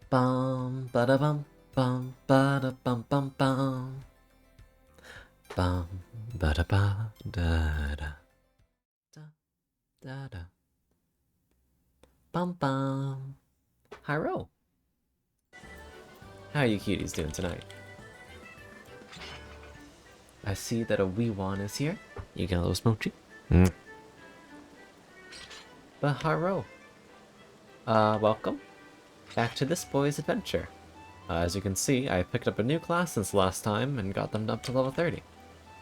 Bum ba da bum bum ba da bum bum bum bum ba da ba da da da da bum bum. Hi Ro. How are you cuties doing tonight? I see that a wee one is here. You get a little smoochy. But hi Ro. Welcome back to this boy's adventure. As you can see, I picked up a new class since last time and got them up to level 30.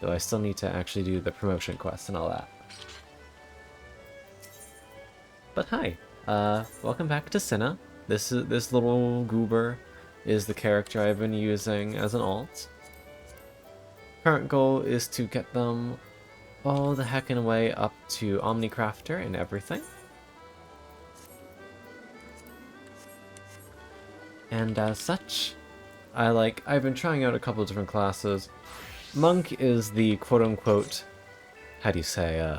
Though I still need to actually do the promotion quest and all that. But hi, welcome back to Cinna. This little goober is the character I've been using as an alt. Current goal is to get them all the heckin' way up to Omnicrafter and everything. And as such, I've been trying out a couple of different classes. Monk is the quote-unquote, how do you say,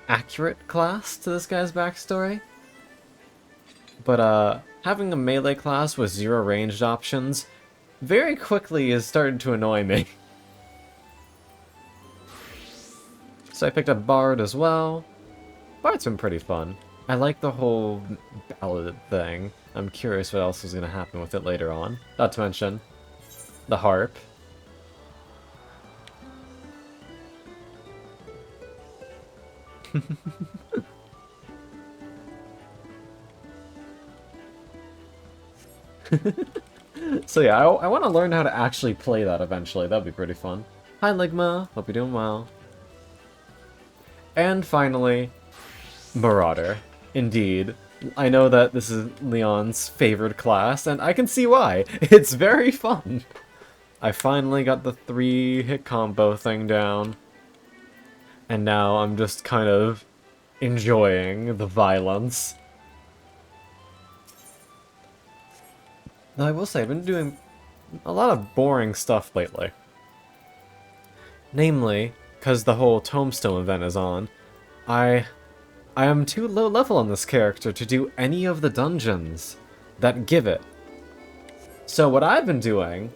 accurate class to this guy's backstory. But, having a melee class with 0 ranged options very quickly has started to annoy me. So I picked up Bard as well. Bard's been pretty fun. I like the whole ballad thing. I'm curious what else is going to happen with it later on. Not to mention the harp. So yeah, I want to learn how to actually play that eventually. That'd be pretty fun. Hi Ligma, hope you're doing well. And finally, Marauder. Indeed. I know that this is Leon's favorite class, and I can see why. It's very fun. I finally got the 3-hit combo thing down. And now I'm just kind of enjoying the violence. Though I will say, I've been doing a lot of boring stuff lately. Namely, because the whole Tombstone event is on, I am too low level on this character to do any of the dungeons that give it. So what I've been doing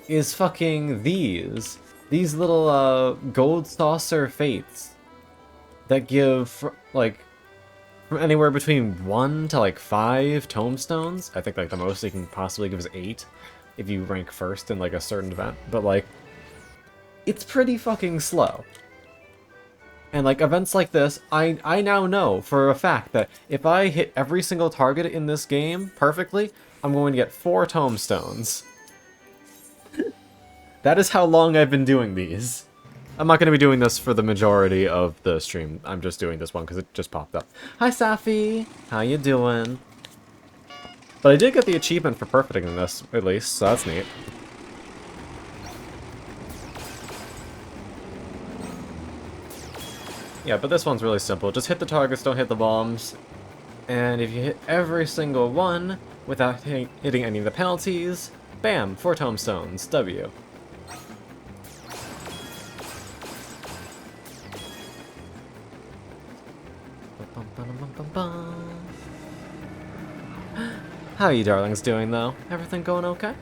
is fucking these little gold saucer fates that give like from anywhere between 1 to like 5 tombstones. I think like the most you can possibly give is 8 if you rank first in like a certain event. But like, it's pretty fucking slow. And like events like this, I now know for a fact that if I hit every single target in this game perfectly, I'm going to get 4 tombstones. That is how long I've been doing these. I'm not going to be doing this for the majority of the stream. I'm just doing this one because it just popped up. Hi Safi, how you doing? But I did get the achievement for perfecting this, at least, so that's neat. Yeah, but this one's really simple. Just hit the targets, don't hit the bombs. And if you hit every single one without hitting any of the penalties, bam, 4 tombstones, W. How are you darlings doing though? Everything going okay?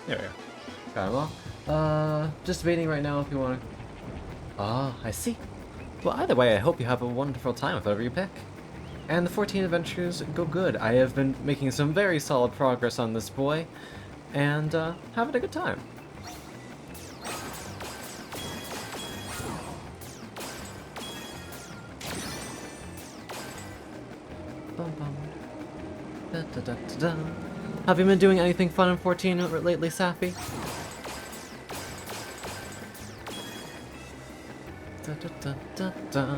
There we go. Got them all. Just waiting right now if you want to... Ah, I see. Well, either way, I hope you have a wonderful time with whatever you pick. And the 14 adventures go good. I have been making some very solid progress on this boy, and having a good time. Bum, bum. Da, da, da, da, da. Have you been doing anything fun in 14 lately, Sappy? Da, da, da, da, da.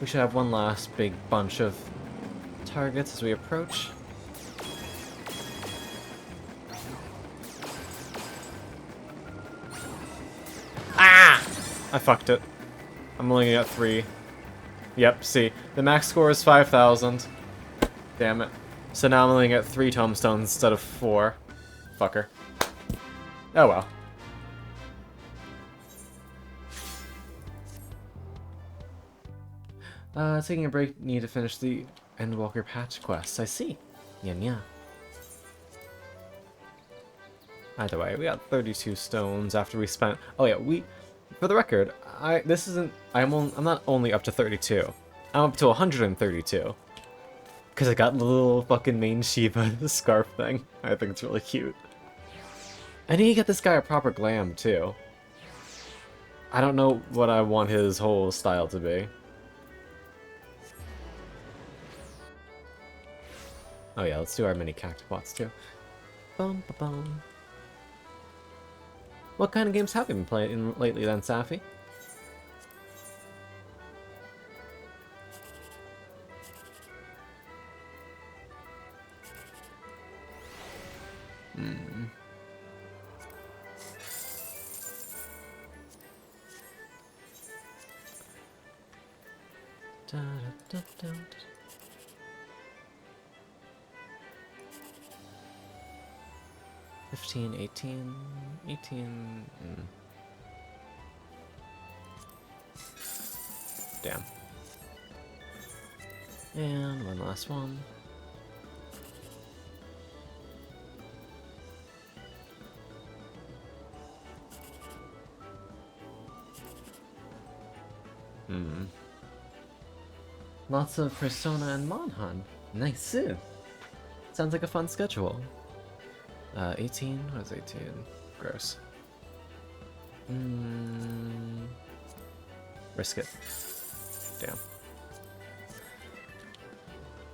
We should have one last big bunch of targets as we approach. I fucked it. I'm only at 3. Yep, see. The max score is 5,000. Damn it. So now I'm only at 3 tombstones instead of 4. Fucker. Oh well. Taking a break, need to finish the Endwalker patch quests. I see. Yeah. Either way, we got 32 stones after we spent... Oh yeah, for the record, I'm not only up to 32. I'm up to 132. Because I got the little fucking main Shiva scarf thing. I think it's really cute. I need to get this guy a proper glam, too. I don't know what I want his whole style to be. Oh yeah, let's do our mini cactopods, too. Bum, ba, bum. What kind of games have you been playing lately then, Safi? Da, da, da, da. 15, 18, 18... Damn. And one last one. Lots of Persona and Monhan. Nice. Sounds like a fun schedule. 18? What is 18? Gross. Risk it. Damn.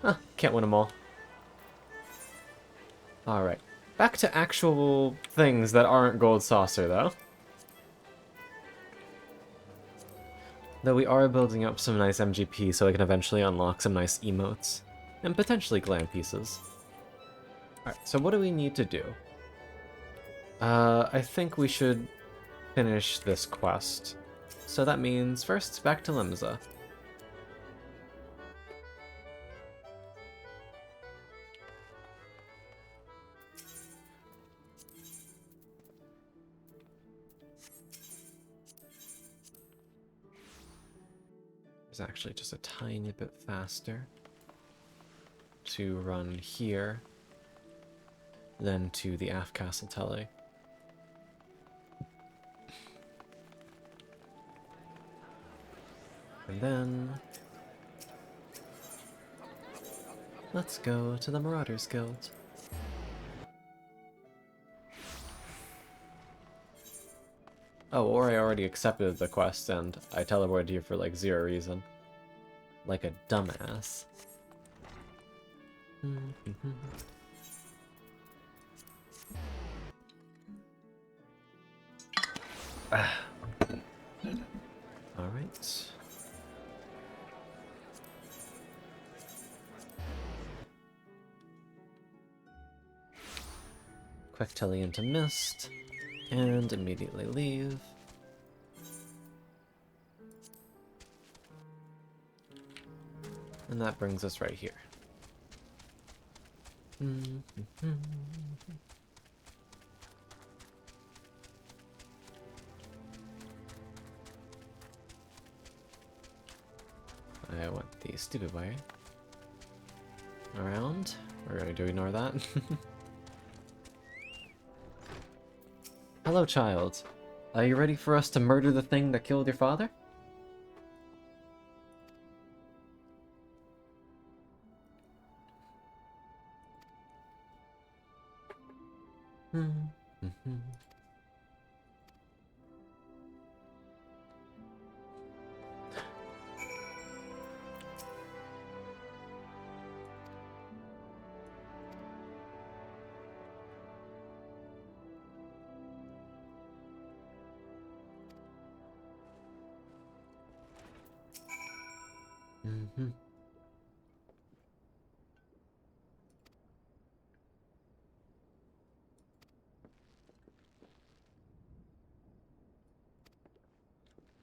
Huh, can't win them all. Alright. Back to actual things that aren't Gold Saucer, though. Though we are building up some nice MGP so I can eventually unlock some nice emotes. And potentially glam pieces. Alright, so what do we need to do? I think we should finish this quest. So that means first back to Limsa. It's actually just a tiny bit faster to run here than to the Aft Castle Telly. And then let's go to the Marauders Guild. Oh, or I already accepted the quest and I teleported here for like 0 reason. Like a dumbass. Alright. Quick telly into Mist, and immediately leave. And that brings us right here. I went the stupid way around. We're going to ignore that. Hello, child. Are you ready for us to murder the thing that killed your father?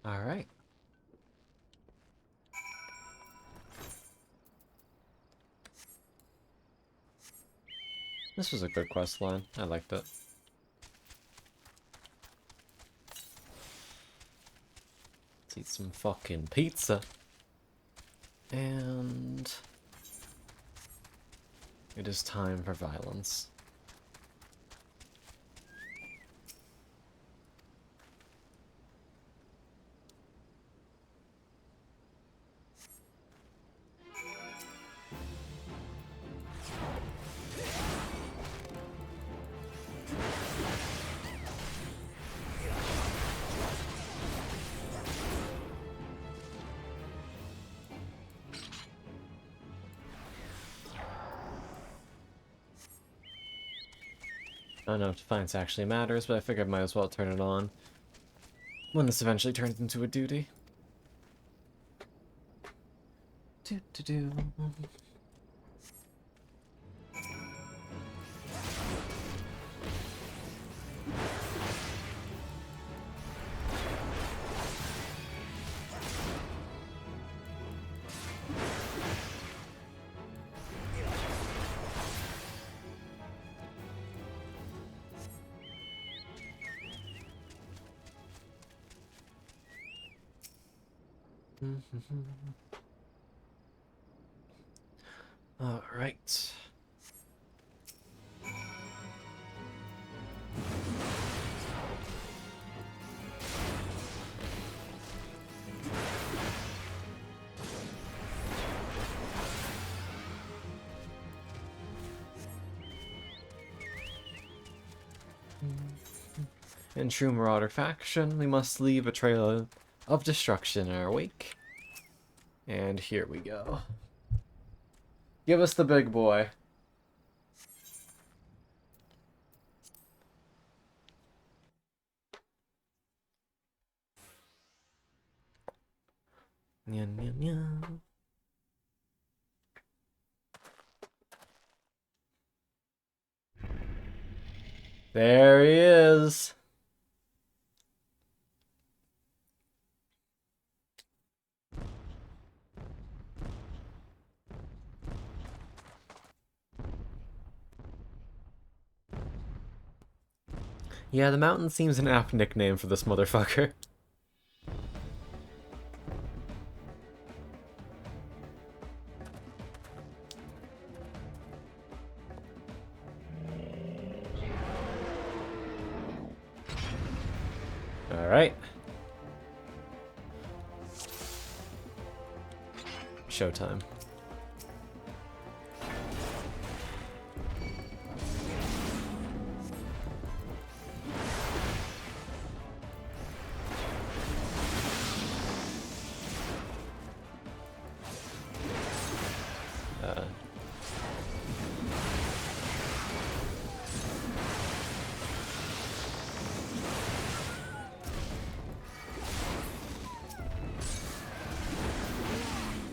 Alright. This was a good quest line. I liked it. Let's eat some fucking pizza. And it is time for violence. I don't know if Defiance actually matters, but I figured I might as well turn it on when this eventually turns into a duty. Do-do-do. All right. In true Marauder faction, we must leave a trail of destruction in our wake. And here we go. Give us the big boy. Nya, nya, nya. There he is. Yeah, the mountain seems an apt nickname for this motherfucker. Alright. Showtime.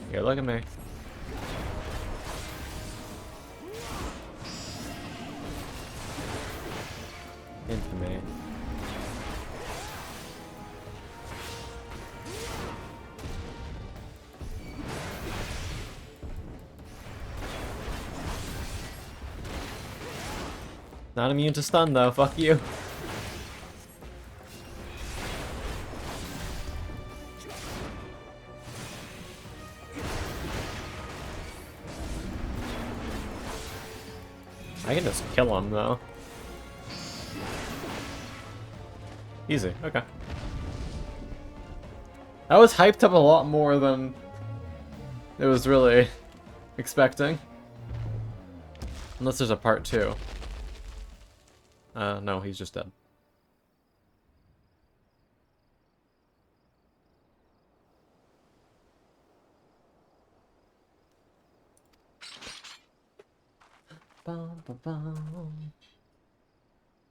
Here, look at me. Infamy. Not immune to stun though, fuck you. I can just kill him though. Easy, okay. That was hyped up a lot more than it was really expecting. Unless there's a part 2. No, he's just dead. Bum, bum, bum.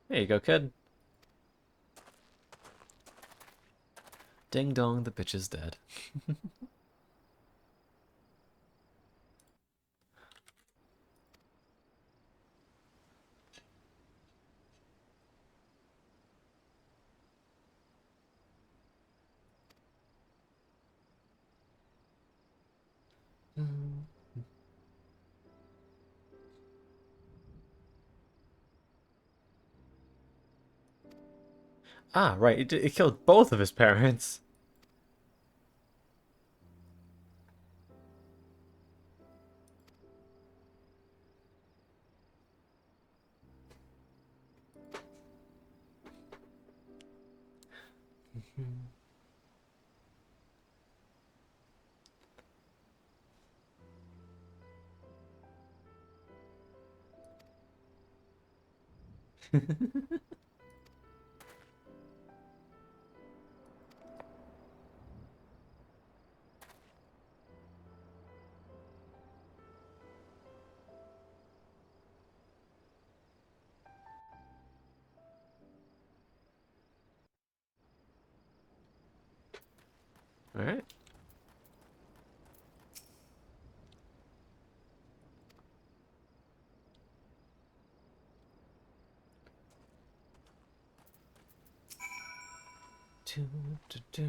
There you go, kid. Ding dong, the bitch is dead. Ah, right. It killed both of his parents. All right. Do, do, do.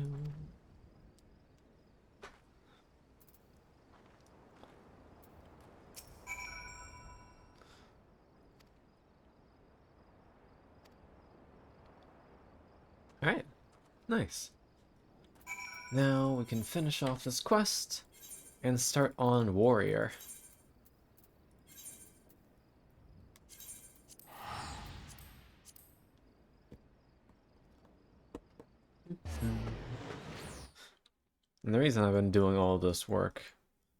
All right. Nice. Now we can finish off this quest and start on Warrior. And the reason I've been doing all this work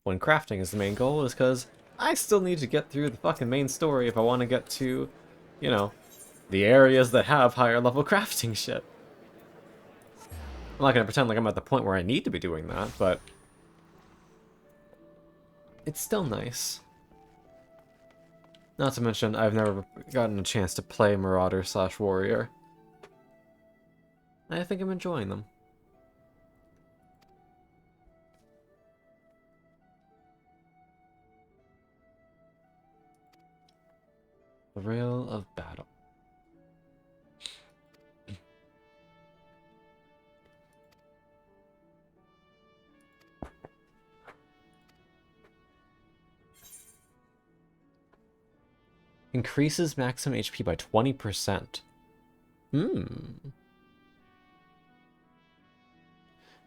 when crafting is the main goal is because I still need to get through the fucking main story if I want to get to, you know, the areas that have higher level crafting shit. I'm not gonna pretend like I'm at the point where I need to be doing that, but it's still nice. Not to mention, I've never gotten a chance to play Marauder / Warrior. I think I'm enjoying them. Thrill of battle. Increases maximum HP by 20%.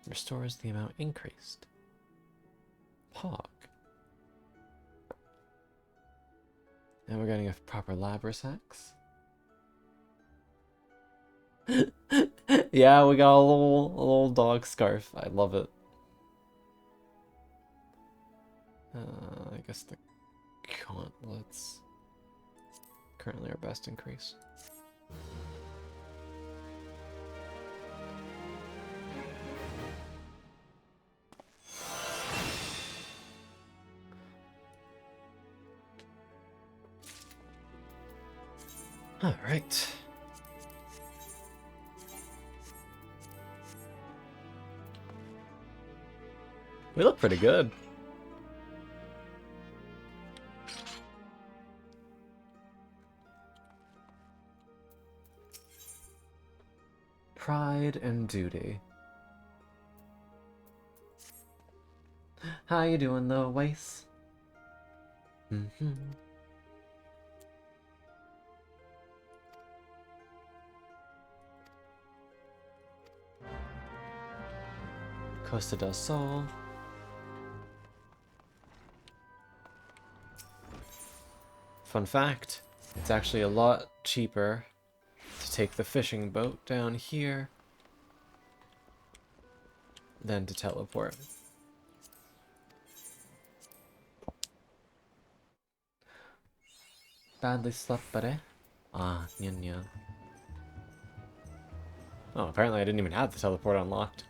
Restores the amount increased. Pog. And we're getting a proper Labrasax. Yeah, we got a little dog scarf. I love it. I guess the gauntlets. Currently our best increase. All right. We look pretty good. Pride and duty. How you doing though, Wace? Costa del Sol. Fun fact, it's actually a lot cheaper to take the fishing boat down here than to teleport. Badly slept, buddy. Ah, nyan nyan. Oh, apparently I didn't even have the teleport unlocked.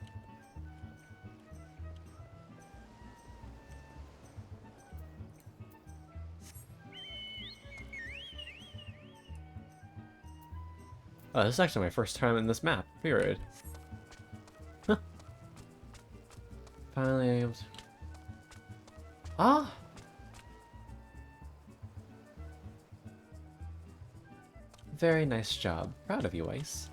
Oh, this is actually my first time in this map, period. Huh. Finally able to... Ah! Very nice job. Proud of you, Ace.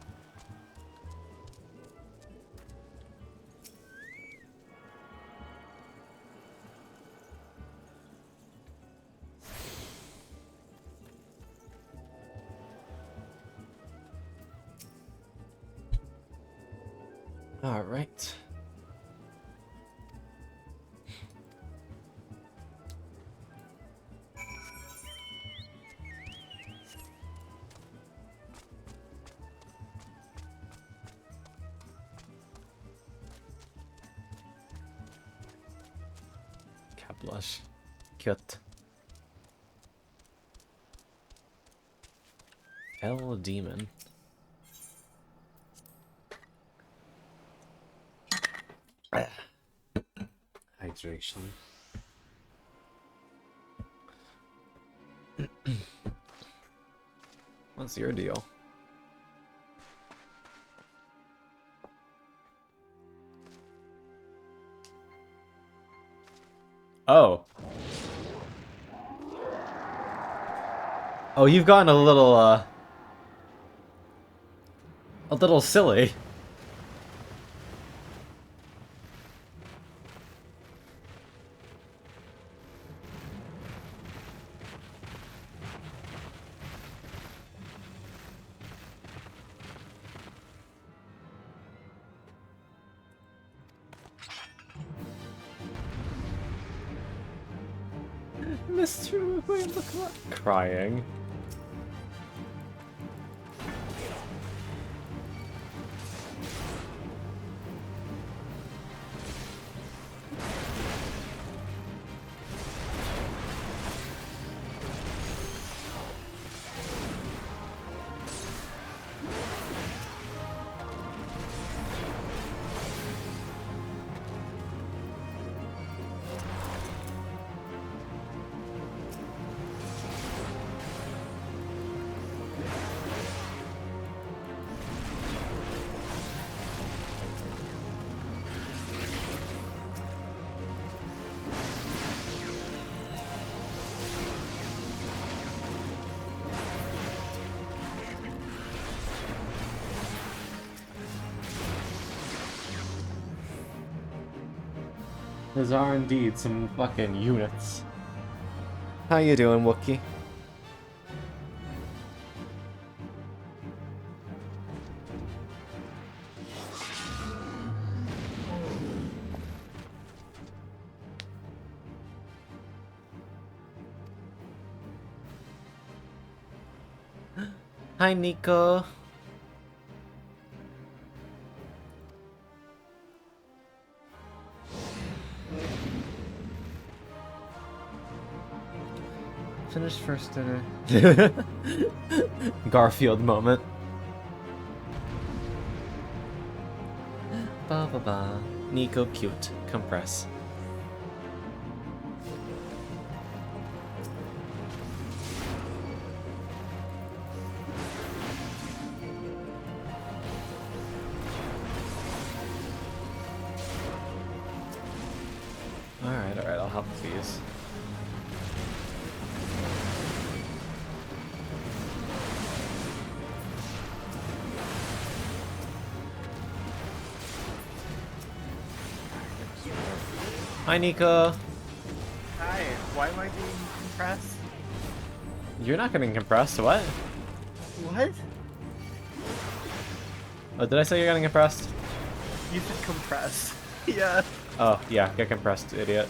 Alright. Cat blush. Cute. Hell demon. Hydration. What's your deal? Oh. Oh, you've gotten a little silly. Mr. Wait, look what? Crying. Those are indeed some fucking units. How you doing, Wookie? Hi, Nico. Finished first dinner. Garfield moment. Ba ba ba. Nico cute. Compress. Alright, I'll help with these. Hi, Nico. Hi, why am I being compressed? You're not getting compressed, what? What? Oh, did I say you're getting compressed? You said compressed. Yeah. Oh, yeah, get compressed, idiot.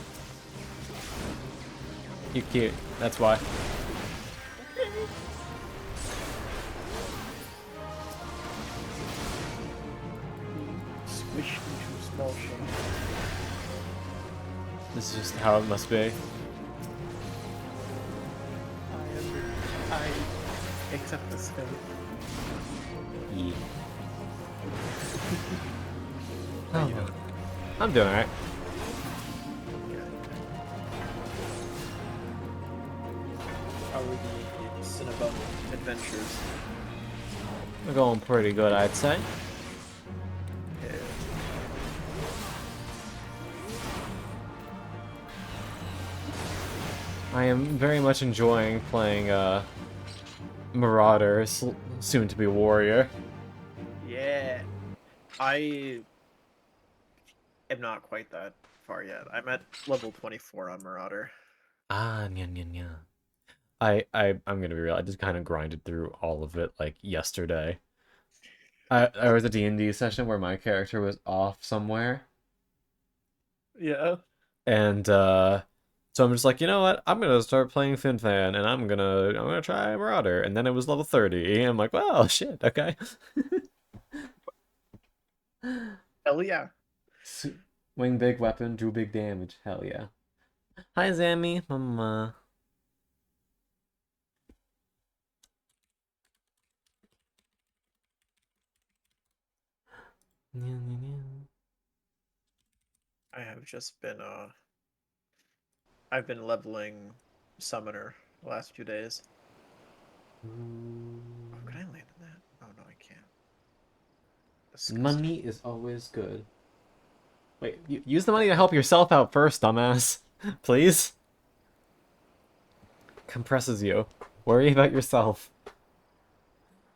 You're cute, that's why. Squish into a small shell. This is just how it must be. I accept this fate. Yeah. How you doing? I'm doing alright. Good. How are the Cinabunny adventures? We're going pretty good, I'd say. Yeah. I am very much enjoying playing Marauder, soon to be Warrior. Yeah. I am not quite that far yet. I'm at level 24 on Marauder. Ah, nya nya nya. I'm gonna be real. I just kind of grinded through all of it like yesterday. I was a D&D session where my character was off somewhere, Yeah. and so I'm just like, you know what? I'm gonna start playing FinFan, and I'm gonna try Marauder, and then it was level 30. And I'm like, well, shit, okay. Hell yeah. Wing big weapon, do big damage. Hell yeah. Hi, Zammy, mama. I have just been I've been leveling summoner the last few days. Oh, can I land in that? Oh no, I can't. Disgusting. Money is always good. Wait, use the money to help yourself out first, dumbass. Please? Compresses you. Worry about yourself.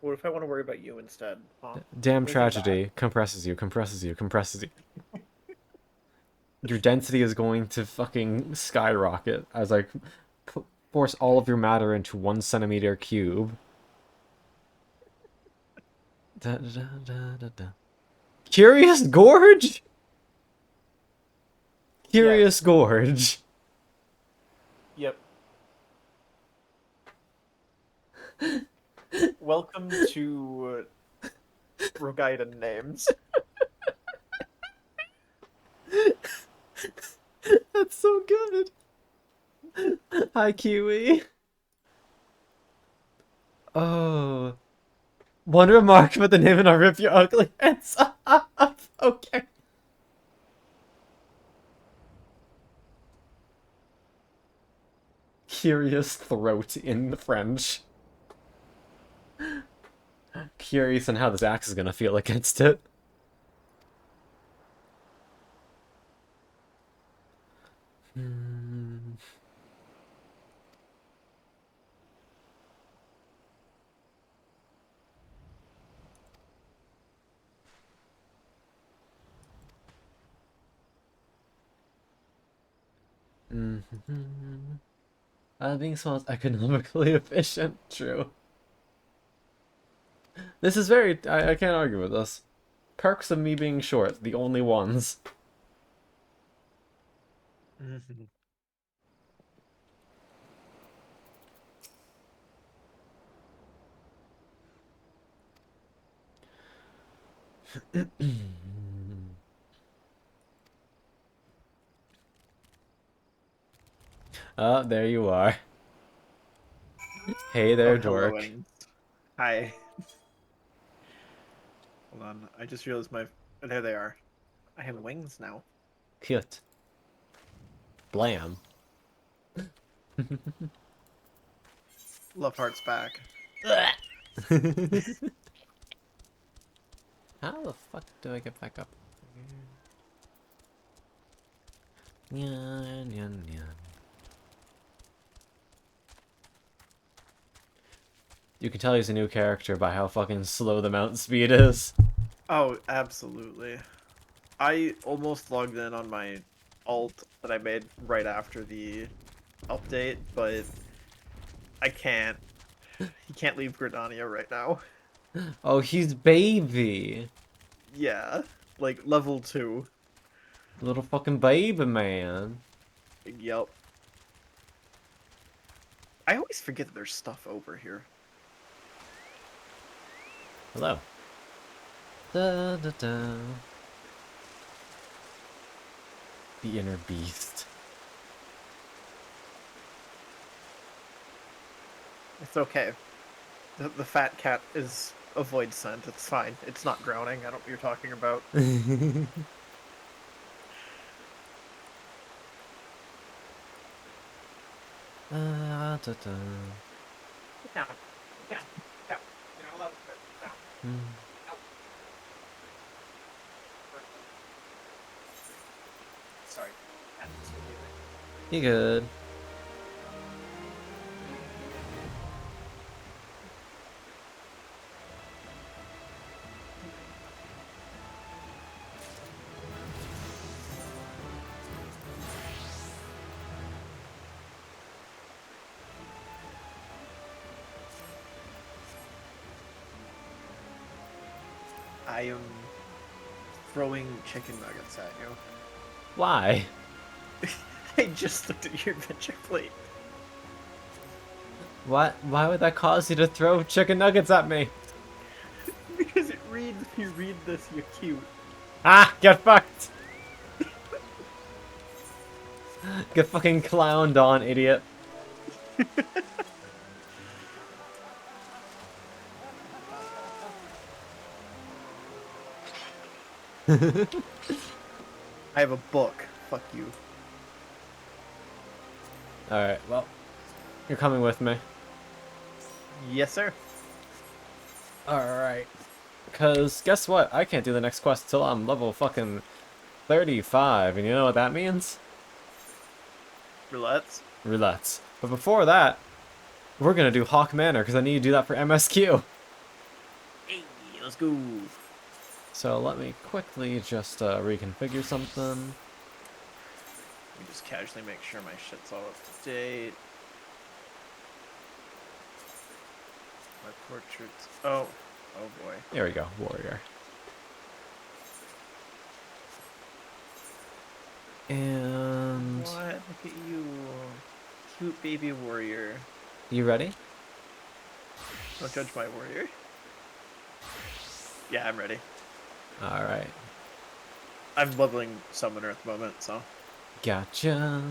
What if I want to worry about you instead? Huh? Damn What do you think of tragedy. Compresses you, compresses you, compresses you. Your density is going to fucking skyrocket as I force all of your matter into 1 centimeter cube. Da, da, da, da, da. Curious Gorge? Curious Yes. Gorge. Yep. Welcome to Rogaiden names. That's so good. Hi, Kiwi. Oh. One remark about the name and I'll rip your ugly heads off. Okay. Curious throat in French. Curious on how this axe is gonna feel against it. Being small is economically efficient. True. This is very... I can't argue with this. Perks of me being short, the only ones. Oh, there you are. Hey there, Oh, hello, dork. and hi. Hold on, I just realized my... There they are. I have wings now. Cute. Blam. Love Heart's back. How the fuck do I get back up? Nyan, nyan, nyan. You can tell he's a new character by how fucking slow the mount speed is. Oh, absolutely. I almost logged in on my alt that I made right after the update, but I can't. He can't leave Gridania right now. Oh, he's baby. Yeah, like level 2. Little fucking baby man. Yep. I always forget that there's stuff over here. Hello. Da, da, da. The inner beast. It's okay. The fat cat is a void scent. It's fine. It's not drowning. I don't know what you're talking about. Da, da, da. No. No. No. You're not allowed to fit. No. Sorry. You good? I am throwing chicken nuggets at you. Why? I just looked at your adventure plate. Why would that cause you to throw chicken nuggets at me? Because it reads, if you read this, you're cute. Ah, get fucked! Get fucking clowned on, idiot. I have a book. Fuck you. Alright, well, you're coming with me. Yes, sir. Alright. Because, guess what? I can't do the next quest till I'm level fucking 35, and you know what that means? Roulettes. Roulettes. But before that, we're gonna do Hawk Manor, because I need to do that for MSQ. Hey, let's go. So let me quickly just reconfigure something. Let me just casually make sure my shit's all up to date. My portraits. Oh boy. There we go, warrior. And... What? Look at you. Cute baby warrior. you ready? Don't judge my warrior. Yeah, I'm ready. Alright. I'm leveling summoner at the moment, so. Gotcha.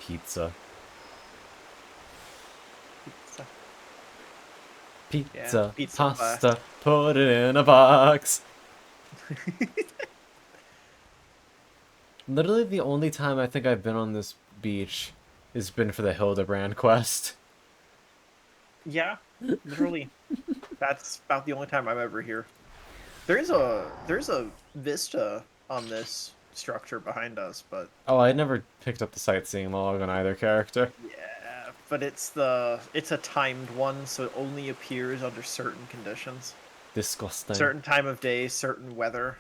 Pizza. Pizza, Yeah, pizza pasta, put it in a box. Literally the only time I think I've been on this beach has been for the Hildebrand quest. Yeah, literally. That's about the only time I'm ever here. There's a vista on this structure behind us, but Oh, I never picked up the sightseeing log on either character. yeah, but it's a timed one, so it only appears under certain conditions. Disgusting. Certain time of day, certain weather.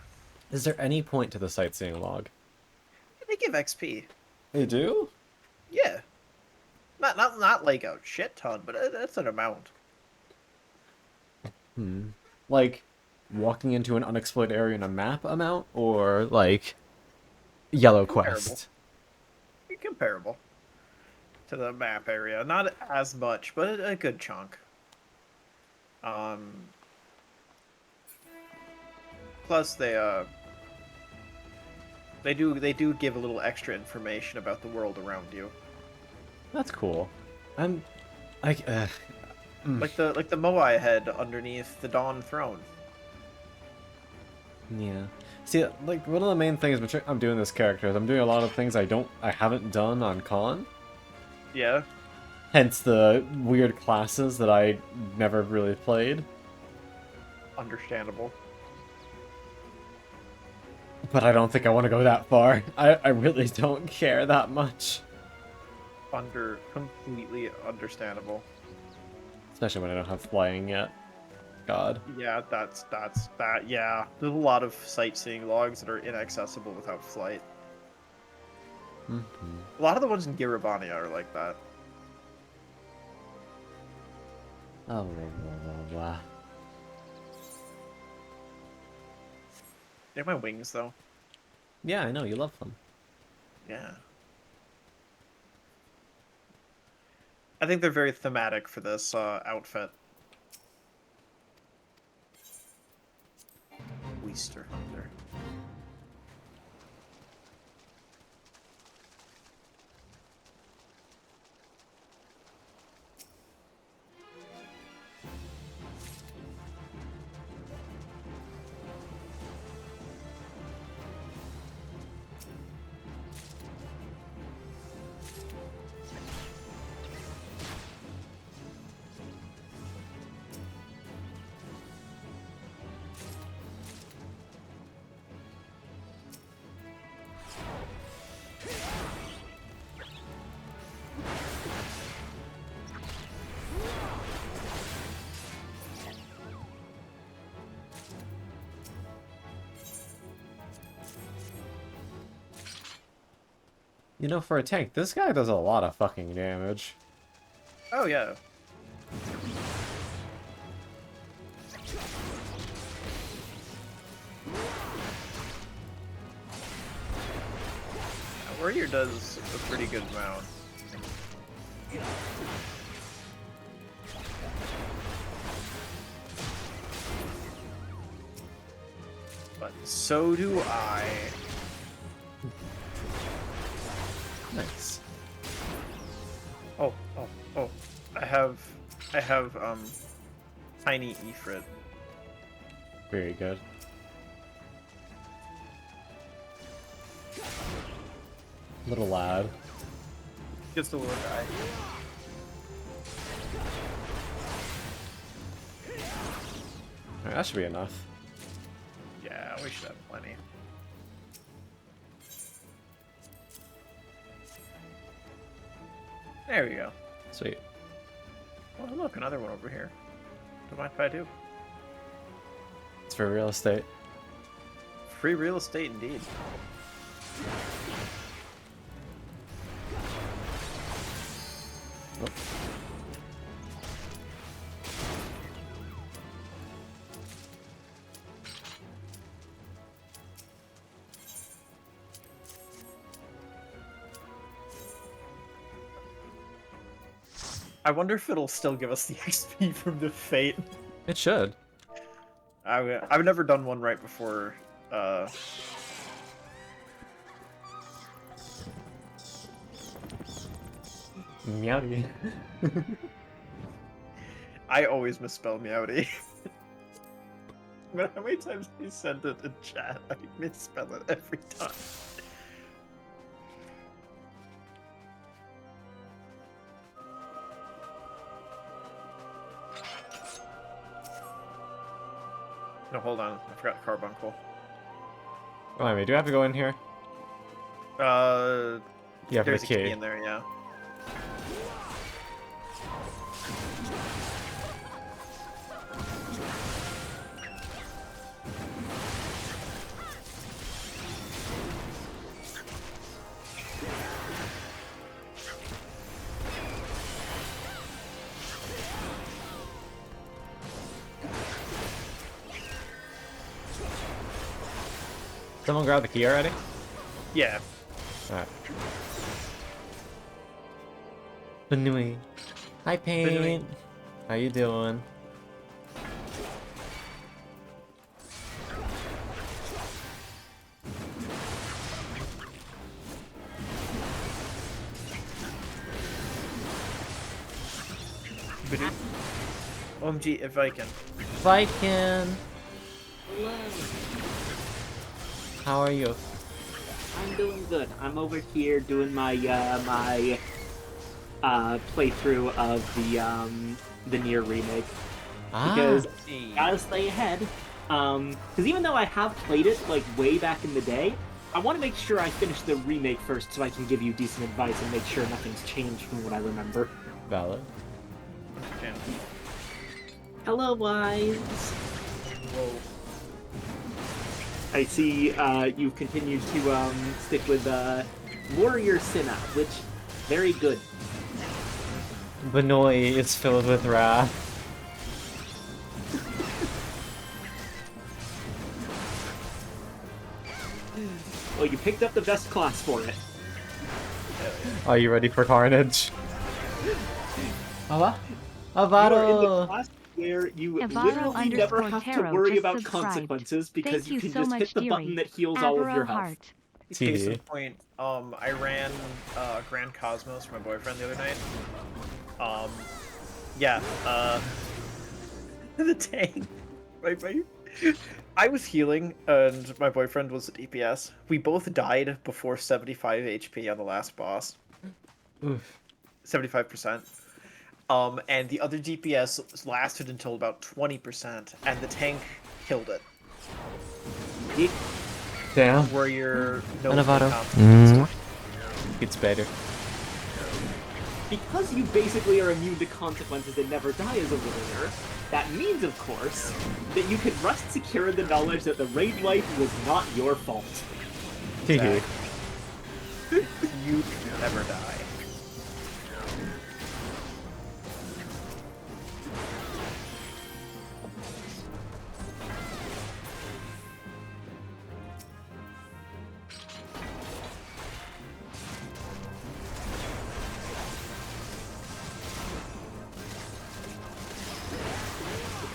Is there any point to the sightseeing log? They give XP. They do? Yeah. Not like a shit ton, but that's an amount. Like, walking into an unexplored area in a map amount? Or, like, yellow quest? Comparable to the map area. Not as much, but a good chunk. Plus they do give a little extra information about the world around you. That's cool. Like Like the Moai head underneath the Dawn Throne. yeah. See, like, one of the main things I'm doing this character is I'm doing a lot of things I haven't done on Con. Yeah. Hence the weird classes that I never really played. Understandable. But I don't think I want to go that far. I really don't care that much. Completely understandable. Especially when I don't have flying yet. God. Yeah, that's that. Yeah, there's a lot of sightseeing logs that are inaccessible without flight. A lot of the ones in Giribani are like that. Oh, blah, blah, blah. They're my wings, though. Yeah, I know, you love them. Yeah. I think they're very thematic for this outfit. Oyster Hunter. You know, for a tank, this guy does a lot of fucking damage. Oh, yeah. Warrior does a pretty good amount. But so do I. Nice. Oh. I have tiny Ifrit. Very good. Little lad. Just a little guy. Alright, that should be enough. Yeah, we should have plenty. There we go. Sweet. Oh, look, another one over here. Don't mind if I do. It's for real estate. Free real estate, indeed. Oh. I wonder if it'll still give us the XP from the Fate. It should. I've never done one right before. Meowdy. I always misspell Meowdy. No matter how many times I send it in chat, I misspell it every time. No, hold on. I forgot Carbuncle. Oh, I mean, do I have to go in here? Yeah, for There's the a key key. in there, yeah. Someone grab the key already? Yeah. Alright. Banui. Hi, Paint. Banui. How you doing? OMG, if I can. Viking! Hello. How are you? I'm doing good. I'm over here doing my playthrough of the Nier remake because gotta stay ahead. Because even though I have played it like way back in the day, I want to make sure I finish the remake first so I can give you decent advice and make sure nothing's changed from what I remember. Valid. Okay. Hello, Wise. Whoa. I see you've continued to stick with Warrior Cinna, which very good. Banoi is filled with wrath. Well, you picked up the best class for it. Are you ready for carnage? Ava? You are in the Avaro! class where you Avaro literally never underscore have to Taro worry just about subscribed. consequences because Thank you you can so just much, hit the dearie. button that heals all of Avaro your health. heart. Case in TV. point, I ran Grand Cosmos for my boyfriend the other night. Yeah, the tank. I was healing, and my boyfriend was at DPS. We both died before 75 HP on the last boss. Oof. 75%. And the other DPS lasted until about 20%, and the tank killed it. It- Damn. Where you're Anavado. no It's better. Because you basically are immune to consequences and never die as a warrior, that means, of course, that you can rest secure in the knowledge that the raid wipe was not your fault. Hehe. You never die.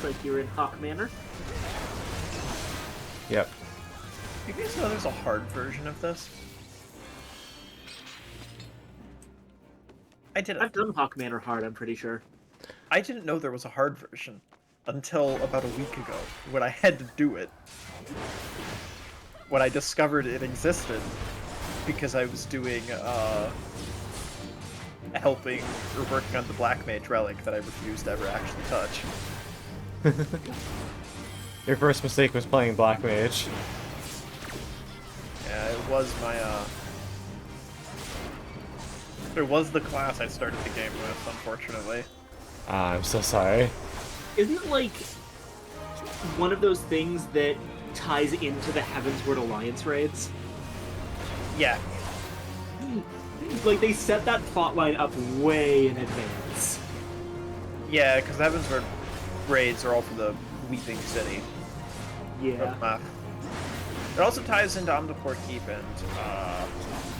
looks like you're in Hawk Manor. Yep. You guys know there's a hard version of this? I didn't. I've done Hawk Manor hard, I'm pretty sure. I didn't know there was a hard version until about a week ago when I had to do it. When I discovered it existed because I was doing helping or working on the Black Mage relic that I refused to ever actually touch. Your first mistake was playing Black Mage. Yeah, it was my it was the class I started the game with, unfortunately. I'm so sorry. Isn't it like one of those things that ties into the Heavensward Alliance raids? Yeah. Like, they set that plotline up way in advance. Yeah, because the Heavensward raids are all for the Weeping City. Yeah. It also ties into Omniport Keep and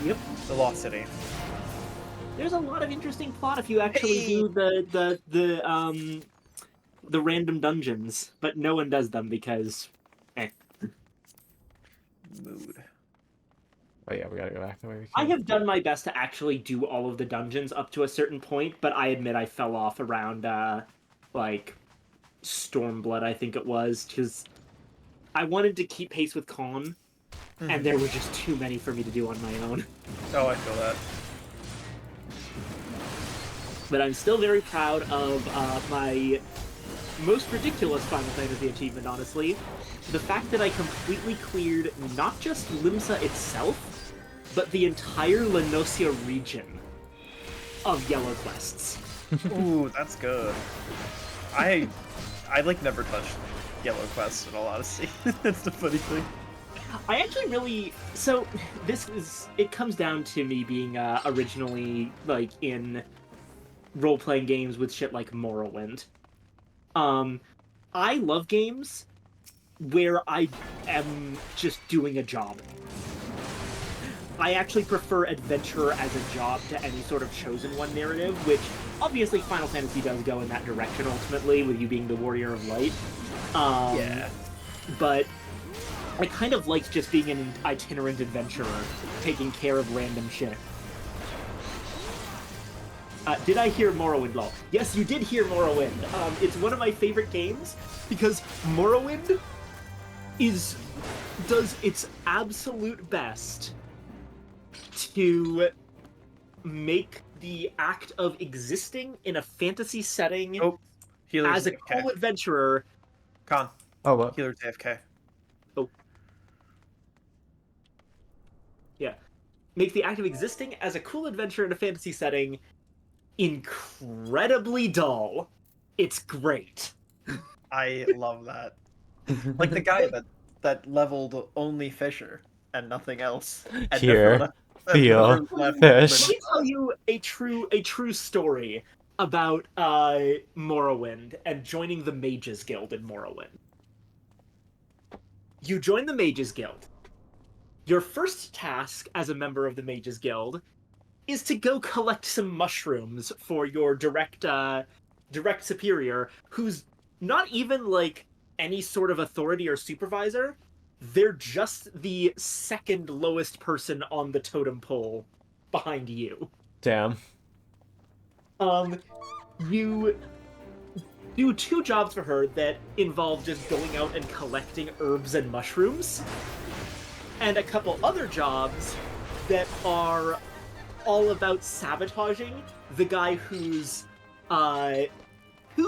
Yep. the Lost City. There's a lot of interesting plot if you actually do the random dungeons, but no one does them because Mood. Oh yeah, we gotta go back the way we I came. have done my best to actually do all of the dungeons up to a certain point, but I admit I fell off around like Stormblood, I think it was, because I wanted to keep pace with Con, and there were just too many for me to do on my own. Oh, I feel that. But I'm still very proud of my most ridiculous Final Fantasy achievement, honestly. The fact that I completely cleared not just Limsa itself, but the entire Lenosia region of Yellow Quests. Ooh, that's good. I like never touched Yellow Quest in all honesty. That's the funny thing. I actually really... So, it comes down to me being originally, like, in role-playing games with shit like Morrowind. I love games where I am just doing a job. I actually prefer adventurer as a job to any sort of chosen one narrative, which obviously Final Fantasy does go in that direction ultimately, with you being the Warrior of Light. Yeah. But I kind of like just being an itinerant adventurer, taking care of random shit. Did I hear Morrowind, lol? Yes, you did hear Morrowind. It's one of my favorite games, because Morrowind does its absolute best to make the act of existing in a fantasy setting as a cool adventurer. Con. Oh, what? Healer's AFK. Oh. Yeah. Make the act of existing as a cool adventurer in a fantasy setting incredibly dull. It's great. I love that. Like the guy that leveled only Fisher and nothing else. And Here, feel Let fish. me tell you a true story about Morrowind and joining the Mages Guild in Morrowind. You join the Mages Guild. Your first task as a member of the Mages Guild is to go collect some mushrooms for your direct superior, who's not even like any sort of authority or supervisor. They're just the second lowest person on the totem pole behind you. Damn. You do 2 jobs for her that involve just going out and collecting herbs and mushrooms, and a couple other jobs that are all about sabotaging the guy who's 2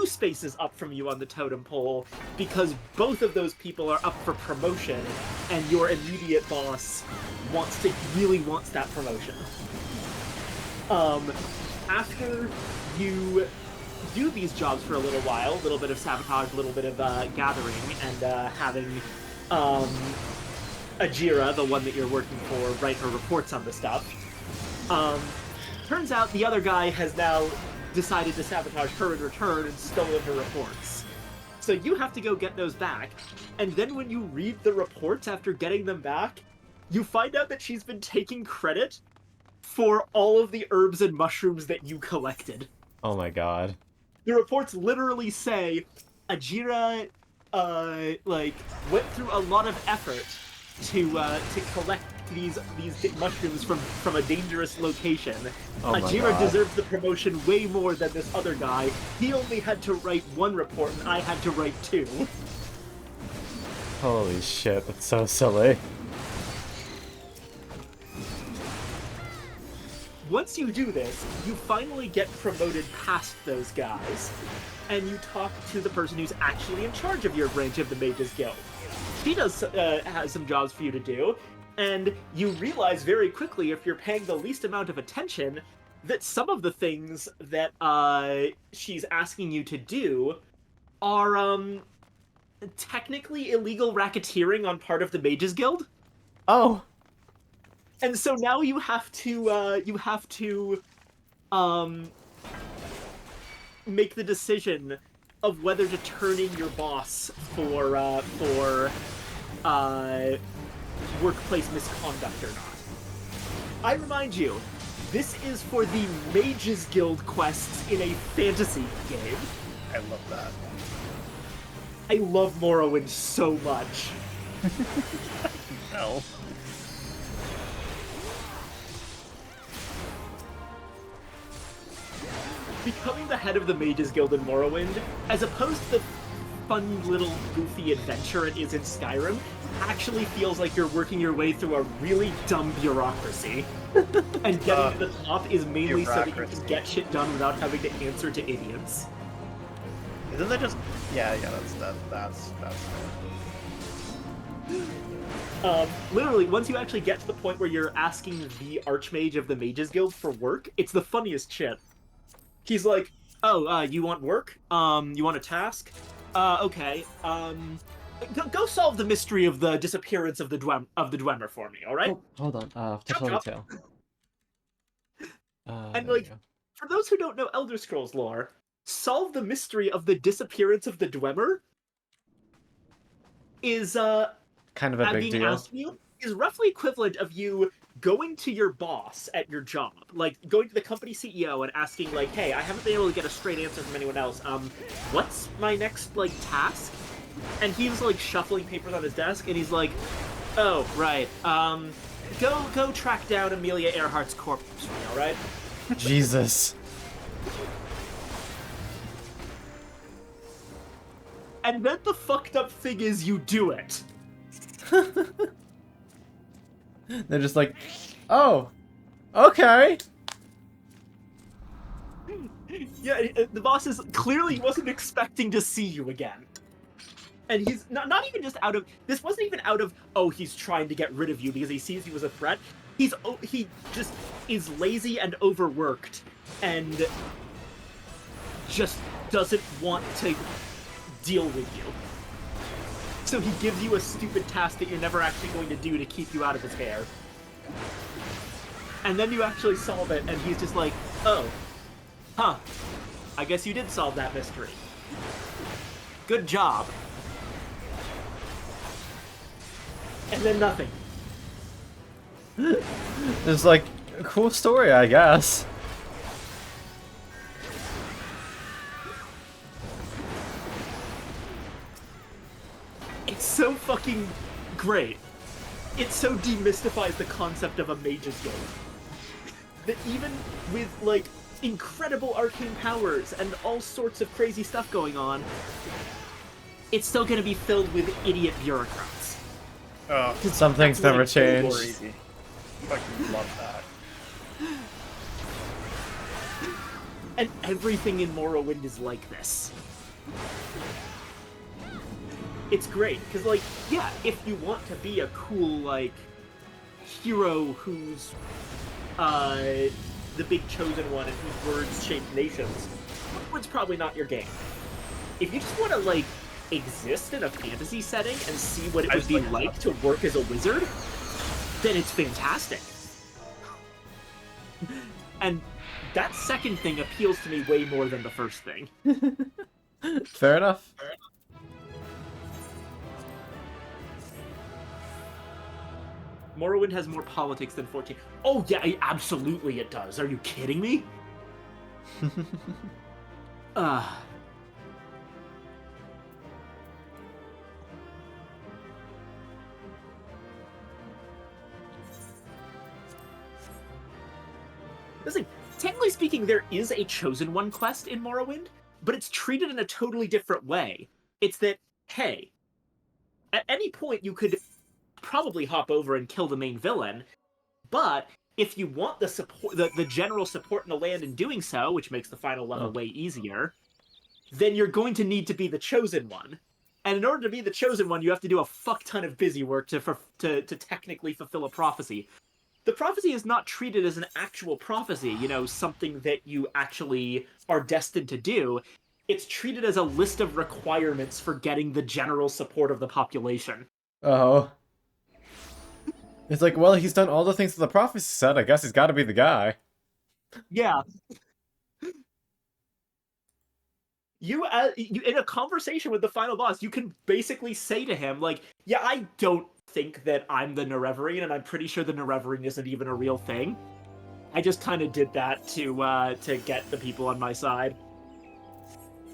spaces up from you on the totem pole, because both of those people are up for promotion, and your immediate boss really wants that promotion. After you do these jobs for a little while, a little bit of sabotage, a little bit of gathering, and having Ajira, the one that you're working for, write her reports on the stuff, turns out the other guy has now decided to sabotage her in return and stolen her reports. So you have to go get those back, and then when you read the reports after getting them back, you find out that she's been taking credit for all of the herbs and mushrooms that you collected. Oh my god. The reports literally say, Ajira, like, went through a lot of effort to collect these mushrooms from a dangerous location. Oh my Ajira God. deserves the promotion way more than this other guy. He only had to write 1 report, and I had to write 2. Holy shit, that's so silly. Once you do this, you finally get promoted past those guys, and you talk to the person who's actually in charge of your branch of the Mages Guild. She has some jobs for you to do, and you realize very quickly, if you're paying the least amount of attention, that some of the things that she's asking you to do are technically illegal racketeering on part of the Mages Guild. Oh. And so now you have to make the decision of whether to turn in your boss for workplace misconduct or not. I remind you, this is for the Mages Guild quests in a fantasy game. I love that. I love Morrowind so much. No. Becoming the head of the Mages Guild in Morrowind, as opposed to the fun little goofy adventure it is in Skyrim, actually feels like you're working your way through a really dumb bureaucracy. And getting to the top is mainly so that you can get shit done without having to answer to idiots. Isn't that just... Yeah, that's Literally, once you actually get to the point where you're asking the Archmage of the Mages Guild for work, it's the funniest shit. He's like, oh, you want work? You want a task? Okay. Go solve the mystery of the disappearance of the Dwemer for me, alright? Oh, hold on. Technical detail. And, like, for those who don't know Elder Scrolls lore, solve the mystery of the disappearance of the Dwemer is, kind of a big deal. Asked you, is roughly equivalent of you going to your boss at your job, like going to the company CEO and asking, like, hey, I haven't been able to get a straight answer from anyone else. What's my next, like, task? And he's, like, shuffling papers on his desk, and he's like, oh, right, go track down Amelia Earhart's corpse for me, alright? Jesus. And then the fucked up thing is you do it. They're just like, oh, okay. Yeah, the boss is clearly wasn't expecting to see you again. And he's not even just out of... This wasn't even out of, oh, he's trying to get rid of you because he sees you as a threat. He just is lazy and overworked and just doesn't want to deal with you. So he gives you a stupid task that you're never actually going to do to keep you out of his hair. And then you actually solve it, and he's just like, oh, huh, I guess you did solve that mystery. Good job. And then nothing. It's like a cool story, I guess. It's so fucking great. It so demystifies the concept of a mage's guild. That even with, like, incredible arcane powers and all sorts of crazy stuff going on, it's still gonna be filled with idiot bureaucrats. Some things never change. Fucking love that. And everything in Morrowind is like this. It's great, because, like, yeah, if you want to be a cool, like, hero who's, the big chosen one and whose words shape nations, Morrowind's probably not your game. If you just want to, like, exist in a fantasy setting and see what it would be like to work as a wizard, then it's fantastic. And that second thing appeals to me way more than the first thing. Fair enough. Morrowind has more politics than 14. Oh yeah, absolutely it does. Are you kidding me? Listen, technically speaking, there is a Chosen One quest in Morrowind, but it's treated in a totally different way. It's that, hey, at any point you could probably hop over and kill the main villain, but if you want the support, the general support in the land in doing so, which makes the final level way easier, then you're going to need to be the Chosen One. And in order to be the Chosen One, you have to do a fuck ton of busy work to technically fulfill a prophecy. The prophecy is not treated as an actual prophecy, you know, something that you actually are destined to do. It's treated as a list of requirements for getting the general support of the population. Oh. It's like, well, he's done all the things that the prophecy said. I guess he's got to be the guy. Yeah. You, in a conversation with the final boss, you can basically say to him, like, yeah, I don't think that I'm the Nerevarine, and I'm pretty sure the Nerevarine isn't even a real thing. I just kind of did that to get the people on my side.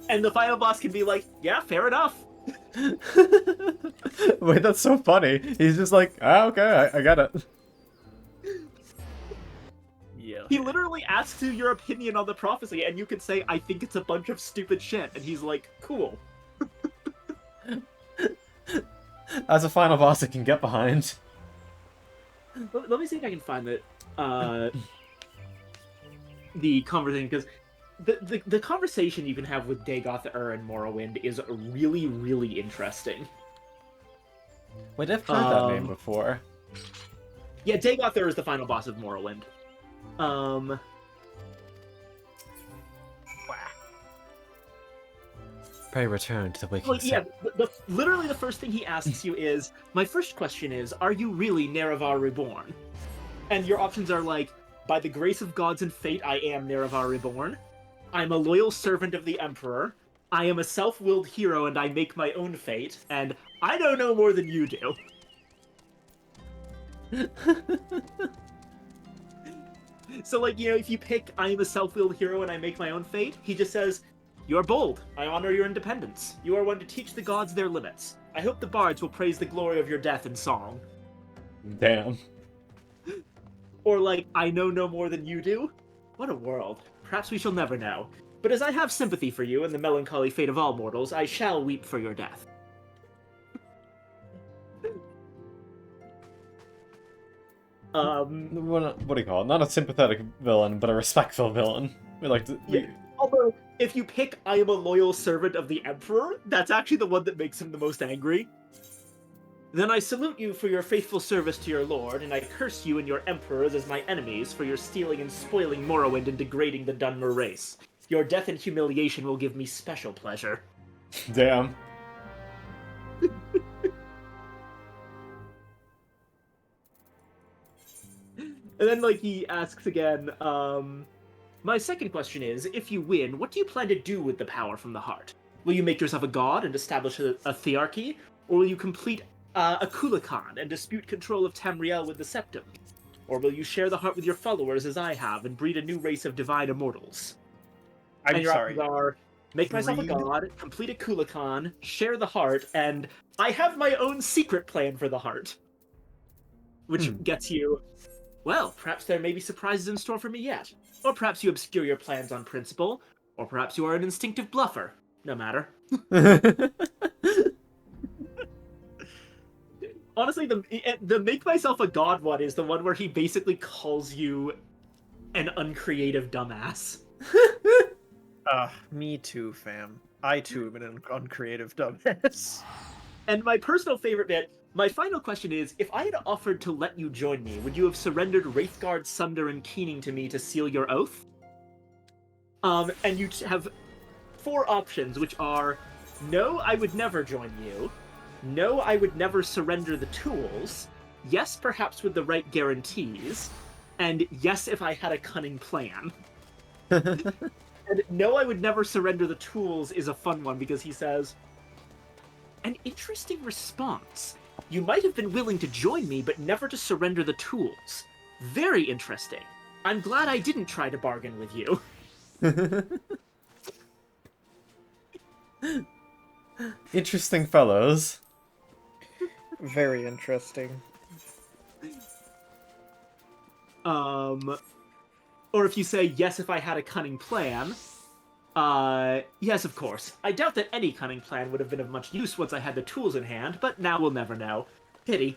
And the final boss can be like, yeah, fair enough. Wait, that's so funny. He's just like, ah, okay, I got it. Yeah. He literally asks you your opinion on the prophecy, and you can say, I think it's a bunch of stupid shit. And he's like, cool. As a final boss, I can get behind. Let me see if I can find the conversation, because the conversation you can have with Dagoth in Morrowind is really, really interesting. Wait, I've heard that name before. Yeah, Dagoth is the final boss of Morrowind. Pray return to the waking Well, yeah, sun. literally the first thing he asks you is, my first question is, are you really Nerevar Reborn? And your options are like, by the grace of gods and fate, I am Nerevar Reborn. I'm a loyal servant of the Emperor. I am a self-willed hero and I make my own fate. And I don't know more than you do. So, like, you know, if you pick I am a self-willed hero and I make my own fate, he just says, you are bold. I honor your independence. You are one to teach the gods their limits. I hope the bards will praise the glory of your death in song. Damn. Or like, I know no more than you do? What a world. Perhaps we shall never know. But as I have sympathy for you and the melancholy fate of all mortals, I shall weep for your death. What do you call it? Not a sympathetic villain, but a respectful villain. We like to... Yeah. Although, if you pick I am a loyal servant of the Emperor, that's actually the one that makes him the most angry. Then I salute you for your faithful service to your lord, and I curse you and your emperors as my enemies for your stealing and spoiling Morrowind and degrading the Dunmer race. Your death and humiliation will give me special pleasure. Damn. And then, like, he asks again, my second question is, if you win, what do you plan to do with the power from the heart? Will you make yourself a god and establish a thearchy? Or will you complete a Kulakan and dispute control of Tamriel with the Septum? Or will you share the heart with your followers as I have and breed a new race of divine immortals? I'm sorry. Options are, make myself a god, complete a Kulakan, share the heart, and I have my own secret plan for the heart. Which gets you, well, perhaps there may be surprises in store for me yet. Or perhaps you obscure your plans on principle. Or perhaps you are an instinctive bluffer. No matter. Honestly, the make myself a god one is the one where he basically calls you an uncreative dumbass. Me too, fam. I too am an uncreative dumbass. And my personal favorite bit, my final question is, if I had offered to let you join me, would you have surrendered Wraithguard, Sunder, and Keening to me to seal your oath? And you have 4 options, which are, no, I would never join you. No, I would never surrender the tools. Yes, perhaps with the right guarantees. And yes, if I had a cunning plan. And no, I would never surrender the tools is a fun one because he says, an interesting response. You might have been willing to join me, but never to surrender the tools. Very interesting. I'm glad I didn't try to bargain with you. Interesting fellows. Very interesting. Or if you say, yes, if I had a cunning plan, yes, of course. I doubt that any cunning plan would have been of much use once I had the tools in hand, but now we'll never know. Pity.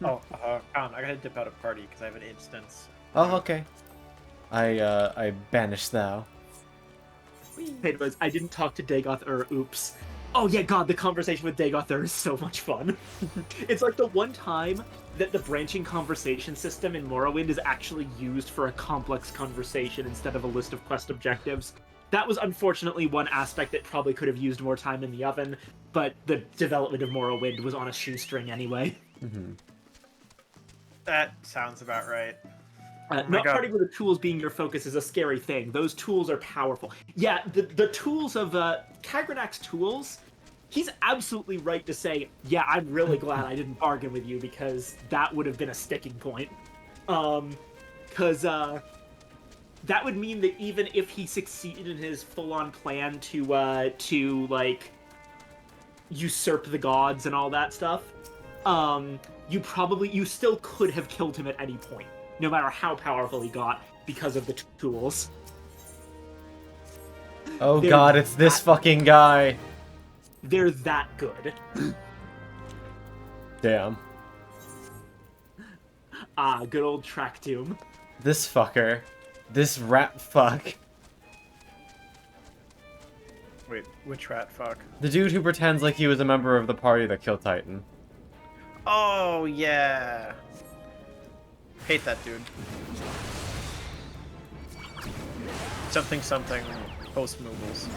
Oh, Colin, I gotta dip out of party because I have an instance. Oh, okay. I banish thou. It was, I didn't talk to Dagoth oops. Oh yeah, god, the conversation with Dagoth is so much fun. It's like the one time that the branching conversation system in Morrowind is actually used for a complex conversation instead of a list of quest objectives. That was unfortunately one aspect that probably could have used more time in the oven, but the development of Morrowind was on a shoestring anyway. Mm-hmm. That sounds about right. Not parting with the tools being your focus is a scary thing. Those tools are powerful. Yeah, the tools of Kagranak's tools, he's absolutely right to say, yeah, I'm really glad I didn't bargain with you because that would have been a sticking point. Because that would mean that even if he succeeded in his full-on plan to like usurp the gods and all that stuff, you still could have killed him at any point, no matter how powerful he got, because of the tools. Oh god, it's this fucking guy! They're that good. Damn. Ah, good old Tractum. This fucker. This rat fuck. Wait, which rat fuck? The dude who pretends like he was a member of the party that killed Titan. Oh, yeah. Hate that dude. Something something post moves.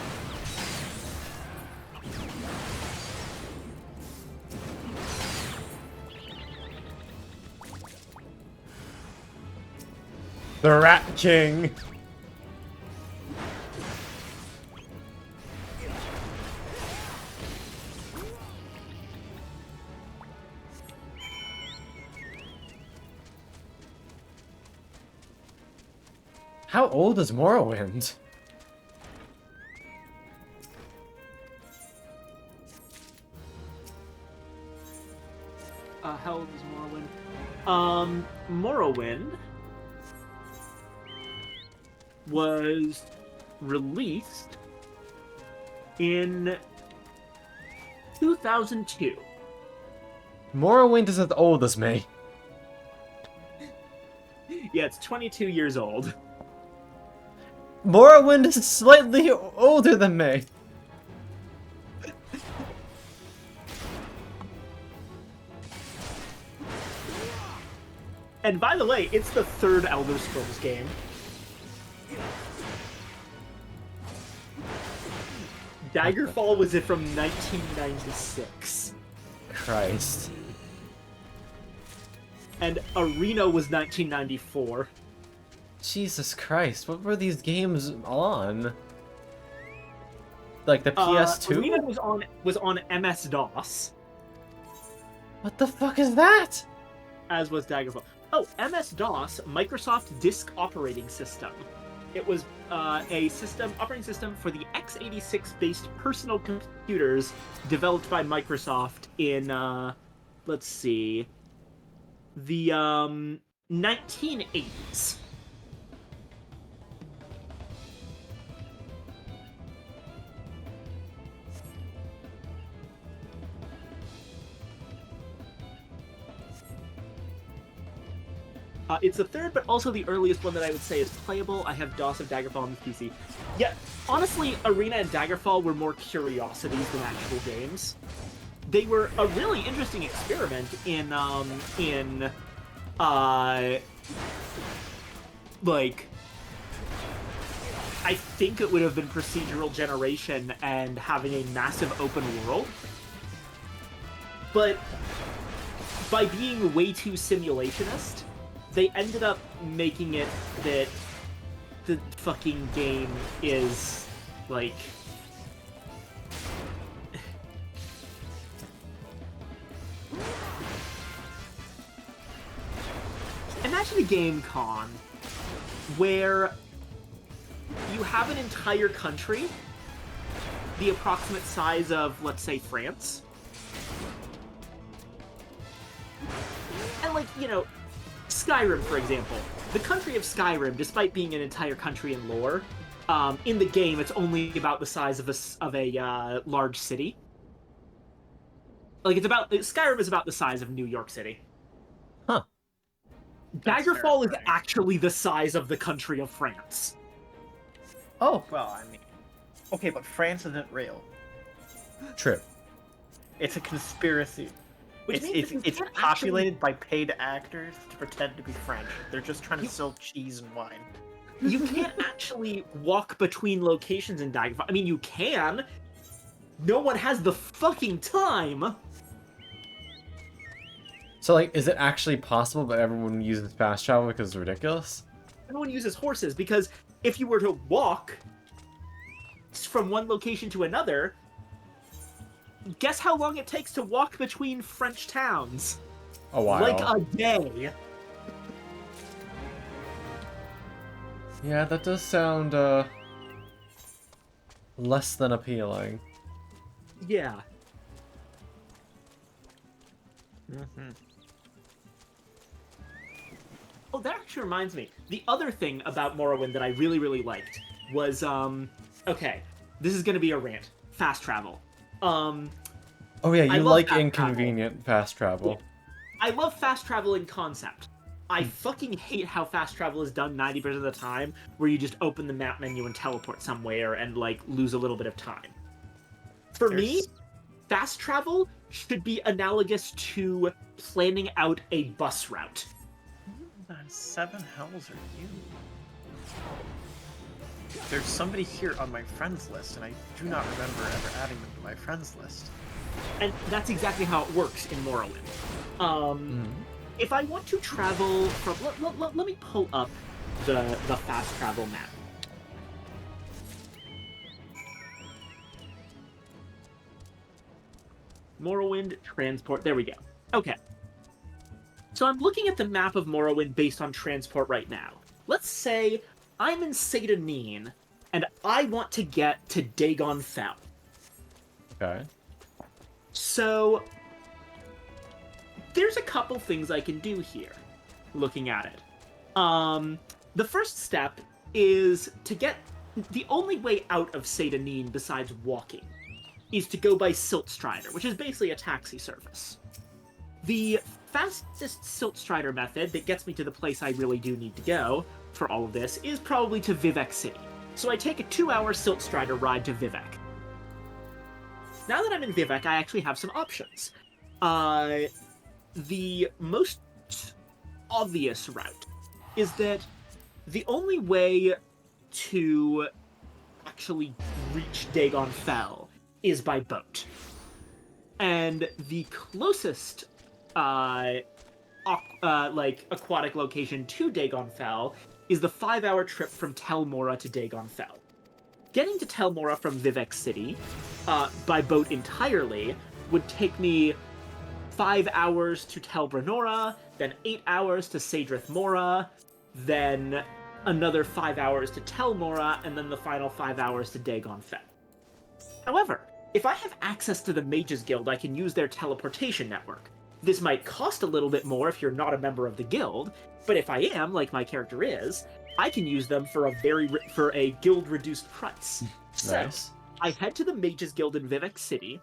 The Rat King! How old is Morrowind? How old is Morrowind? Morrowind was released in 2002. Morrowind is as old as me. Yeah, it's 22 years old. Morrowind is slightly older than me. And by the way, it's the third Elder Scrolls game. Daggerfall was it from 1996. Christ. And Arena was 1994. Jesus Christ, what were these games on? Like the PS2? Arena was on MS-DOS. What the fuck is that? As was Daggerfall. Oh, MS-DOS, Microsoft Disk Operating System. It was a operating system for the x86-based personal computers developed by Microsoft in, let's see, the 1980s. It's the third, but also the earliest one that I would say is playable. I have DOS of Daggerfall on the PC. Yeah, honestly, Arena and Daggerfall were more curiosities than actual games. They were a really interesting experiment in like, I think it would have been procedural generation and having a massive open world. But by being way too simulationist, they ended up making it that the fucking game is, like... Imagine a game, Con, where you have an entire country, the approximate size of, let's say, France. And, like, you know, Skyrim, for example. The country of Skyrim, despite being an entire country in lore, in the game it's only about the size of a large city. Like Skyrim is about the size of New York City. Huh. Daggerfall is actually the size of the country of France. Oh, well, I mean... Okay, but France isn't real. True. It's a conspiracy. It's populated by paid actors to pretend to be French. They're just trying to sell cheese and wine. You can't actually walk between locations in Daggerfall. I mean, you can. No one has the fucking time. So, like, is it actually possible that everyone uses fast travel because it's ridiculous? Everyone uses horses because if you were to walk from one location to another, guess how long it takes to walk between French towns? A while. Like a day. Yeah, that does sound, less than appealing. Yeah. Mm-hmm. Oh, that actually reminds me. The other thing about Morrowind that I really, really liked was, okay, this is gonna be a rant. Fast travel. Oh yeah, you like inconvenient fast travel. I love fast travel in concept. I fucking hate how fast travel is done 90% of the time, where you just open the map menu and teleport somewhere and, like, lose a little bit of time. For me, fast travel should be analogous to planning out a bus route. What the 7 hells are you? There's somebody here on my friends list, and I do not remember ever adding them to my friends list. And that's exactly how it works in Morrowind. If I want to travel from... Let me pull up the fast travel map. Morrowind transport. There we go. Okay. So I'm looking at the map of Morrowind based on transport right now. Let's say I'm in Seyda and I want to get to Dagon Fell. Okay. So there's a couple things I can do here, looking at it. The first step is to get... The only way out of Seyda besides walking is to go by Siltstrider, which is basically a taxi service. The fastest Siltstrider method that gets me to the place I really do need to go for all of this is probably to Vivec City. So I take a 2-hour Siltstrider ride to Vivec. Now that I'm in Vivec, I actually have some options. The most obvious route is that the only way to actually reach Dagon Fell is by boat. And the closest aquatic location to Dagon Fell is the 5-hour trip from Tel Mora to Dagon Fell. Getting to Tel Mora from Vivec City by boat entirely would take me 5 hours to Tel Brenora, then 8 hours to Sadrith Mora, then another 5 hours to Tel Mora, and then the final 5 hours to Dagon Fell. However, if I have access to the Mages Guild, I can use their teleportation network. This might cost a little bit more if you're not a member of the guild, but if I am, like my character is, I can use them for a guild-reduced price. Nice. So, I head to the Mages Guild in Vivec City,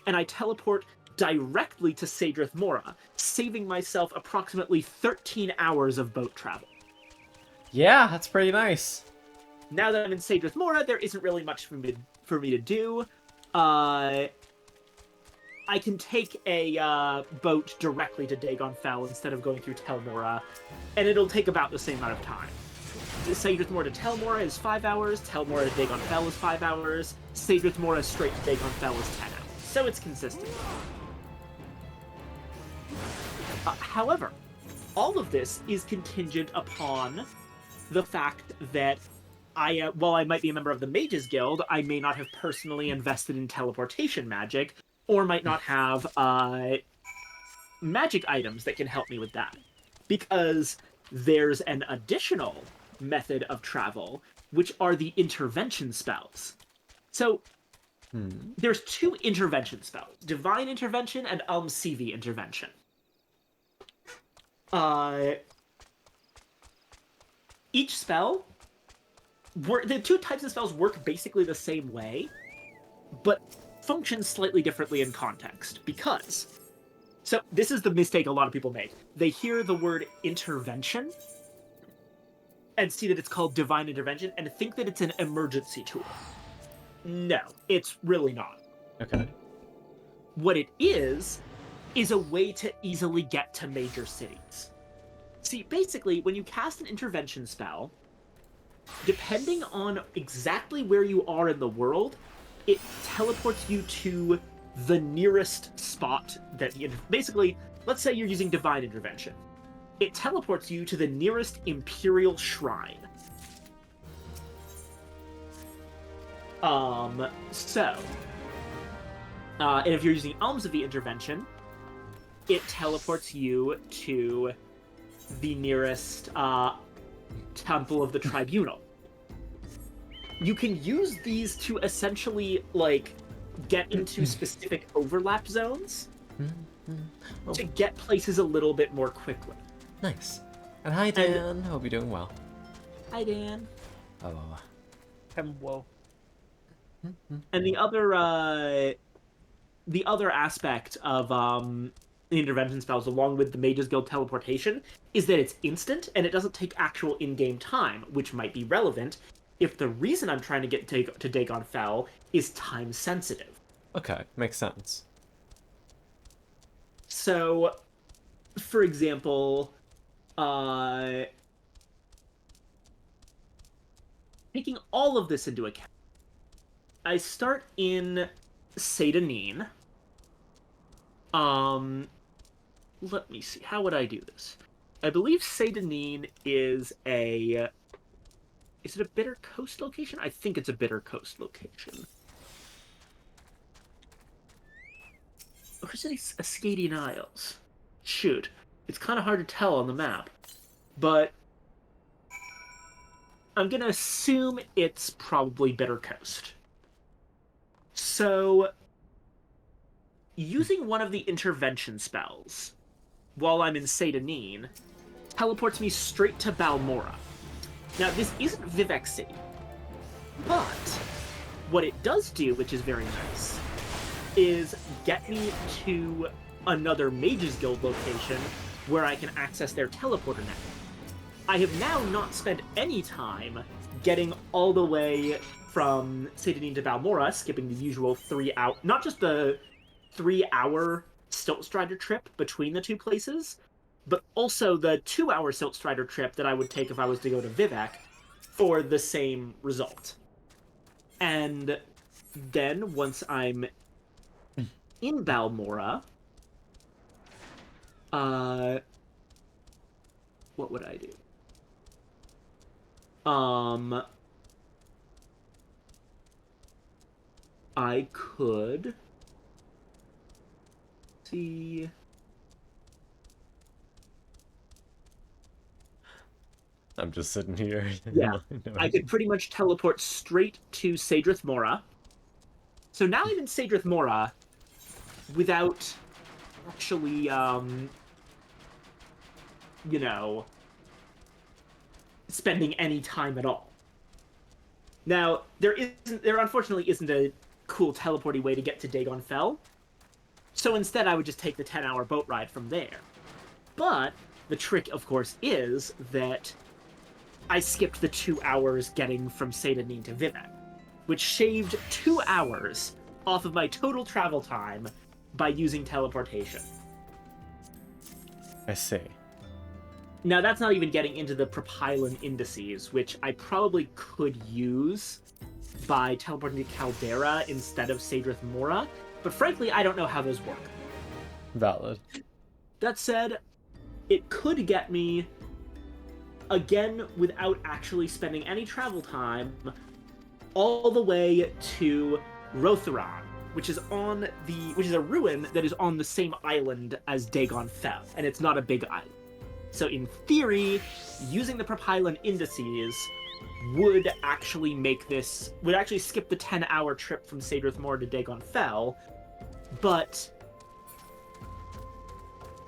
and I teleport directly to Sadrith Mora, saving myself approximately 13 hours of boat travel. Yeah, that's pretty nice. Now that I'm in Sadrith Mora, there isn't really much for me to do. I can take a boat directly to Dagon Fell instead of going through Tel Mora, and it'll take about the same amount of time. Sadrith Mora to Tel Mora is 5 hours, Tel Mora to Dagon Fell is 5 hours, Sadrith Mora straight to Dagon Fell is 10 hours. So it's consistent. However, all of this is contingent upon the fact that while I might be a member of the Mages Guild, I may not have personally invested in teleportation magic, or might not have magic items that can help me with that. Because there's an additional method of travel, which are the intervention spells. So, there's 2 intervention spells, Divine Intervention and Almsivi Intervention. each spell, the two types of spells work basically the same way, but function slightly differently in context, because... So, this is the mistake a lot of people make. They hear the word intervention, and see that it's called Divine Intervention, and think that it's an emergency tool. No, it's really not. Okay. What it is a way to easily get to major cities. See, basically, when you cast an intervention spell, depending on exactly where you are in the world, it teleports you to the nearest spot that... Basically, let's say you're using Divine Intervention. It teleports you to the nearest Imperial Shrine. And if you're using Alms of the Intervention, it teleports you to the nearest Temple of the Tribunal. You can use these to essentially, like, get into specific overlap zones to get places a little bit more quickly. Nice. And hi, Dan. Hope you're doing well. Hi, Dan. Oh. Whoa. And the other aspect of the intervention spells, along with the Mage's Guild teleportation, is that it's instant and it doesn't take actual in-game time, which might be relevant if the reason I'm trying to get to Dagon Fell is time sensitive. Okay, makes sense. So, for example, taking all of this into account, I start in Seyda-Neen. Let me see. How would I do this? I believe Seyda-Neen is a... Is it a Bitter Coast location? I think it's a Bitter Coast location. Or is it Ascadian Isles? Shoot. It's kind of hard to tell on the map. But I'm going to assume it's probably Bitter Coast. So, using one of the intervention spells while I'm in Seyda-Neen teleports me straight to Balmora. Now, this isn't Vivec City, but what it does do, which is very nice, is get me to another Mage's Guild location where I can access their teleporter network. I have now not spent any time getting all the way from Seyda-Neen to Balmora, skipping the usual 3 hour, not just the 3-hour Silt Strider trip between the two places, but also the 2-hour Silt Strider trip that I would take if I was to go to Vivec for the same result. And then, once I'm in Balmora, what would I do? I could see. I'm just sitting here. Yeah, I could pretty much teleport straight to Sadrith Mora. So now I'm in Sadrith Mora without actually, you know, spending any time at all. Now, there unfortunately isn't a cool teleporty way to get to Dagon Fell, so instead I would just take the 10-hour boat ride from there. But the trick, of course, is that I skipped the 2 hours getting from Seyda-Neen to Vivec, which shaved 2 hours off of my total travel time by using teleportation. I see. Now, that's not even getting into the propylan indices, which I probably could use by teleporting to Caldera instead of Sadrith Mora, but frankly, I don't know how those work. Valid. That said, it could get me, again, without actually spending any travel time, all the way to Rotheron, which is a ruin that is on the same island as Dagon Fell, and it's not a big island. So in theory, using the propylan indices would actually skip the 10-hour trip from Sadrith Mora to Dagon Fell, but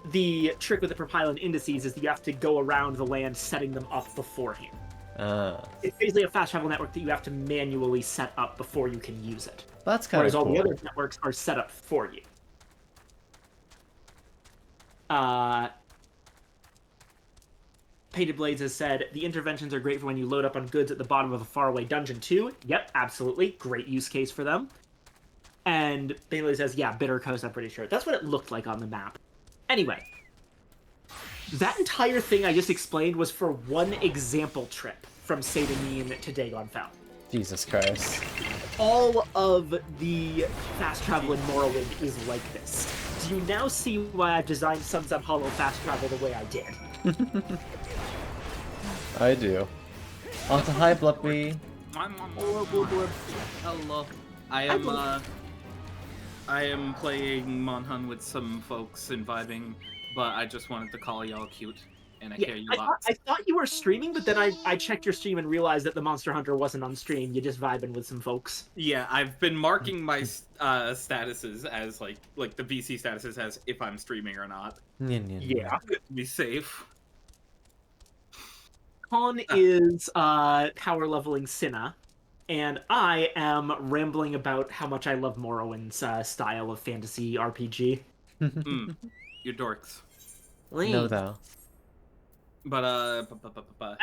the trick with the propylan indices is that you have to go around the land setting them up beforehand. It's basically a fast travel network that you have to manually set up before you can use it. That's kind of Whereas cool. all the other networks are set up for you. Painted Blades has said, the interventions are great for when you load up on goods at the bottom of a faraway dungeon too. Yep, absolutely. Great use case for them. And Painted Blades says, yeah, Bitter Coast, I'm pretty sure. That's what it looked like on the map. Anyway, that entire thing I just explained was for one example trip from Satanine to Dagon Fountain. Jesus Christ. All of the fast travel in Morrowind is like this. Do you now see why I've designed Sunset Hollow fast travel the way I did? I do. On to hi, Bluppy. Hello. I am playing Monhun with some folks and vibing, but I just wanted to call y'all cute, and I care you lots. I thought you were streaming, but then I checked your stream and realized that the Monster Hunter wasn't on stream. You're just vibing with some folks. Yeah, I've been marking my statuses as like the VC statuses as if I'm streaming or not. Yeah. Be safe. Con is power leveling Cinna, and I am rambling about how much I love Morrowind's style of fantasy RPG. You dorks. No, though. But I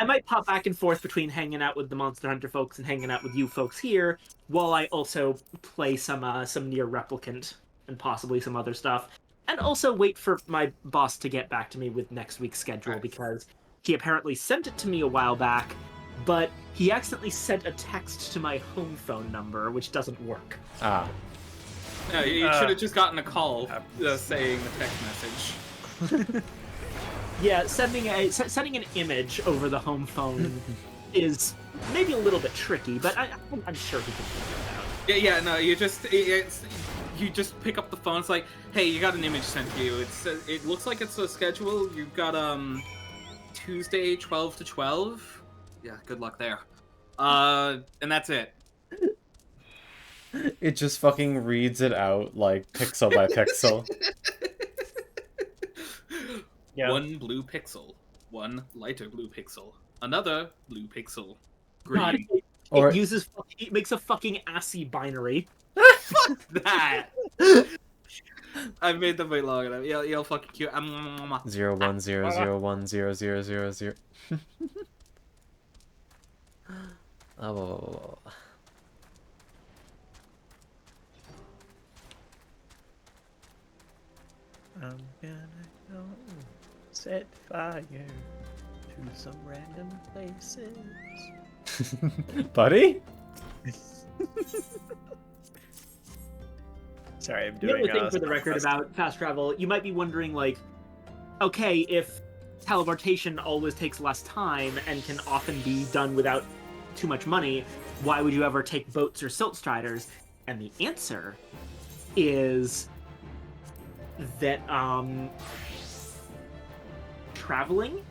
might pop back and forth between hanging out with the Monster Hunter folks and hanging out with you folks here, while I also play some Nier Replicant and possibly some other stuff, and also wait for my boss to get back to me with next week's schedule, because he apparently sent it to me a while back, but he accidentally sent a text to my home phone number, which doesn't work. Ah. Yeah, you should have just gotten a call saying the text message. Yeah, sending an image over the home phone is maybe a little bit tricky, but I'm sure he can figure it out. Yeah, no, you just pick up the phone. It's like, hey, you got an image sent to you. It looks like it's a schedule. You've got Tuesday 12 to 12. Yeah, good luck there. And that's it. It just fucking reads it out like pixel by pixel. Yeah. One blue pixel, one lighter blue pixel, another blue pixel, green. God, it makes a fucking ASCII binary. Fuck that! I've made them wait long enough. You'll fucking cute. 01001001000. Oh. I'm gonna go set fire to some random places. Buddy? Sorry, I'm The doing other thing for the record about fast travel, you might be wondering, like, okay, if teleportation always takes less time and can often be done without too much money, why would you ever take boats or silt striders? And the answer is that traveling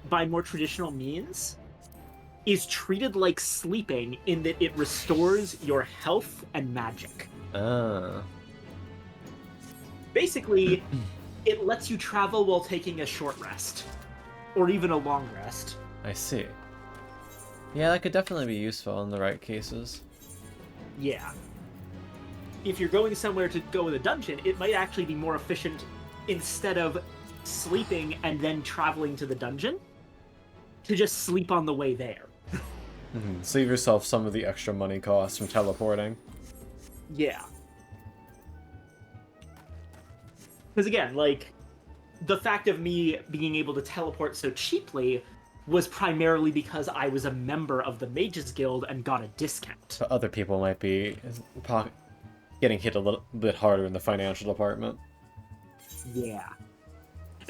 by more traditional means is treated like sleeping in that it restores your health and magic. Basically, it lets you travel while taking a short rest, or even a long rest. I see. Yeah, that could definitely be useful in the right cases. Yeah. If you're going somewhere to go in a dungeon, it might actually be more efficient, instead of sleeping and then traveling to the dungeon, to just sleep on the way there. Save yourself some of the extra money costs from teleporting. Yeah. Because again, like, the fact of me being able to teleport so cheaply was primarily because I was a member of the Mages Guild and got a discount. But other people might be getting hit a little bit harder in the financial department. Yeah.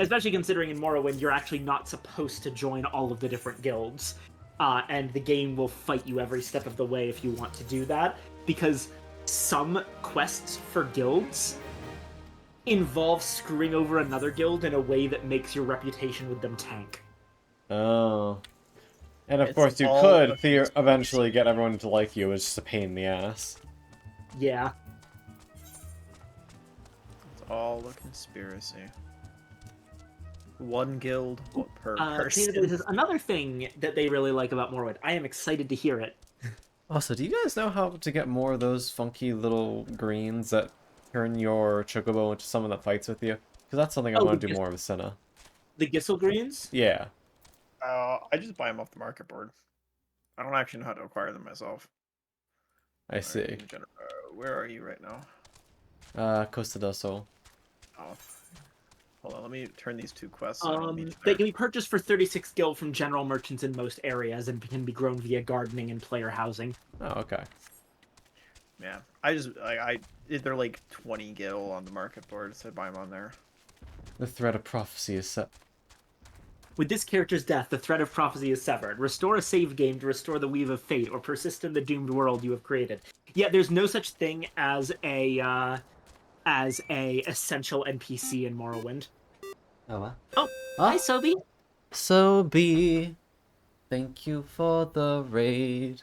Especially considering in Morrowind you're actually not supposed to join all of the different guilds. And the game will fight you every step of the way if you want to do that, because some quests for guilds involve screwing over another guild in a way that makes your reputation with them tank. Oh. And of It's course you all could eventually get everyone to like you, it's just a pain in the ass. Yeah. It's all a conspiracy. 1 guild per person. This is another thing that they really like about Morrowind. I am excited to hear it. Also, do you guys know how to get more of those funky little greens that turn your chocobo into someone that fights with you? Because that's something I want to do more of with Cinna. The Gissel greens? Yeah. I just buy them off the market board. I don't actually know how to acquire them myself. I see. Where are you right now? Costa del Sol. Oh. Hold on, let me turn these 2 quests. They can be purchased for 36 gil from general merchants in most areas and can be grown via gardening and player housing. Oh, okay. Yeah, they're like 20 gil on the market board, so I buy them on there. The thread of prophecy is set. With this character's death, the thread of prophecy is severed. Restore a save game to restore the weave of fate, or persist in the doomed world you have created. Yet there's no such thing as a essential NPC in Morrowind. Oh, what? Oh, hi, Sobi. Sobi, thank you for the raid.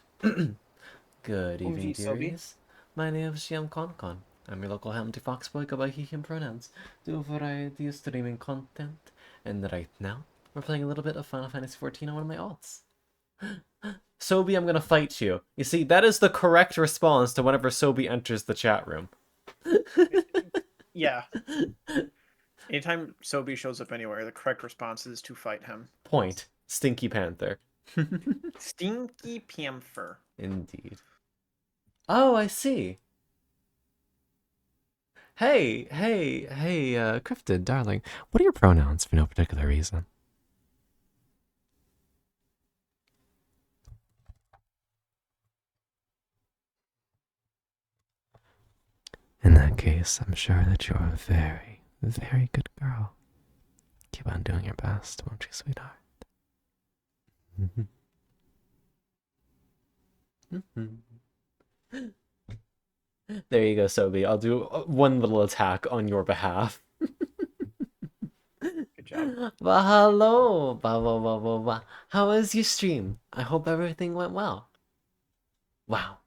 Good evening, dearies. My name is Shiam Konkon. I'm your local Hamilton Foxboy, go by he, him pronouns. Do a variety of streaming content. And right now, we're playing a little bit of Final Fantasy XIV on one of my alts. Sobi, I'm gonna fight you. You see, that is the correct response to whenever Sobi enters the chat room. Yeah. Anytime Sobi shows up anywhere, the correct response is to fight him. Point. Stinky Panther. Stinky Panther. Indeed. Oh, I see. Hey, Cryptid, darling. What are your pronouns for no particular reason? In that case, I'm sure that you're a very, very good girl. Keep on doing your best, won't you, sweetheart? There you go, Sobi. I'll do one little attack on your behalf. Good job. Well, hello. How was your stream? I hope everything went well. Wow.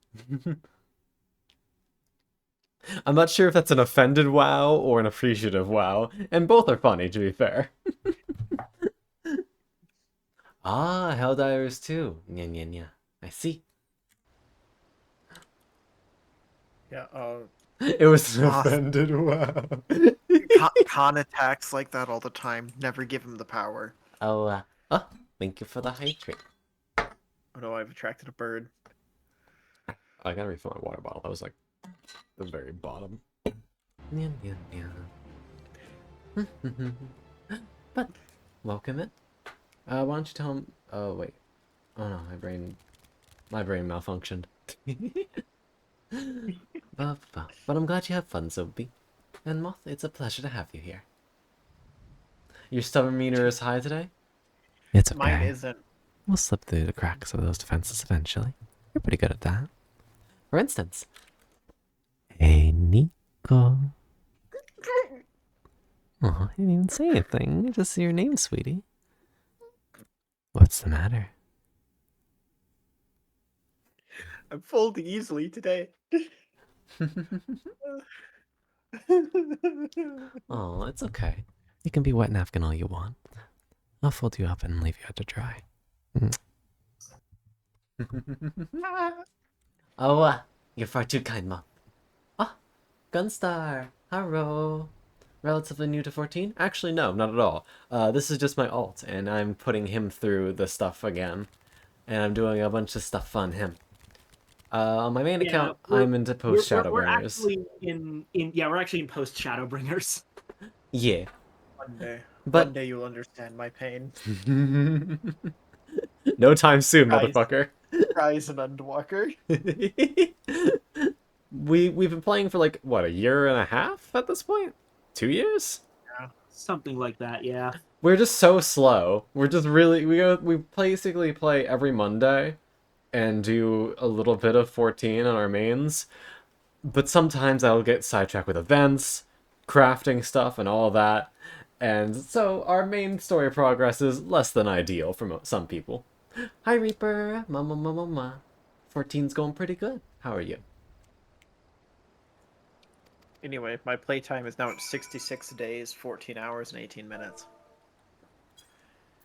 I'm not sure if that's an offended wow or an appreciative wow, and both are funny, to be fair. Ah, Helldivers too. Nya. I see. Yeah, It was an offended wow. Khan attacks like that all the time. Never give him the power. Oh, thank you for the hydrate. Oh no, I've attracted a bird. I gotta refill my water bottle. I was like the very bottom. Nya. But welcome in. Why don't you tell him? Oh wait. Oh no, my brain malfunctioned. But I'm glad you have fun, Sobi. And Moth, it's a pleasure to have you here. Your stubborn meter is high today? It's okay. Mine isn't. We'll slip through the cracks of those defenses eventually. You're pretty good at that. For instance, hey Nico. Oh, you didn't even say anything. I just see your name, sweetie. What's the matter? I'm folding easily today. Oh, it's okay. You can be wet napkin all you want. I'll fold you up and leave you out to dry. Oh, you're far too kind, Mom. Ah, Gunstar. Hello. Relatively new to 14? Actually, no, not at all. This is just my alt, and I'm putting him through the stuff again. And I'm doing a bunch of stuff on him. On my main account, I'm into post Shadowbringers. We're actually in post Shadowbringers. Yeah. One day you'll understand my pain. No time soon, motherfucker. Rise and Endwalker. We've been playing for like what, a year and a half at this point? 2 years? Yeah, something like that. Yeah. We're just so slow. We're just really we basically play every Monday and do a little bit of 14 on our mains. But sometimes I'll get sidetracked with events, crafting stuff, and all that. And so our main story progress is less than ideal for some people. Hi, Reaper. Mama. 14's going pretty good. How are you? Anyway, my playtime is now at 66 days, 14 hours, and 18 minutes.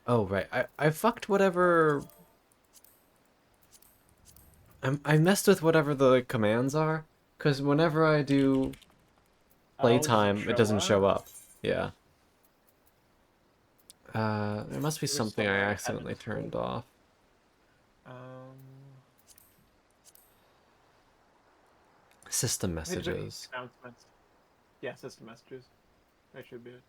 Oh, right. I fucked whatever... I messed with whatever the commands are, because whenever I do Oh, does playtime, it doesn't show up? up. Yeah. There must be It was something I somewhere in accidentally Heavensward. turned off. Um, System Hey, there's any messages. announcements. Yeah, system messages. That should be it.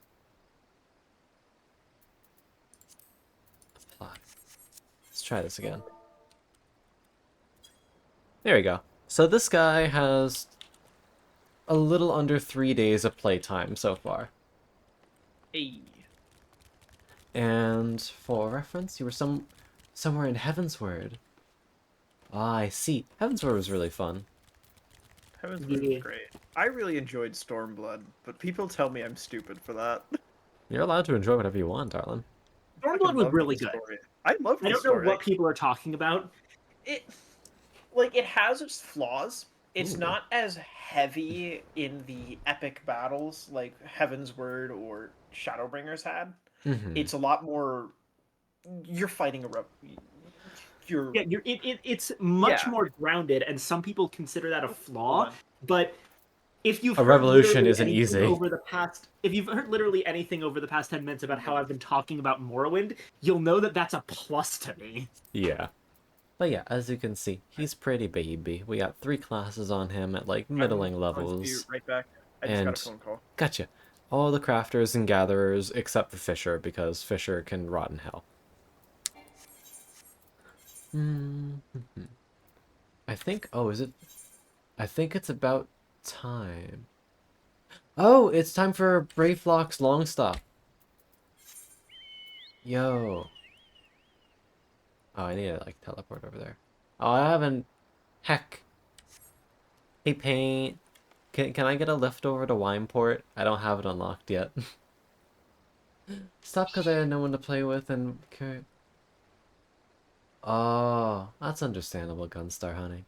Apply. Let's try this again. There we go. So this guy has a little under 3 days of playtime so far. hey. And for reference, you were somewhere in Heavensward. Ah, I see. Heavensward was really fun. Heavensward was great. I really enjoyed Stormblood, but people tell me I'm stupid for that. You're allowed to enjoy whatever you want, darling. Stormblood was really good. I love the I don't story. know what people are talking about. It has its flaws. It's Ooh. not as heavy in the epic battles like Heavensward or Shadowbringers had. Mm-hmm. It's a lot more. You're fighting a. It's much Yeah. more grounded, and some people consider that a flaw. But if you've A heard revolution literally isn't anything easy. over the past, if you've heard literally anything over the past 10 minutes about how I've been talking about Morrowind, you'll know that that's a plus to me. Yeah. But yeah, as you can see, he's pretty baby. We got 3 classes on him at like middling I'm going to be levels. right back. I just got a phone call. Gotcha. All the crafters and gatherers except for Fisher, because Fisher can rot in hell. I think... Oh, is it... I think it's about time. Oh, it's time for Brayflock's long stop. Yo. Oh, I need to, like, teleport over there. Oh, I haven't... Heck. Hey, Paint. Can I get a lift over to Wineport? I don't have it unlocked yet. Stop because I had no one to play with and... Oh, that's understandable, Gunstar, honey.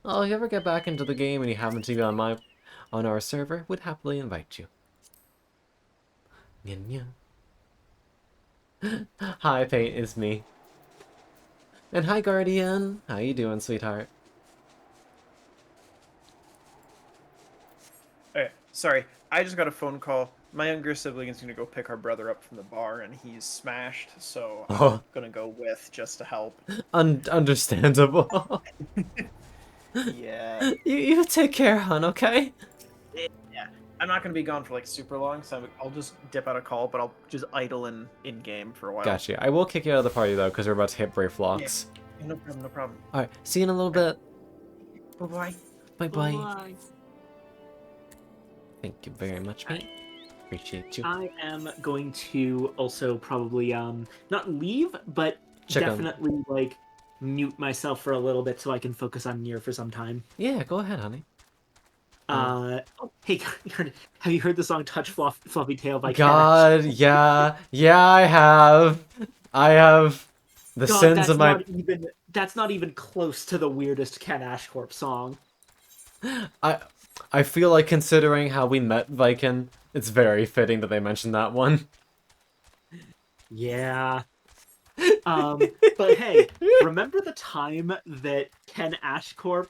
Oh, if you ever get back into the game and you happen to be on our server, would happily invite you. Nya nya. Hi, Paint, it's me. And hi, Guardian. How you doing, sweetheart? Okay, sorry. I just got a phone call. My younger sibling is going to go pick our brother up from the bar, and he's smashed, so I'm going to go with just to help. Understandable. Yeah. You take care, hon, okay? Yeah. I'm not going to be gone for, like, super long, so I'll just dip out a call, but I'll just idle in-game for a while. Gotcha. I will kick you out of the party, though, because we're about to hit Brayflocks. Yeah. No problem, no problem. Alright, see you in a little bit. Bye-bye. Bye-bye. Thank you very much, mate. Appreciate you. I am going to also probably not leave, but definitely like mute myself for a little bit so I can focus on Nier for some time. Yeah, go ahead, honey. Hey, have you heard the song "Touch Fluffy Tail" by God, yeah, I have. The God, sins of my. That's not even close to the weirdest Ken Ashcorp song. I feel like, considering how we met Viking, it's very fitting that they mentioned that one. Yeah. But hey, remember the time that Ken Ashcorp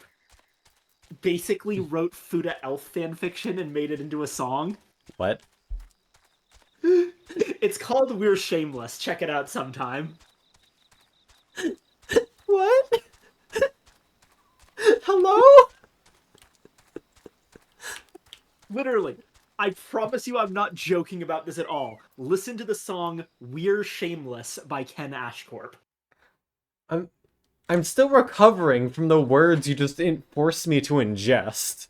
basically wrote Fuda Elf fanfiction and made it into a song? What? It's called We're Shameless. Check it out sometime. What? Hello? Literally. I promise you I'm not joking about this at all. Listen to the song We're Shameless by Ken Ashcorp. I'm still recovering from the words you just forced me to ingest.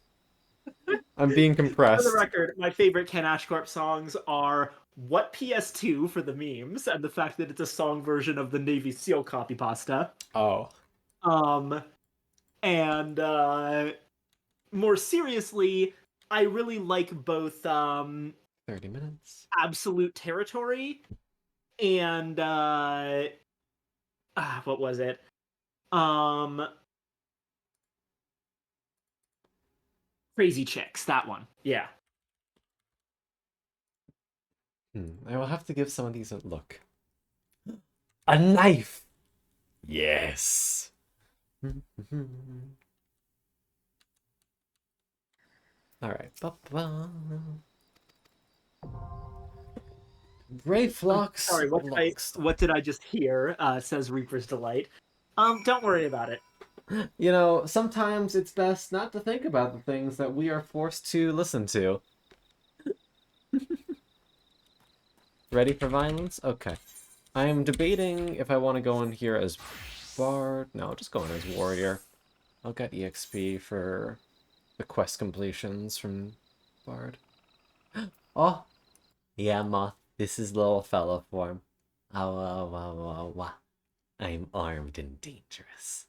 I'm being compressed. For the record, my favorite Ken Ashcorp songs are What PS2 for the memes, and the fact that it's a song version of the Navy SEAL copy pasta. Oh. And more seriously, I really like both 30 minutes. Absolute Territory and what was it? Crazy Chicks, that one. Yeah. I will have to give some of these a look. A knife! Yes! Alright. Reflux. Sorry, what did I just hear? Says Reaper's Delight. Don't worry about it. You know, sometimes it's best not to think about the things that we are forced to listen to. Ready for violence? Okay. I am debating if I want to go in here as Bard. No, just go in as Warrior. I'll get EXP for the quest completions from Bard. Oh! Yeah, Moth. This is little fella form. I'm armed and dangerous.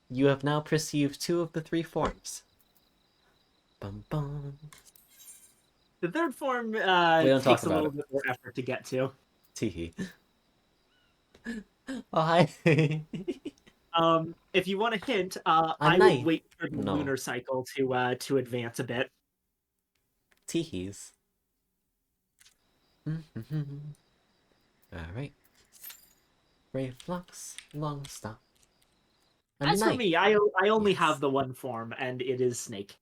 You have now perceived 2 of the 3 forms. Bum bum. The third form don't talk takes a about little bit more effort to get to. Teehee. Oh, hi. If you want a hint, I knife. would wait for the No. lunar cycle to advance a bit. Teehees. Alright. Reflux, long stop. As for me, I only Yes. have the one form, and it is Snake.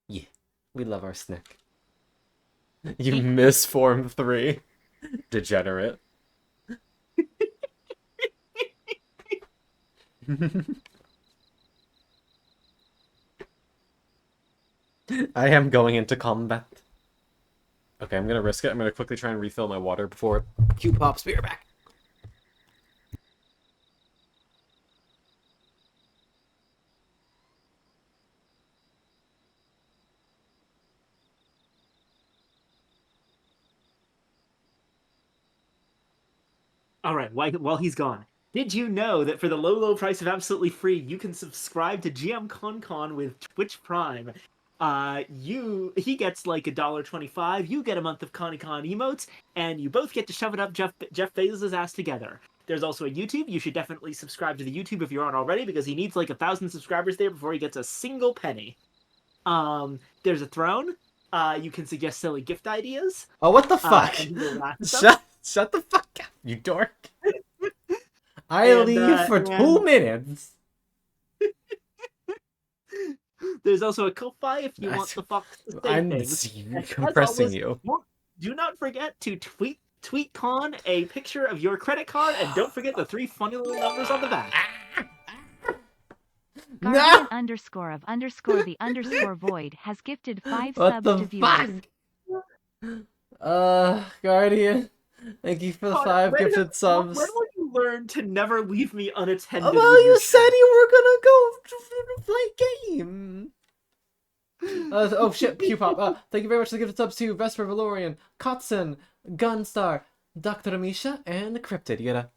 Yeah, we love our Snick. You miss Form 3. Degenerate. I am going into combat. Okay, I'm gonna risk it. I'm gonna quickly try and refill my water before Q pops. Be right back. Alright, while he's gone. Did you know that for the low price of absolutely free, you can subscribe to GM ConCon with Twitch Prime? He gets like $1.25, you get a month of ConCon emotes, and you both get to shove it up Jeff Bezos' ass together. There's also a YouTube. You should definitely subscribe to the YouTube if you aren't already, because he needs like 1,000 subscribers there before he gets a single penny. There's a throne. You can suggest silly gift ideas. Oh, what the fuck? And he will laugh at them. Shut the fuck up, you dork. I leave for 2 minutes. There's also a Ko-Fi if you want the fox to say I'm things. compressing you. Do not forget to tweet Con a picture of your credit card, and don't forget the 3 funny little numbers on the back. Guardian underscore of underscore the underscore void has gifted 5 What subs the to viewers. fuck? Guardian, thank you for the 5 gifted subs. When will you learn to never leave me unattended? Well, you said you were gonna go play game. Oh shit, Q-Pop. Thank you very much for the gifted subs to Vesper Valorian, Kotson, Gunstar, Dr. Misha, and the Cryptid. You gotta.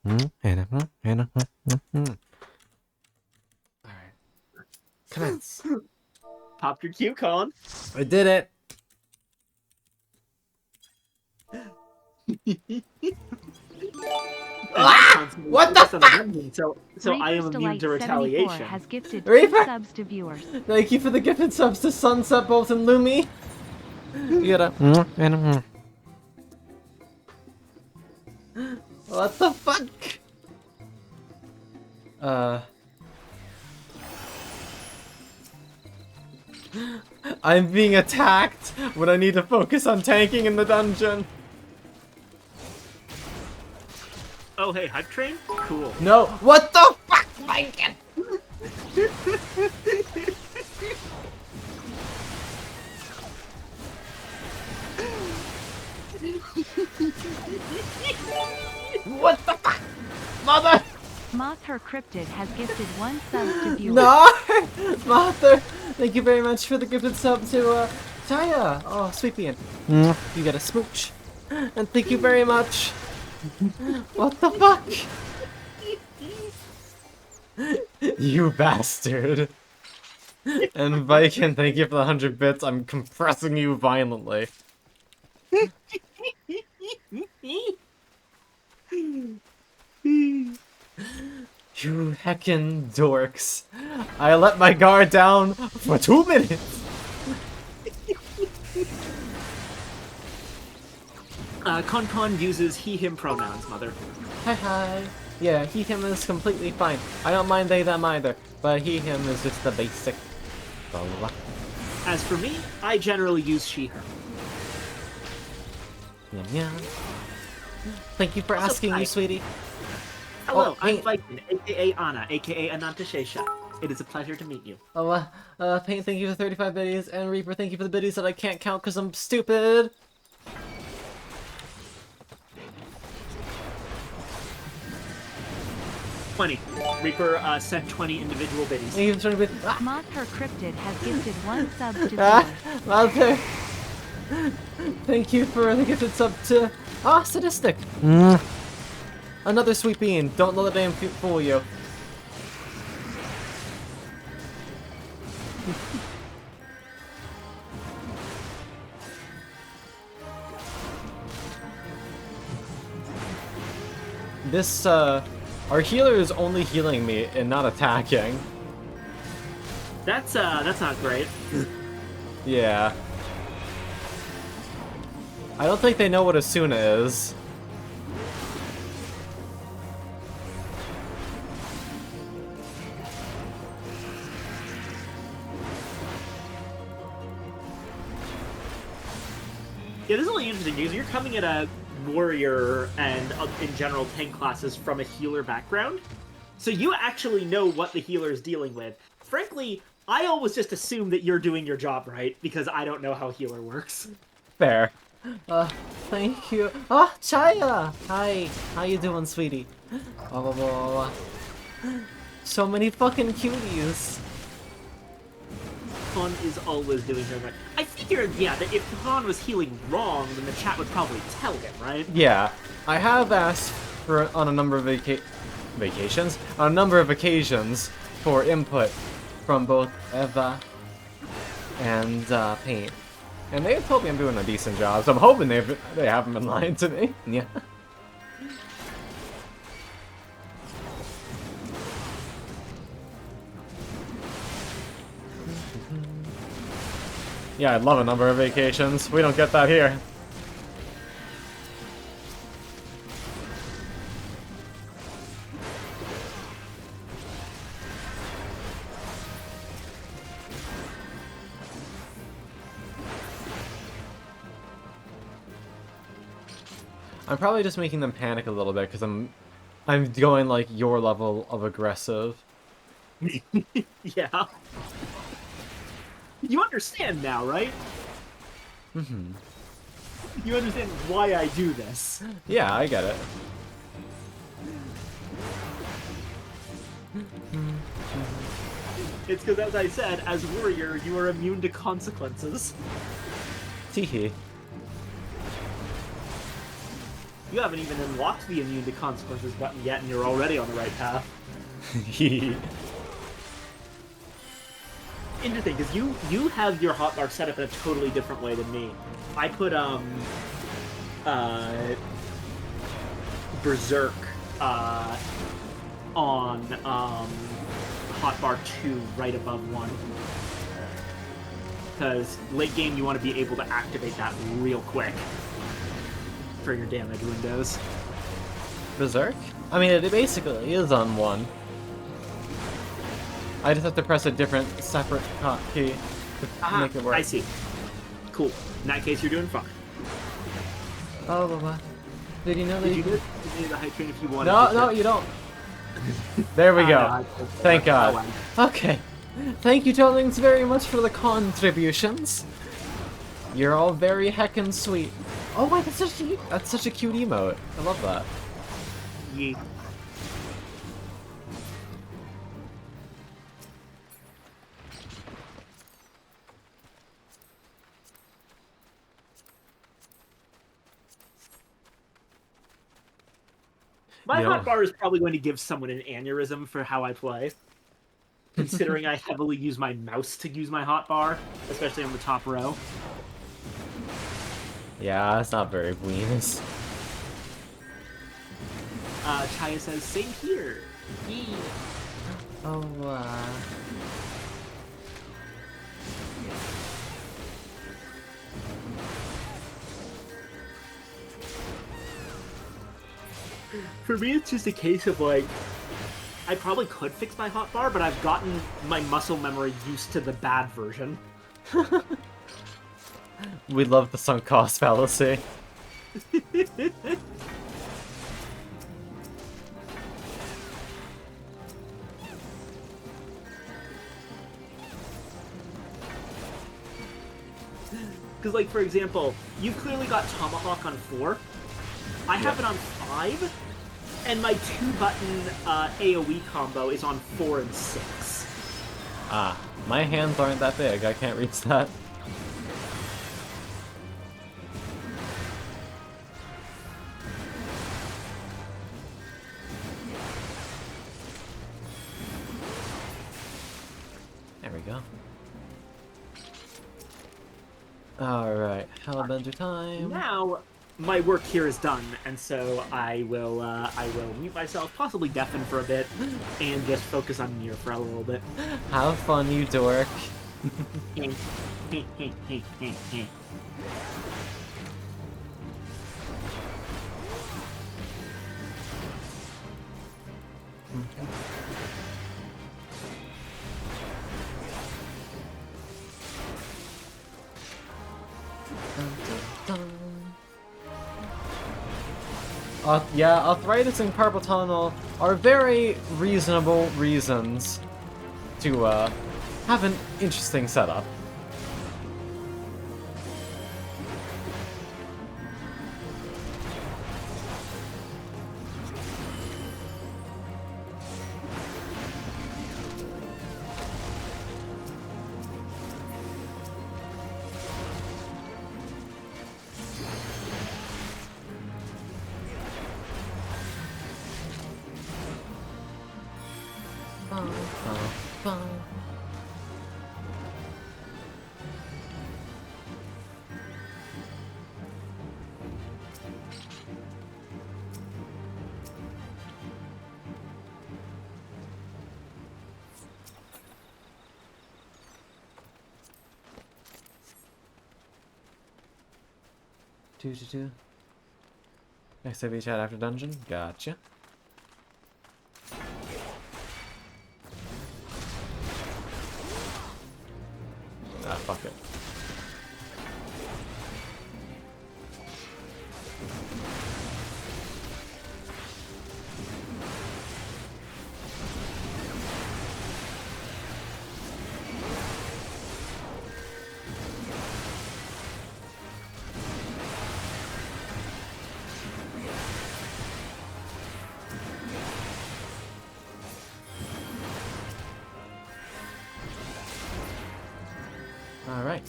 Alright. Commence. Pop your Q, Con. I did it. What the fuck? So I am immune to retaliation. Has gifted Reaper? 2 subs to viewers. Thank you for the gifted subs to Sunset Bolt and Lumi. You gotta. What the fuck? I'm being attacked when I need to focus on tanking in the dungeon. Oh, hey, Hype Train? Cool. No, what the fuck, Lincoln? What the fuck? Mother! Moth her cryptid has gifted 1 sub to viewers. No! Mother! Thank you very much for the gifted sub to, Chaya! Oh, sweet bean. You get a smooch. And thank you very much. What the fuck? You bastard. And Viking, thank you for the 100 bits. I'm compressing you violently. You heckin' dorks. I let my guard down for 2 minutes. Con uses he/him pronouns, mother. Hi. Yeah, he, him is completely fine. I don't mind they, them either. But he, him is just the basic. Blah. As for me, I generally use she/her. Yeah. Thank you for Also, asking, hi. you sweetie. Hello, Oh, hey. I'm Viking, aka Anna, aka Ananta Shesha. It is a pleasure to meet you. Paint, thank you for 35 biddies, and Reaper, thank you for the biddies that I can't count because I'm stupid. Reaper sent 20 individual biddies. Thank you for 20 biddies. Moth Her Cryptid has gifted 1 sub to Mother. Thank you for the gifted sub to... Sadistic. Another sweet bean. Don't let the damn fool you. This, our healer is only healing me and not attacking. That's not great. Yeah. I don't think they know what Asuna is. Yeah, this is really interesting because you're coming at a warrior and in general tank classes from a healer background, so you actually know what the healer is dealing with. Frankly, I always just assume that you're doing your job right because I don't know how healer works. Fair. Thank you. Oh, Chaya! Hi. How you doing, sweetie? So many fucking cuties. Khan is always doing her right. I figured, yeah, that if Khan was healing wrong, then the chat would probably tell him, right? Yeah. I have asked for on a number of vacations? On a number of occasions for input from both Eva and Paint. And they've told me I'm doing a decent job, so I'm hoping they haven't been lying to me. Yeah. Yeah, I'd love a number of vacations. We don't get that here. I'm probably just making them panic a little bit because I'm going like your level of aggressive. Yeah. You understand now, right? Mm-hmm. You understand why I do this. Yeah, I get it. It's because, as I said, as warrior, you are immune to consequences. Teehee. You haven't even unlocked the immune to consequences button yet, and you're already on the right path. Interesting, because you have your hotbar set up in a totally different way than me. I put Berserk on hotbar 2 right above 1. Because late game you want to be able to activate that real quick for your damage windows. Berserk? I mean, it basically is on 1. I just have to press a different, separate hotkey to make it work. I see. Cool. In that case, you're doing fine. Oh, did you know that Did you you could... need the high train if you wanted No, to? no, you don't. There we go. No, Thank God. Okay. Thank you, Toadlings, very much for the contributions. You're all very heckin' sweet. Oh wait, that's such a cute emote. I love that. Yeah. My hotbar is probably going to give someone an aneurysm for how I play. Considering I heavily use my mouse to use my hotbar, especially on the top row. Yeah, that's not very Venus. Chaya says, same here. Yee. Oh, For me, it's just a case of like, I probably could fix my hotbar, but I've gotten my muscle memory used to the bad version. We love the sunk cost fallacy. Because, like, for example, you've clearly got Tomahawk on 4. I have it on 5, and my 2-button AoE combo is on 4 and 6. Ah, my hands aren't that big. I can't reach that. There we go. Alright, Hellbender time. Now, my work here is done, and so I will mute myself, possibly deafen for a bit, and just focus on Nier for a little bit. Have fun, you dork. Yeah, arthritis and carpal tunnel are very reasonable reasons to have an interesting setup. Two. XIV chat after dungeon. Gotcha. Ah, fuck it. Alright.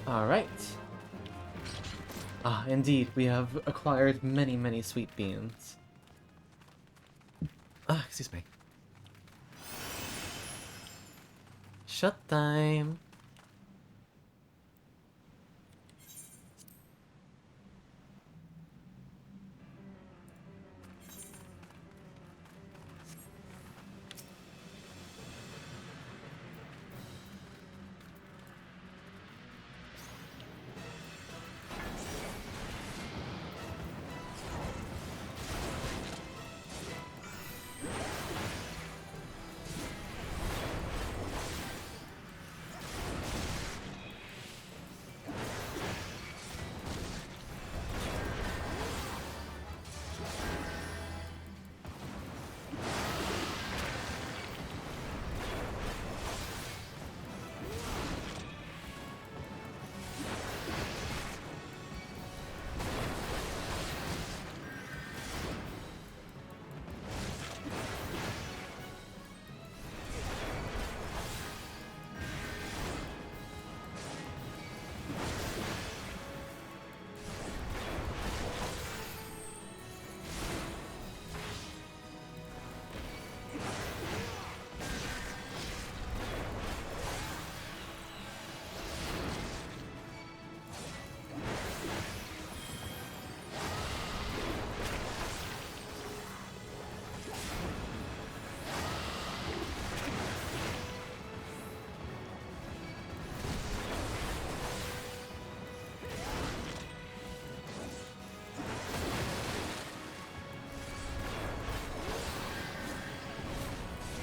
Alright. Ah, indeed, we have acquired many, many sweet beans. Ah, excuse me. Shut time.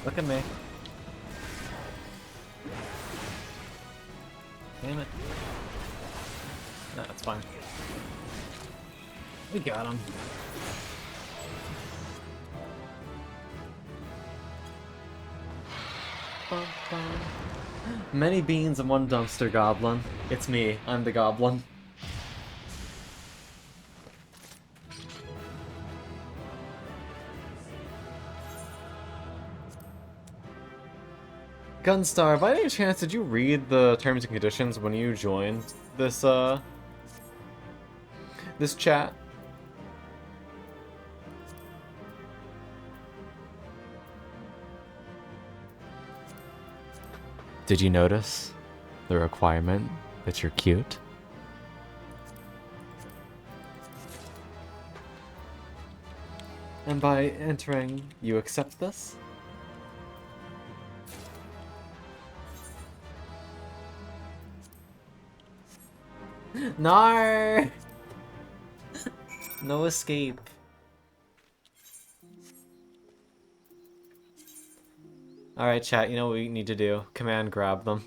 Look at me. Damn it. No, it's fine. We got him. Many beans and one dumpster goblin. It's me. I'm the goblin. Gunstar, by any chance, did you read the terms and conditions when you joined this, this chat? Did you notice the requirement that you're cute? And by entering, you accept this? No! No escape. Alright, chat, you know what we need to do? Command grab them.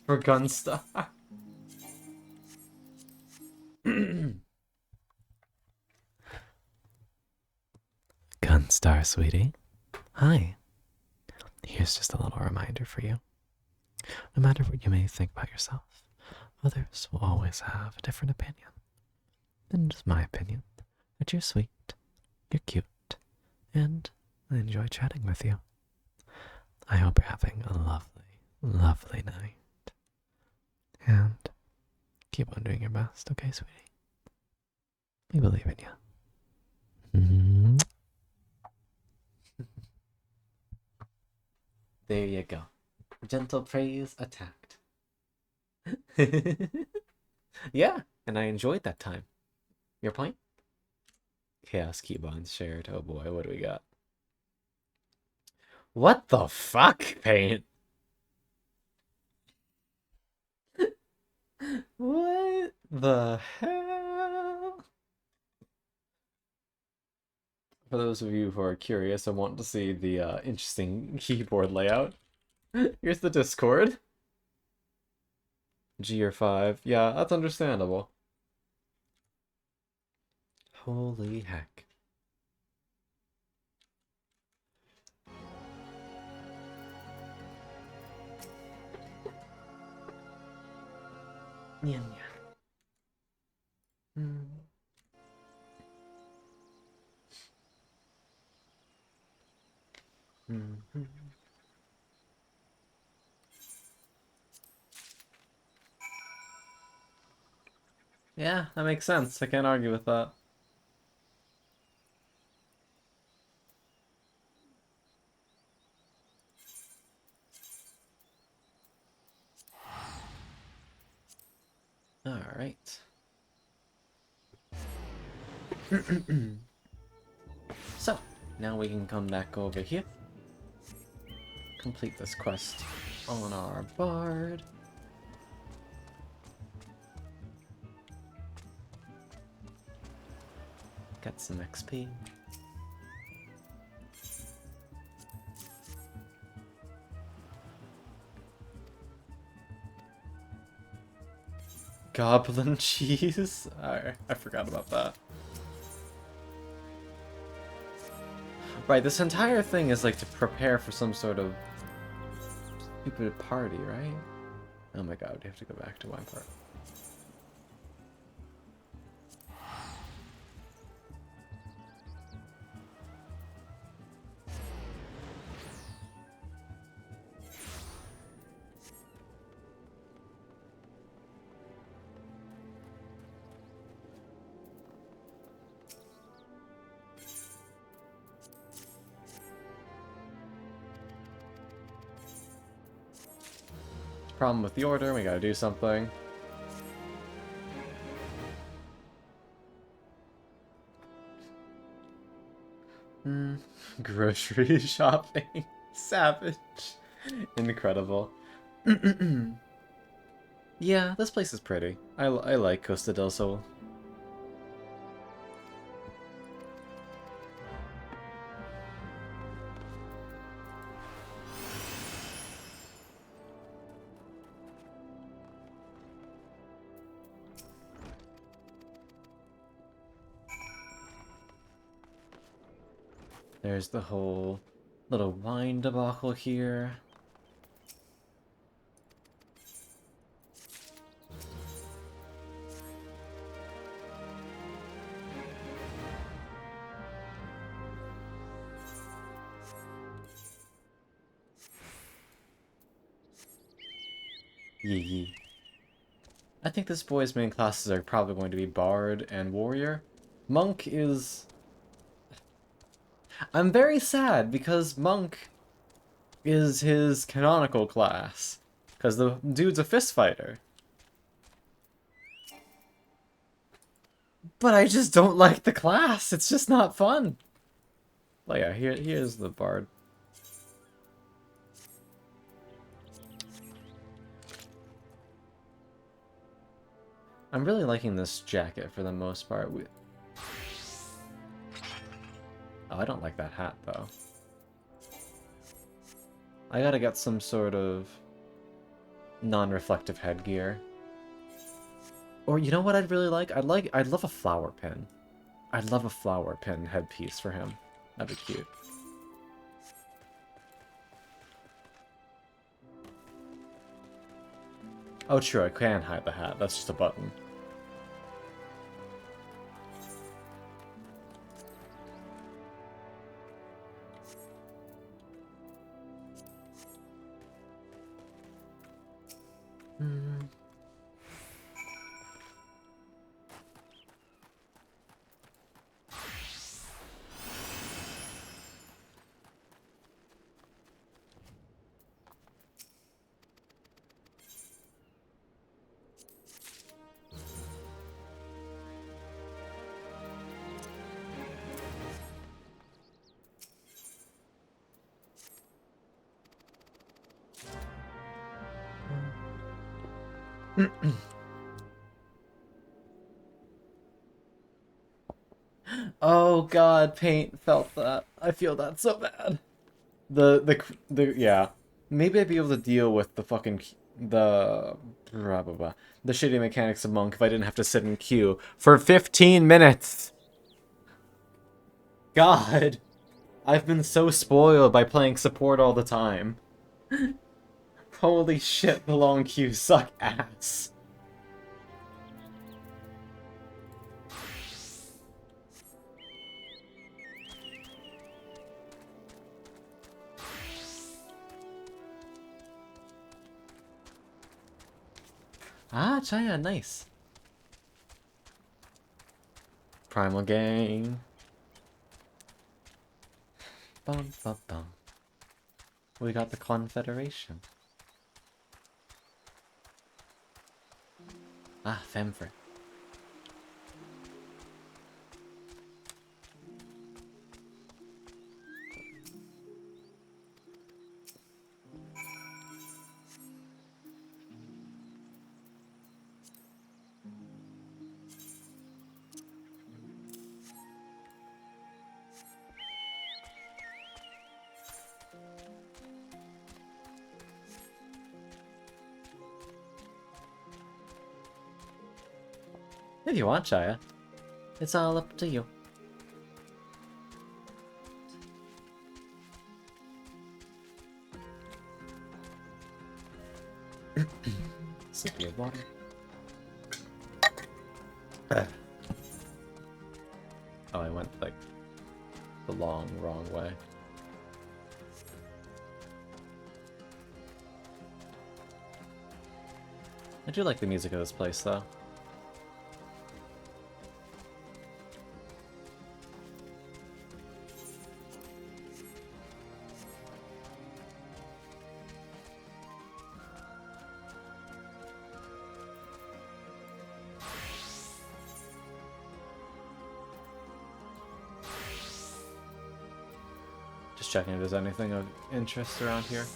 For Gunstar. Gunstar, sweetie. Hi. Here's just a little reminder for you. No matter what you may think about yourself, others will always have a different opinion than just my opinion. That you're sweet, you're cute, and I enjoy chatting with you. I hope you're having a lovely, lovely night. And keep on doing your best, okay, sweetie? We believe in you. There you go. Gentle praise attacked. Yeah, and I enjoyed that time. Your point? Chaos keybinds shared. Oh boy, what do we got? What the fuck, Paint? What the hell? For those of you who are curious and want to see the interesting keyboard layout, here's the Discord. G or 5. Yeah, that's understandable. Holy heck. Yeah, yeah. Yeah, that makes sense. I can't argue with that. All right. So, now we can come back over here. Complete this quest on our bard. Get some XP. Goblin cheese? I forgot about that. Right, this entire thing is like to prepare for some sort of stupid party, right? Oh my god, we have to go back to one part. Problem with the order, we gotta do something. Grocery shopping. Savage. Incredible. Yeah, Yeah, this place is pretty. I like Costa del Sol. There's the whole little wine debacle here. Yee. I think this boy's main classes are probably going to be Bard and Warrior. Monk is... I'm very sad because Monk is his canonical class. Because the dude's a fist fighter. But I just don't like the class. It's just not fun. Well, yeah, here's the Bard. I'm really liking this jacket for the most part. Oh, I don't like that hat, though. I gotta get some sort of non-reflective headgear. Or, you know what I'd really like? I'd love a flower pin. I'd love a flower pin headpiece for him. That'd be cute. Oh, true, I can hide the hat. That's just a button. Oh god, Paint felt that. I feel that so bad. Yeah. Maybe I'd be able to deal with the fucking the blah, blah, blah, the shitty mechanics of Monk if I didn't have to sit in queue for 15 minutes. God, I've been so spoiled by playing support all the time. Holy shit, the long queues suck ass. Ah, Chaya, nice. Primal Gang. Bum, bum, bum. We got the Confederation. Ah, Femfret. If you want, Chaya. It's all up to you. Sip your water. Oh, I went, like, the wrong way. I do like the music of this place, though. Just checking if there's anything of interest around here.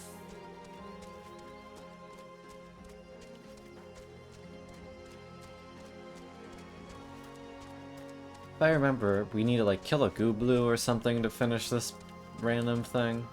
If I remember, we need to like kill a Gooblu or something to finish this random thing.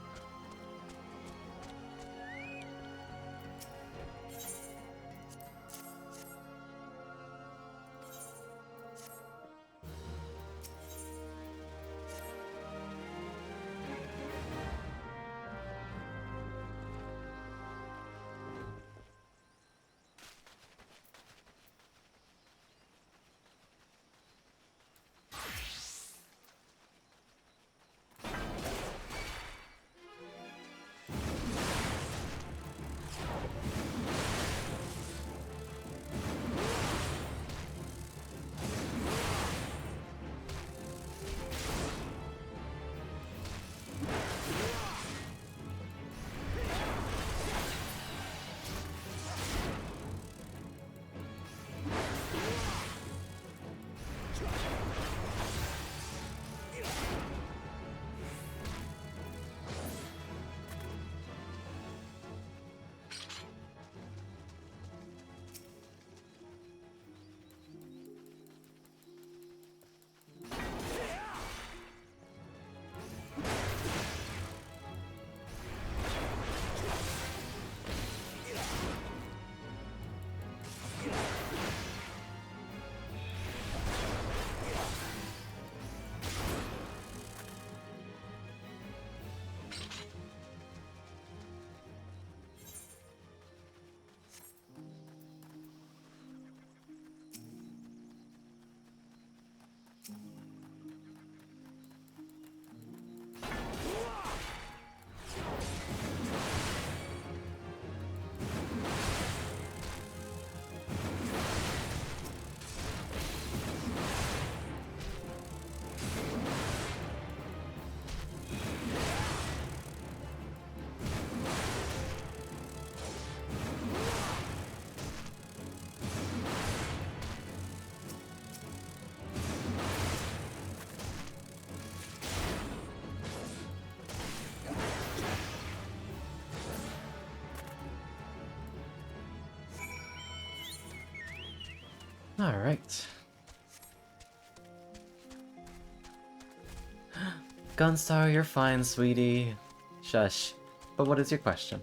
Alright. Gunstar, you're fine, sweetie. Shush. But what is your question?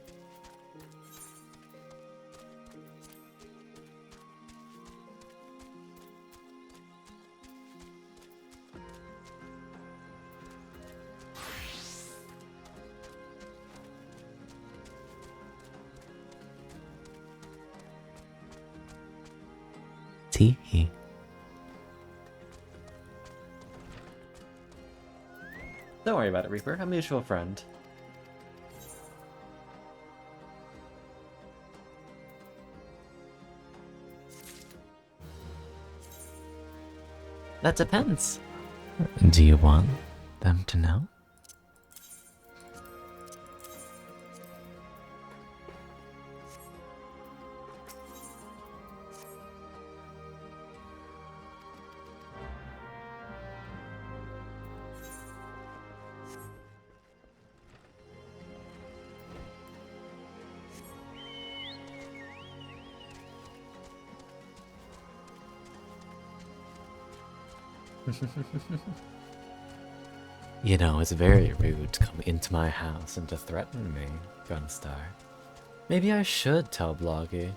Tee. Don't worry about it, Reaper. A mutual friend. That depends. Do you want them to know? You know, it's very rude to come into my house and to threaten me, Gunstar. Maybe I should tell Bloggy.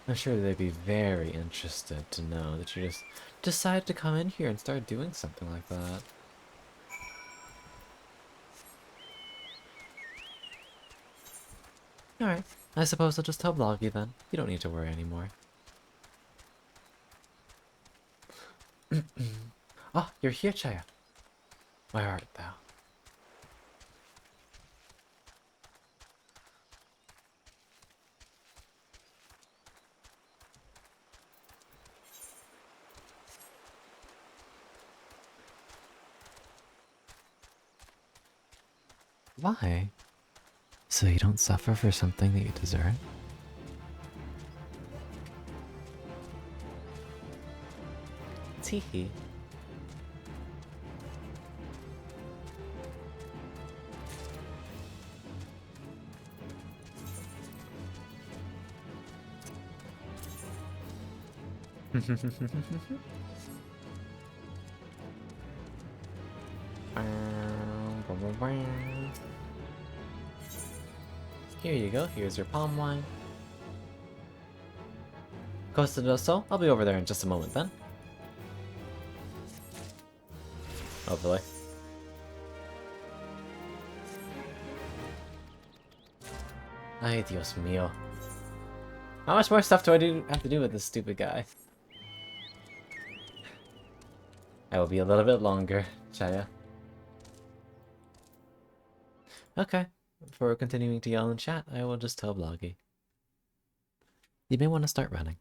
I'm sure they'd be very interested to know that you just decided to come in here and start doing something like that. Alright, I suppose I'll just tell Bloggy then. You don't need to worry anymore. Oh, you're here, Chaya. Where art thou? Why? So you don't suffer for something that you deserve? Teehee. Here you go, here's your palm wine. Costa del Sol, I'll be over there in just a moment then. Hopefully. Ay, Dios mío. How much more stuff do I have to do with this stupid guy? I will be a little bit longer, Chaya. Okay, before continuing to yell in chat, I will just tell Bloggy. You may want to start running.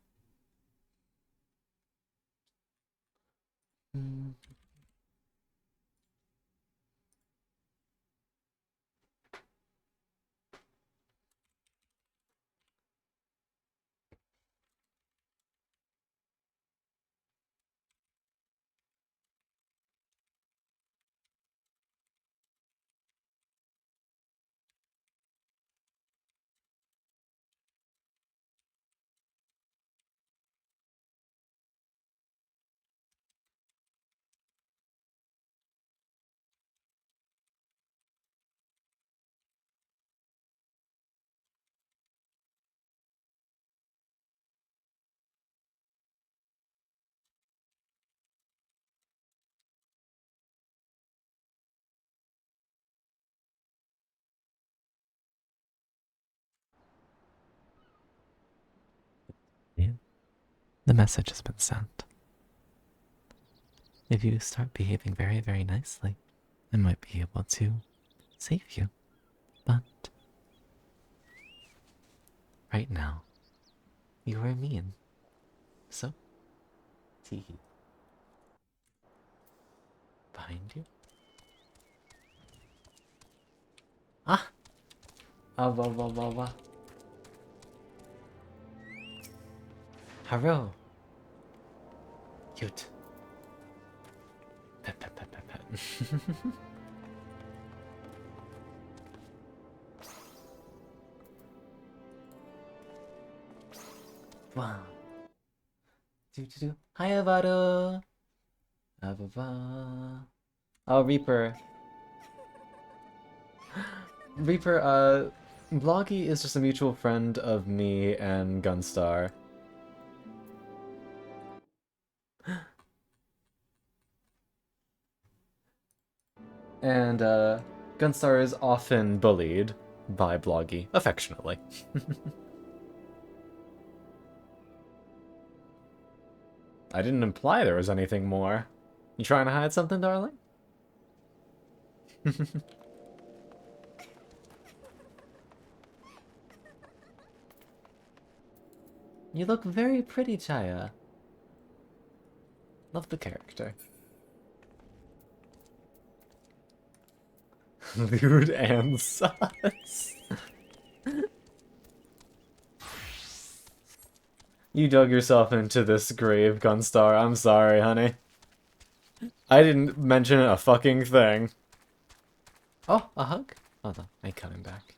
The message has been sent. If you start behaving very, very nicely, I might be able to save you. But right now, you are mean. So, teehee. Behind you? Ah! Wah. Hello. Cute. Pet. Wow. Do. Hi, Avado. Avava. Oh, Reaper. Reaper, Vloggy is just a mutual friend of me and Gunstar. And, Gunstar is often bullied by Bloggy, affectionately. I didn't imply there was anything more. You trying to hide something, darling? You look very pretty, Chaya. Love the character. Lewd and sus. You dug yourself into this grave, Gunstar. I'm sorry, honey. I didn't mention a fucking thing. Oh, a hug? Hold on, I ain't coming back.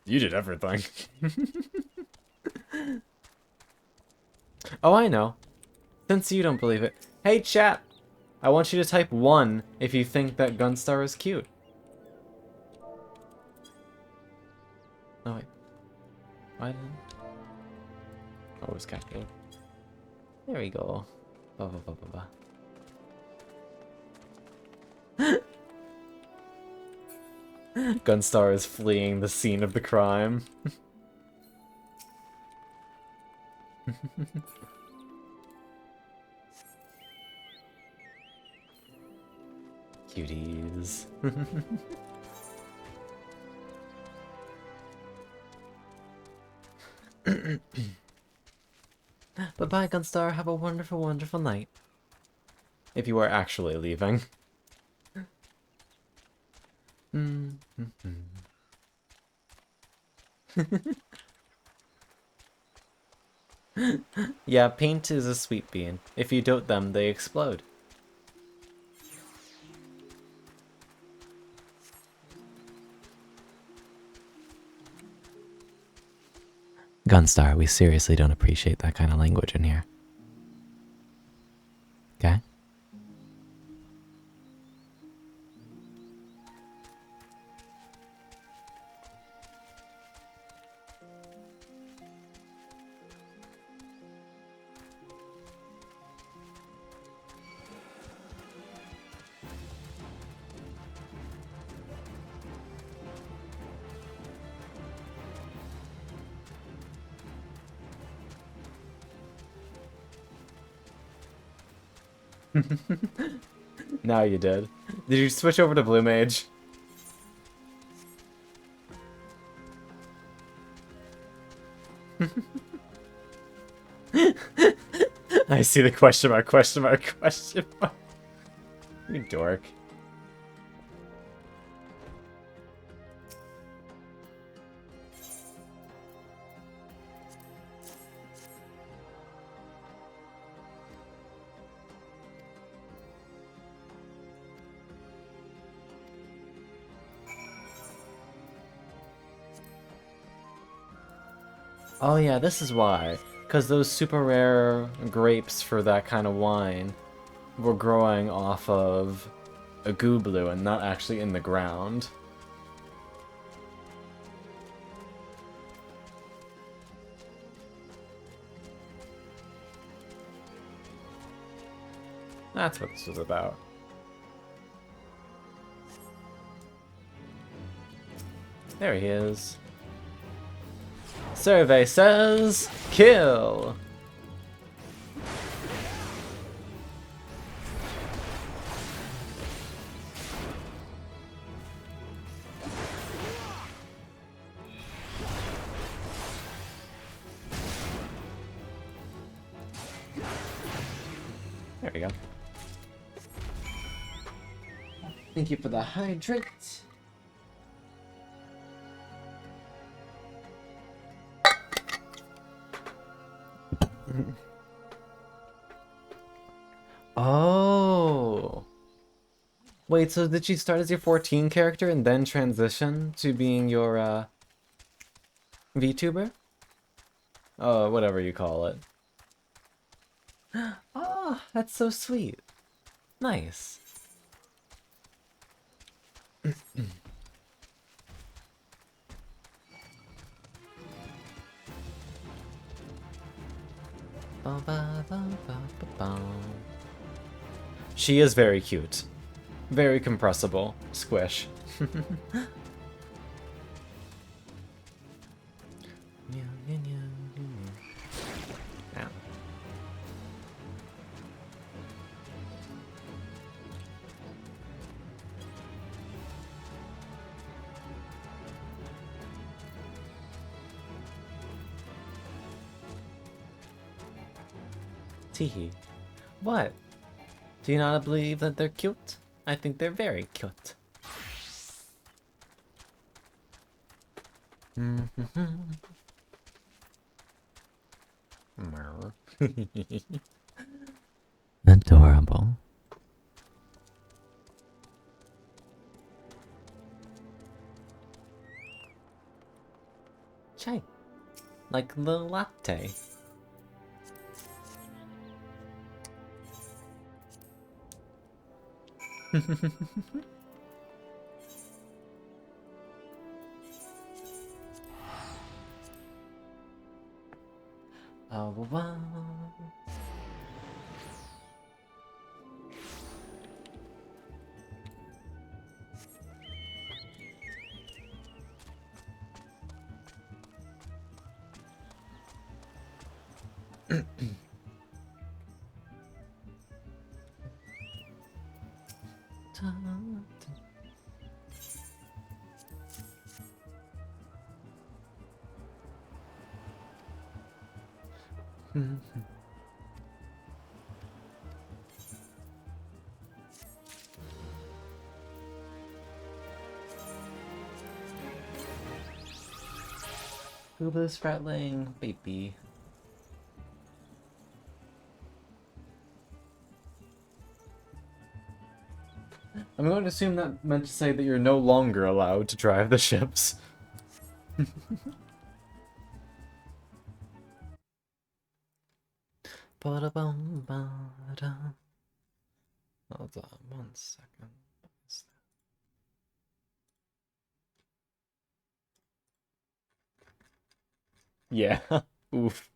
You did everything. Oh, I know. Since you don't believe it. Hey, chat! I want you to type 1 if you think that Gunstar is cute. Oh, wait. Why then? Oh, it's calculated. There we go. Gunstar is fleeing the scene of the crime. Cuties. Bye-bye, Gunstar. Have a wonderful, wonderful night. If you are actually leaving. Yeah, paint is a sweet bean. If you dote them, they explode. Gunstar, we seriously don't appreciate that kind of language in here. Okay? Now you did. Did you switch over to Blue Mage? I see the question mark, question mark, question mark. You dork. Oh yeah, this is why. Because those super rare grapes for that kind of wine were growing off of a gooblu and not actually in the ground. That's what this was about. There he is. Survey says kill. There we go. Thank you for the hydrate. Oh. Wait, so did you start as your 14 character and then transition to being your VTuber? Oh, whatever you call it. Oh, that's so sweet. Nice. She is very cute. Very compressible. Squish. Ow. Teehee. What? Do you not believe that they're cute? I think they're very cute. Adorable. Chai. Like the latte. Oh, wow. Boo-boo Spratling, baby. I'm going to assume that meant to say that you're no longer allowed to drive the ships. Ba-da-bum-ba-da. Hold on 1 second. Yeah. Oof.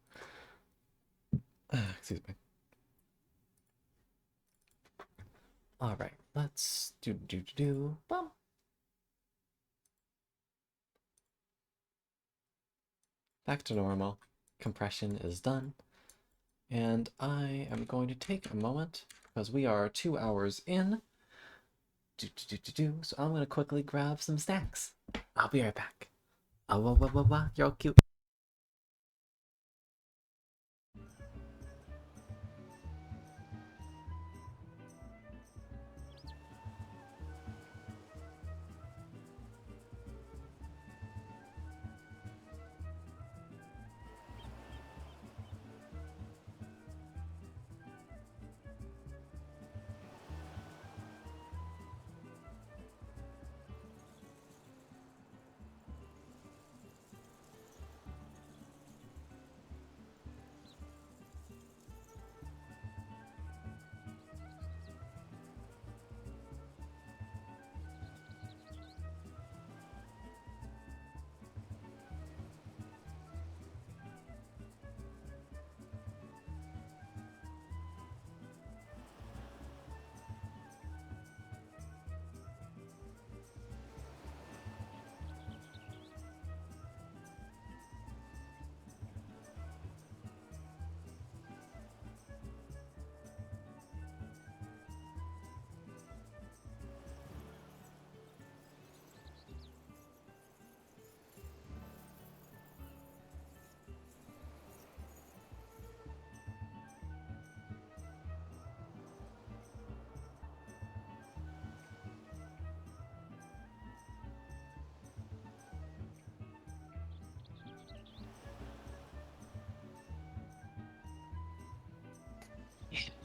Excuse me. All right, let's do. Bum. Back to normal. Compression is done. And I am going to take a moment because we are 2 hours in. So I'm going to quickly grab some snacks. I'll be right back. You're all cute.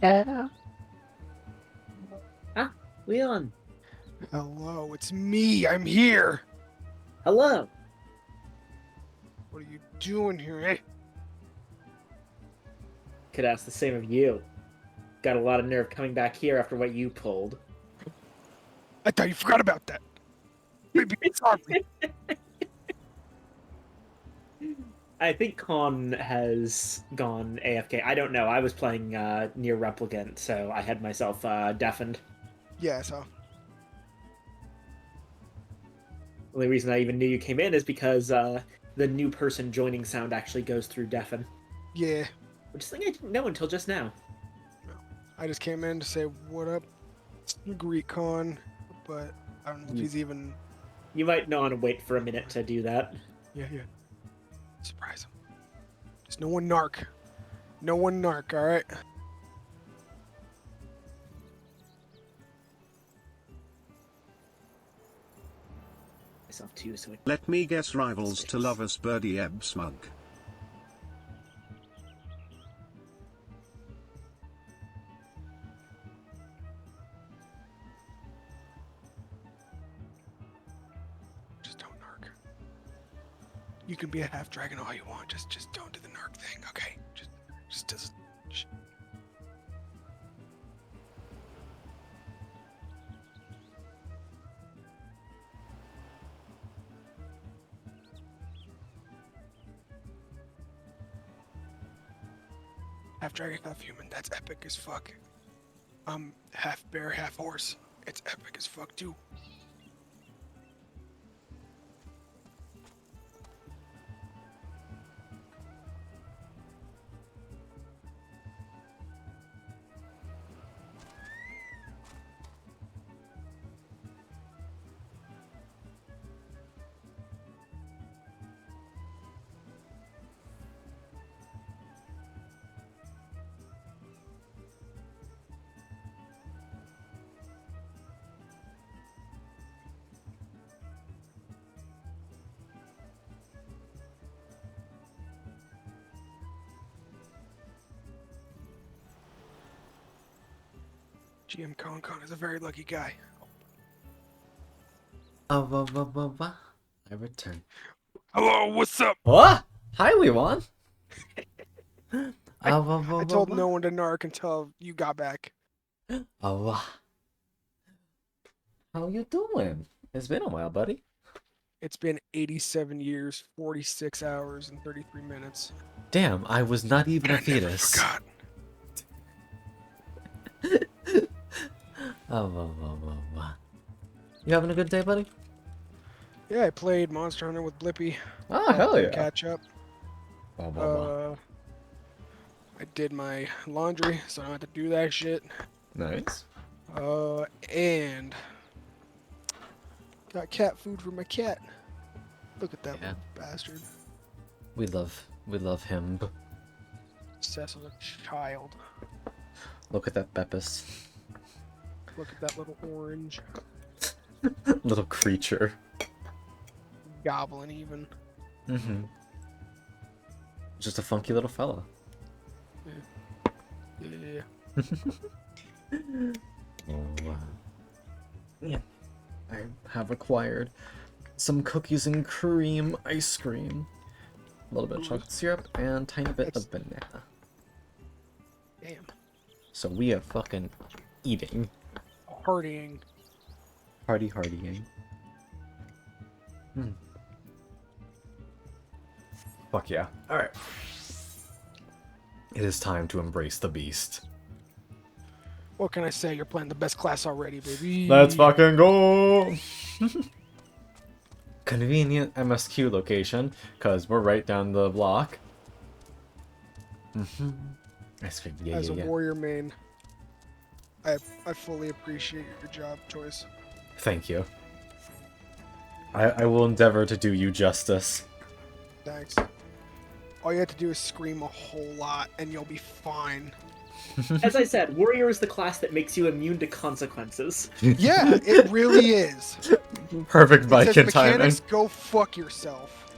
Yeah. Ah, Leon. Hello, it's me. I'm here. Hello. What are you doing here, eh? Could ask the same of you. Got a lot of nerve coming back here after what you pulled. I thought you forgot about that. Maybe sorry. I think Con has gone AFK. I don't know. I was playing near Replicant, so I had myself deafened. Yeah, so The only reason I even knew you came in is because the new person joining sound actually goes through deafen. yeah. Which is something I didn't know until just now. I just came in to say what up, Greek Con, but I don't know if he's even. You might not want to wait for a minute to do that. Yeah. Surprise him. Just no one narc. No one narc. All right. Myself too, so Let me guess, rivals to lovers birdie ebb smug. Just don't narc. You can be a half dragon all you want. Just don't do the narc thing, okay? Just does. Half dragon, half human. That's epic as fuck. I'm half bear, half horse. It's epic as fuck too. GM Con is a very lucky guy. I return. Hello, what's up? What? Hi, Weewon. I told no one to narc until you got back. How you doing? It's been a while, buddy. It's been 87 years, 46 hours, and 33 minutes. Damn, I was not even a fetus. Forgot. You having a good day, buddy? Yeah, I played Monster Hunter with Blippi. Oh, hell yeah. Catch up. I did my laundry, so I don't have to do that shit. Nice. And got cat food for my cat. Look at that little bastard. We love him. Obsessed with a child. Look at that Beppis. Look at that little orange. Little creature. Goblin, even. Mm-hmm. Just a funky little fella. Yeah. Yeah. I have acquired some cookies and cream ice cream. A little bit of chocolate syrup and a tiny bit of banana. Damn. So we are fucking eating. Partying. Hardying. Fuck yeah. Alright. It is time to embrace the beast. What can I say? You're playing the best class already, baby. Let's fucking go! Convenient MSQ location, because we're right down the block. Ice cream, yeah, As yeah, a warrior main, I fully appreciate your job choice. Thank you. I will endeavor to do you justice. Thanks. All you have to do is scream a whole lot, and you'll be fine. As I said, warrior is the class that makes you immune to consequences. Yeah, it really is. Perfect bike says, and timing. mechanics, go fuck yourself.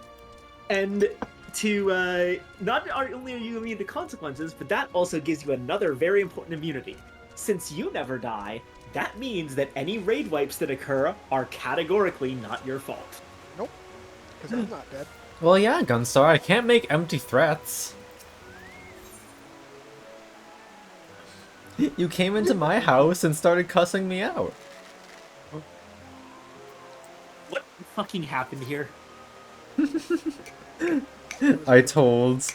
And to, not only are you immune to consequences, but that also gives you another very important immunity. Since you never die, that means that any raid wipes that occur are categorically not your fault. Nope, because I'm not dead. Well, yeah, Gunstar, I can't make empty threats. You came into my house and started cussing me out. What fucking happened here? I told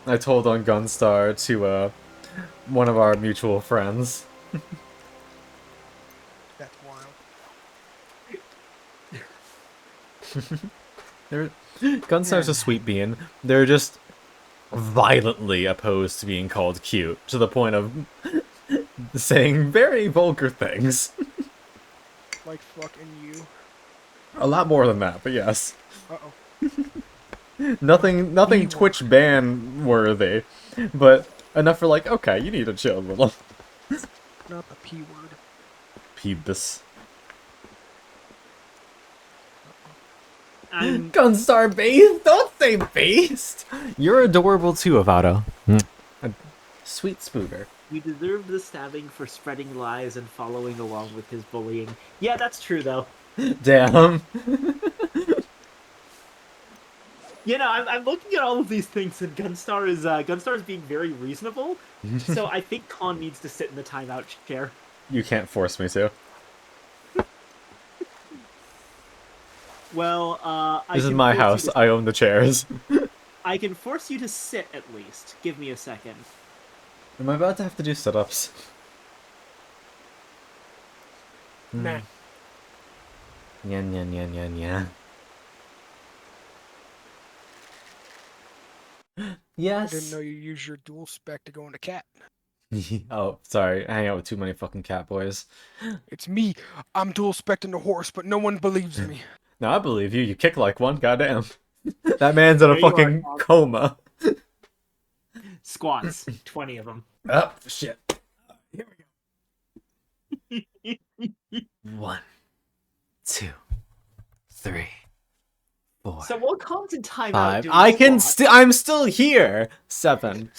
on Gunstar to one of our mutual friends. That's wild. Gunstar's a sweet being. They're just violently opposed to being called cute, to the point of saying very vulgar things. Like fucking you. A lot more than that, but yes. Uh-oh. Nothing Twitch ban worthy, but enough for like, okay, you need to chill a little. Not the P word. Peebus. I'm... Gunstar Beast! Don't say Beast! You're adorable too, Avado. A sweet spooger. You deserve the stabbing for spreading lies and following along with his bullying. Yeah, that's true, though. Damn. You know, I'm looking at all of these things, and Gunstar is being very reasonable. So I think Khan needs to sit in the timeout chair. You can't force me to. Well, This is my house. I own the chairs. I can force you to sit at least. Give me a second. Am I about to have to do sit-ups? Nah. Yeah. Yes. I didn't know you use your dual spec to go into cat. Oh, sorry. I hang out with too many fucking cat boys. It's me. I'm dual specting the horse, but no one believes me. No, I believe you. You kick like one. Goddamn. That man's in a There you are, fucking Tom. coma. Squats. 20 of them. Oh, shit. Here we go. 1, 2, 3, 4. So we'll come to timeout. 5. doing I can squats. still. I'm still here. 7,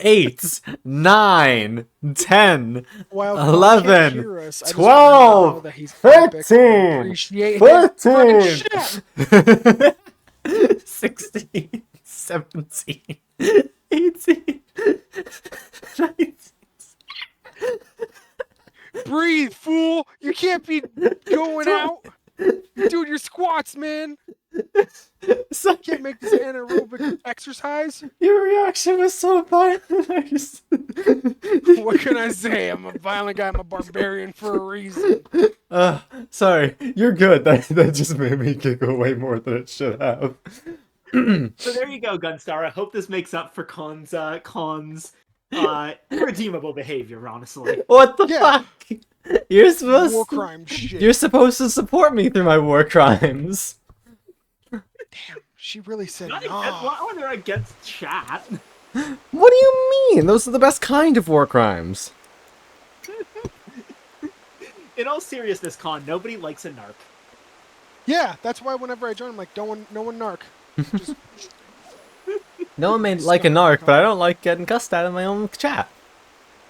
8, 9, 10, While God 11, can't hear us, I just want him to know 12, that he's epic and I 13, appreciate his friendship. 14, 16, 17, 18, 19. Breathe, fool! You can't be going out. You're doing your squats, man. So, You can't make this anaerobic exercise. your reaction was so violent. I just... What can I say? I'm a violent guy. I'm a barbarian for a reason. Sorry, you're good. That just made me giggle way more than it should have. So there you go, Gunstar. I hope this makes up for Con's irredeemable behavior, honestly. What the Yeah. fuck? You're supposed War crime shit. You're supposed to support me through my war crimes. Damn, she really said Not no. against, why are they against chat? What do you mean? Those are the best kind of war crimes. In all seriousness, Con, nobody likes a narc. Yeah, that's why whenever I join, I'm like, no one narc. Just, No one may like a narc, but I don't like getting cussed at in my own chat.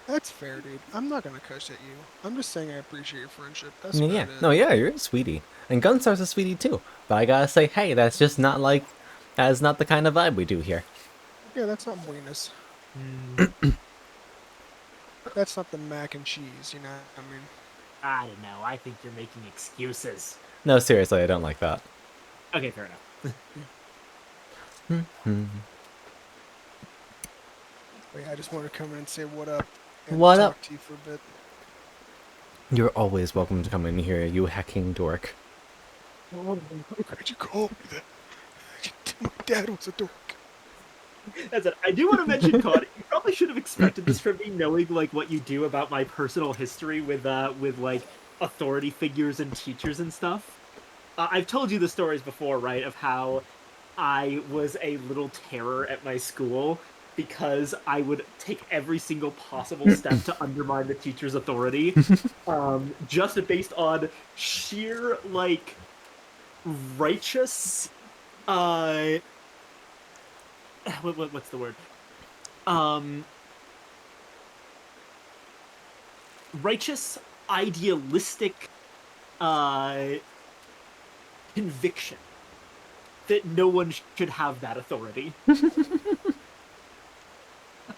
that's fair, dude. I'm not gonna cuss at you. I'm just saying I appreciate your friendship. That's I mean, yeah. about it. No, yeah, you're a sweetie. And Gunstar's a sweetie too. But I gotta say, hey, that's just not like... That is not the kind of vibe we do here. Yeah, that's not buenas. That's not the mac and cheese, you know? I mean, I don't know. I think you're making excuses. No, seriously, I don't like that. Okay, fair enough. wait, I just wanted to come in and say what up. And What talk up? to you for a bit. You're always welcome to come in here, you hacking dork. Why did you call me that? My dad was a dork. That's it. I do want to mention, Con, you probably should have expected this from me, knowing like what you do about my personal history with like authority figures and teachers and stuff. I've told you the stories before, right? Of how I was a little terror at my school because I would take every single possible step to undermine the teacher's authority, just based on sheer like righteous. What's the word? Righteous, idealistic, conviction that no one should have that authority.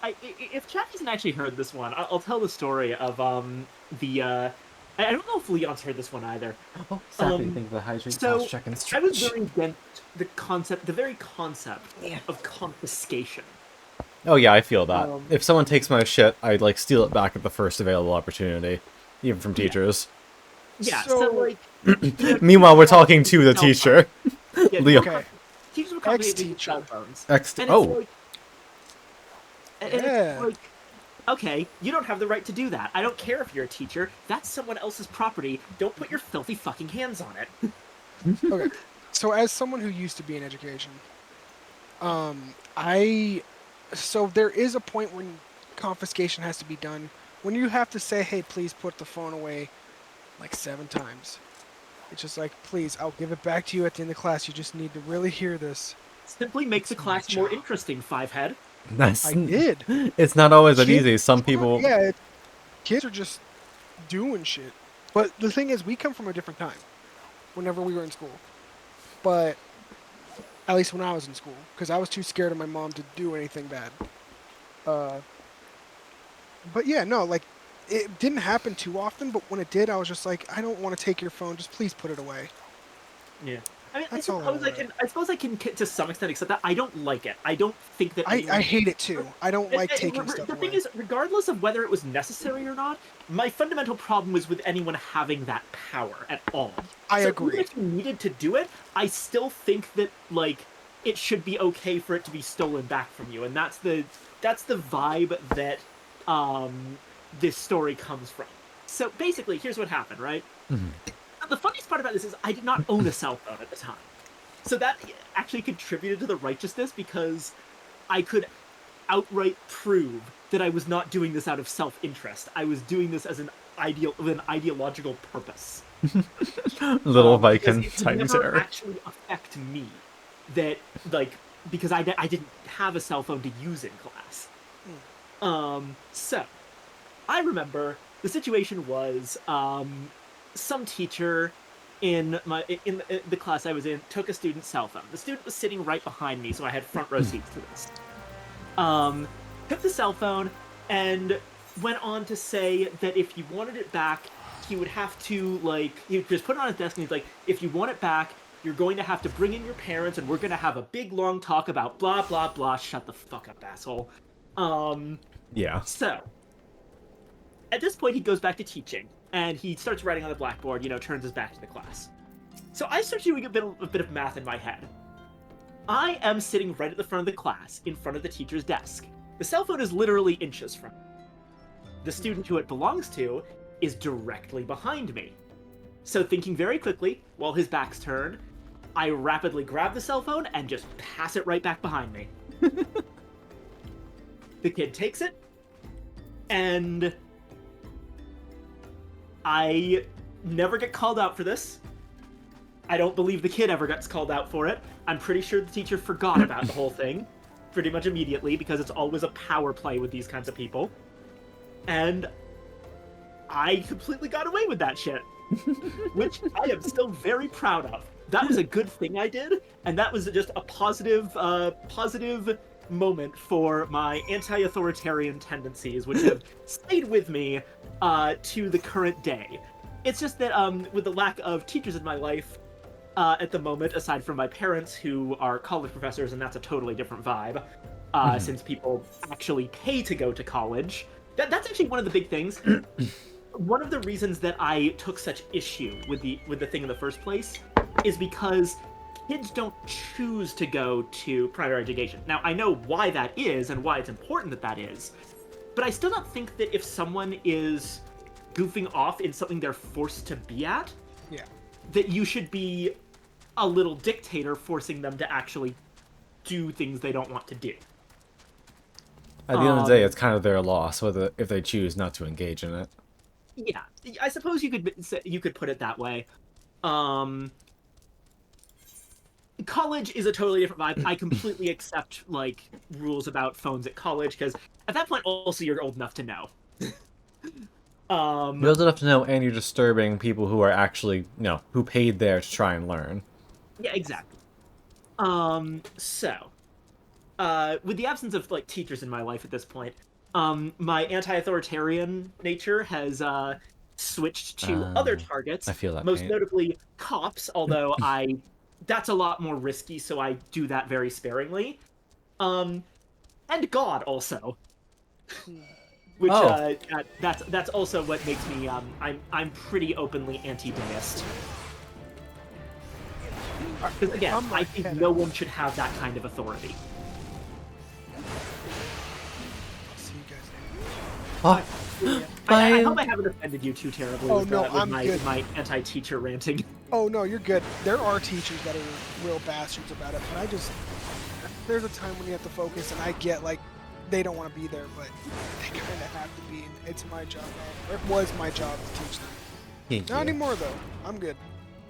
If chat hasn't actually heard this one, I'll tell the story of I don't know if Leon's heard this one either. Oh, sadly, think of the hydrate, So check and I stretch. was very against the very concept of confiscation. Oh yeah, I feel that. Um, If someone takes my shit, I'd like steal it back at the first available opportunity, even from teachers. Yeah, So- so like. Meanwhile, we're talking to the teacher. Yeah, Leo. Okay. Teachers were coming with Ex-teacher. cell phones. And it's Oh. oh, Yeah. It's like, okay, you don't have the right to do that. I don't care if you're a teacher. That's someone else's property. Don't put your filthy fucking hands on it. Okay. So as someone who used to be in education, so there is a point when confiscation has to be done, when you have to say, hey, please put the phone away like 7 times. It's just like, please, I'll give it back to you at the end of class. You just need to really hear this. Simply makes the It's my class more job. interesting, Fivehead. that's, I did. it's not always that Kids- easy. Some people. Yeah, kids are just doing shit. But the thing is, we come from a different time. Whenever we were in school, but at least when I was in school, because I was too scared of my mom to do anything bad. But yeah, no, like it didn't happen too often. But when it did, I was just like, I don't want to take your phone. Just please put it away. Yeah. I mean, That's all I I suppose I can to some extent accept that. I don't like it. I don't think that. I anyone- hate it too. I don't like taking stuff The away. thing is, regardless of whether it was necessary or not, my fundamental problem was with anyone having that power at all. I So agree. Even if you needed to do it, I still think that like it should be okay for it to be stolen back from you, and that's the vibe that this story comes from. So basically, here's what happened, right? The funniest part about this is I did not own a cell phone at the time. So that actually contributed to the righteousness because I could outright prove that I was not doing this out of self-interest. I was doing this as an ideological purpose. Little Because Viking it would times never error. actually affect me. That, like, because I didn't have a cell phone to use in class. So I remember the situation was some teacher in the class I was in took a student's cell phone. The student was sitting right behind me, so I had front row seats to this. Took the cell phone and went on to say that if he wanted it back, he would have to, like, he would just put it on his desk and he's like, if you want it back, you're going to have to bring in your parents and we're going to have a big long talk about blah, blah, blah. Shut the fuck up, asshole. Yeah. So, at this point, he goes back to teaching and he starts writing on the blackboard, turns his back to the class. So I start doing a bit of math in my head. I am sitting right at the front of the class, in front of the teacher's desk. The cell phone is literally inches from me. The student who it belongs to is directly behind me. So thinking very quickly, while his back's turned, I rapidly grab the cell phone and just pass it right back behind me. The kid takes it, and I never get called out for this. I don't believe the kid ever gets called out for it. I'm pretty sure the teacher forgot about the whole thing pretty much immediately because it's always a power play with these kinds of people. And I completely got away with that shit, which I am still very proud of. That was a good thing I did, and that was just a positive moment for my anti-authoritarian tendencies, which have stayed with me to the current day. It's just that with the lack of teachers in my life at the moment, aside from my parents who are college professors, and that's a totally different vibe, since people actually pay to go to college. That's actually one of the big things. One of the reasons that I took such issue with the thing in the first place is because kids don't choose to go to primary education. Now, I know why that is and why it's important that is, but I still don't think that if someone is goofing off in something they're forced to be at, that you should be a little dictator forcing them to actually do things they don't want to do. At the end of the day, it's kind of their loss, whether if they choose not to engage in it. Yeah, I suppose you could put it that way. College is a totally different vibe. I completely accept rules about phones at college because at that point, also you're old enough to know. You're old enough to know, and you're disturbing people who are actually, who paid there to try and learn. Yeah, exactly. So, with the absence of teachers in my life at this point, my anti-authoritarian nature has switched to other targets. I feel that most pain. notably cops, although that's a lot more risky, so I do that very sparingly. And God also. Which that's also what makes me I'm pretty openly anti-deist. Because again, I think no one should have that kind of authority. See you guys later. I hope I haven't offended you too terribly with I'm good. my anti-teacher ranting. Oh no, you're good. There are teachers that are real bastards about it, but there's a time when you have to focus, and I get they don't want to be there, but they kind of have to be. And it's my job now. It was my job to teach them. Thank Not you. anymore though. I'm good.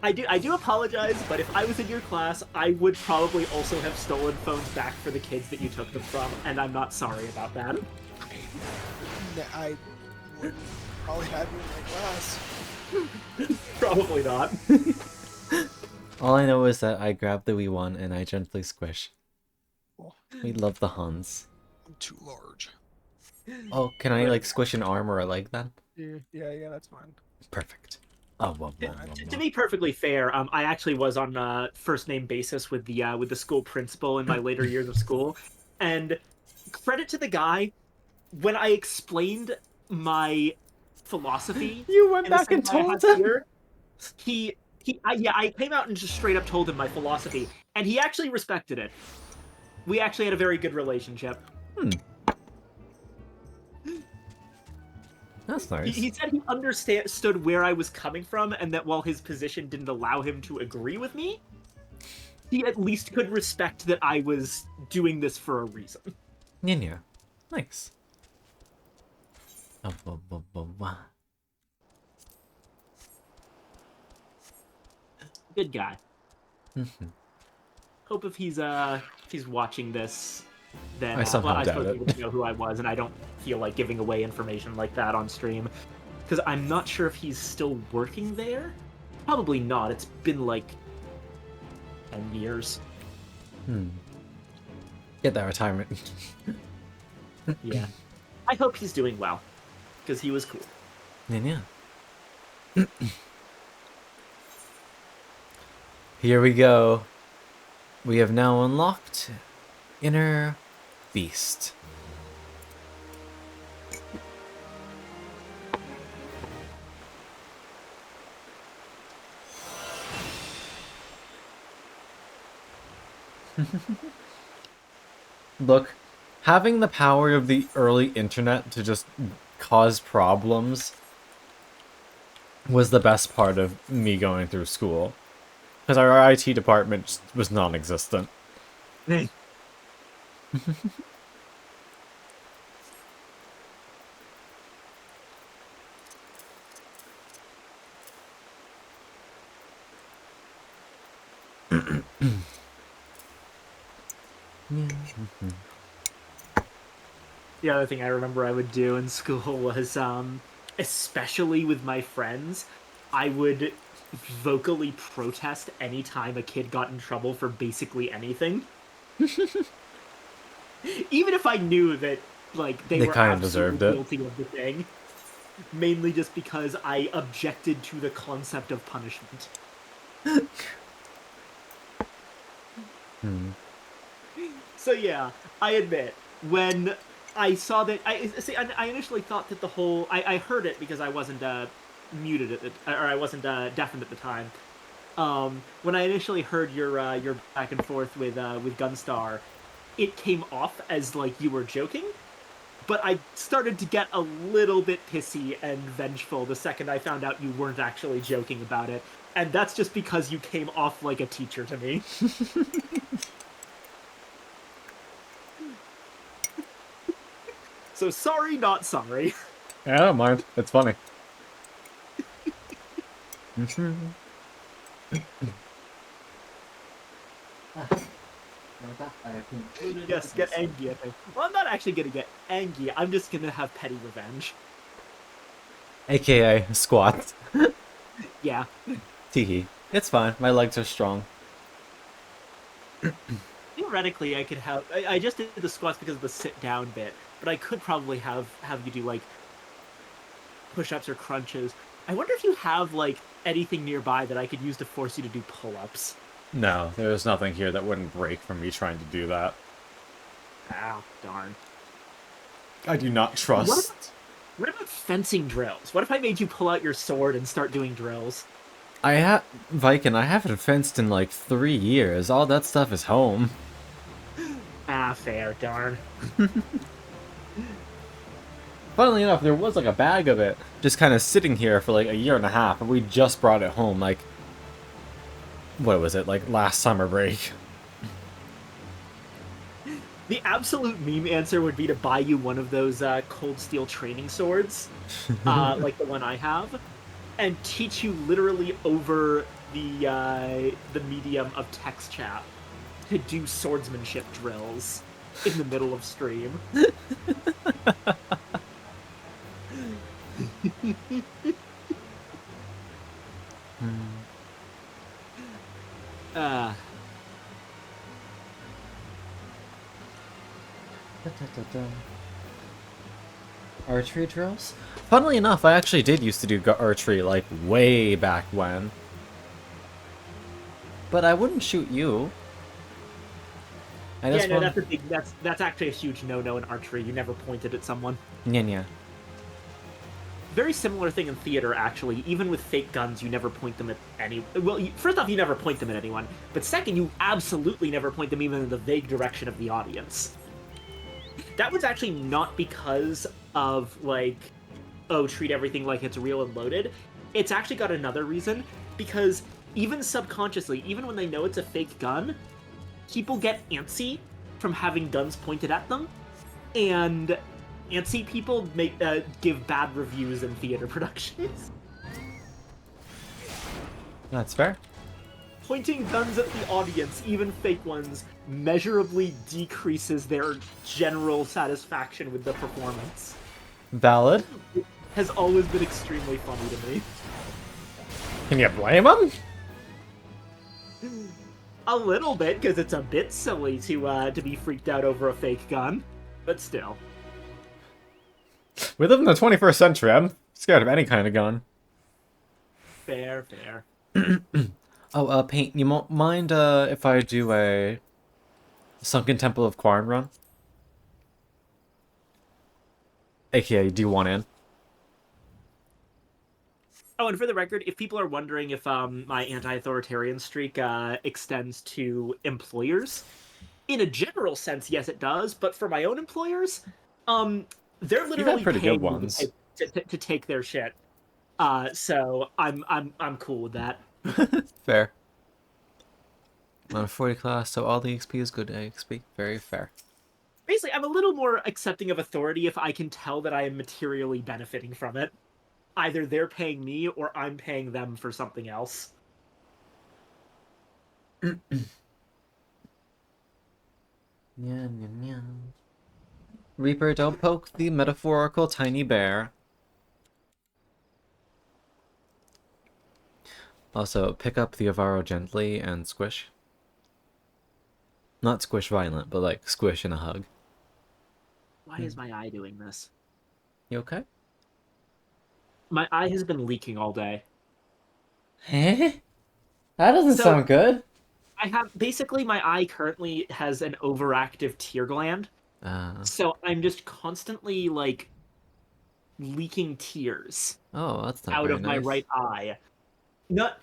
I do apologize, but if I was in your class, I would probably also have stolen phones back for the kids that you took them from, and I'm not sorry about that. I would probably have you in my class. Probably not. All I know is that I grab the Wii one and I gently squish. Cool. We love the Huns. I'm too large. Oh, can I squish an arm or a leg then? Yeah, that's fine. Perfect. Oh, well. To be perfectly fair, I actually was on first name basis with the school principal in my later years of school, and credit to the guy, when I explained my philosophy, You went back and told him? I came out and just straight up told him my philosophy, and he actually respected it. We actually had a very good relationship. That's nice. He said he understood where I was coming from, and that while his position didn't allow him to agree with me, he at least could respect that I was doing this for a reason. Yeah. Nice. Good guy. Hope if he's watching this, then I somehow I doubt suppose it. you would know who I was, and I don't feel like giving away information like that on stream. Because I'm not sure if he's still working there. Probably not. It's been like 10 years. Get that retirement. Yeah. I hope he's doing well. Because he was cool. Yeah. Here we go. We have now unlocked Inner Beast. Look, having the power of the early internet to just cause problems was the best part of me going through school. Because our IT department just was non-existent. The other thing I remember I would do in school was, especially with my friends, I would vocally protest anytime a kid got in trouble for basically anything. Even if I knew that, like, they were kind of absolutely deserved it. guilty of the thing. Mainly just because I objected to the concept of punishment. So yeah, I admit, when I saw that, I initially thought that the whole, I heard it because I wasn't muted at or I wasn't deafened at the time. When I initially heard your back and forth with Gunstar, it came off as like you were joking, but I started to get a little bit pissy and vengeful the second I found out you weren't actually joking about it, and that's just because you came off like a teacher to me. So sorry, not sorry. Yeah, I don't mind. It's funny. Yes, get angry at me. Well, I'm not actually gonna get angry. I'm just gonna have petty revenge. AKA squat. Yeah. Teehee. It's fine. My legs are strong. Theoretically, I could have. I just did the squats because of the sit-down bit, but I could probably have you do like push-ups or crunches. I wonder if you have like anything nearby that I could use to force you to do pull-ups. No, there's nothing here that wouldn't break from me trying to do that. Ah, darn. I do not trust. What about fencing drills? What if I made you pull out your sword and start doing drills? Viking, I haven't fenced in like 3 years. All that stuff is home. Ah, fair, darn. Funnily enough, there was like a bag of it just kind of sitting here for like a year and a half, and we just brought it home like, what was it, like last summer break. The absolute meme answer would be to buy you one of those cold steel training swords, like the one I have, and teach you literally over the medium of text chat to do swordsmanship drills in the middle of stream. Archery drills? Funnily enough, I actually did used to do archery like way back when. But I wouldn't shoot you. Yeah, no, that's a big. That's actually a huge no-no in archery. You never pointed at someone. Yeah. Very similar thing in theater, actually. Even with fake guns, you never point them at any. Well, first off, you never point them at anyone. But second, you absolutely never point them even in the vague direction of the audience. That was actually not because of, like, oh, treat everything like it's real and loaded. It's actually got another reason, because even subconsciously, even when they know it's a fake gun, people get antsy from having guns pointed at them, and antsy people give bad reviews in theater productions. That's fair. Pointing guns at the audience, even fake ones, measurably decreases their general satisfaction with the performance. Valid. It has always been extremely funny to me. Can you blame him? A little bit, because it's a bit silly to be freaked out over a fake gun, but still. We live in the 21st century. I'm scared of any kind of gun. Fair, fair. Oh, Paint, you won't mind if I do a Sunken Temple of Quarren run? AKA, do you want in? Oh, and for the record, if people are wondering if my anti-authoritarian streak extends to employers, in a general sense, yes, it does. But for my own employers, they're literally pretty paying good ones. me to take their shit. So I'm cool with that. Fair. I'm on a 40 class, so all the XP is good XP. Very fair. Basically, I'm a little more accepting of authority if I can tell that I am materially benefiting from it. Either they're paying me or I'm paying them for something else. Reaper, don't poke the metaphorical tiny bear. Also, pick up the Avaro gently and squish. Not squish violent, but like squish in a hug. Why is my eye doing this? You okay? My eye has been leaking all day. Huh? That doesn't So- sound good. I have basically my eye currently has an overactive tear gland, so I'm just constantly like leaking tears Oh, that's not out very of my nice. right eye. Not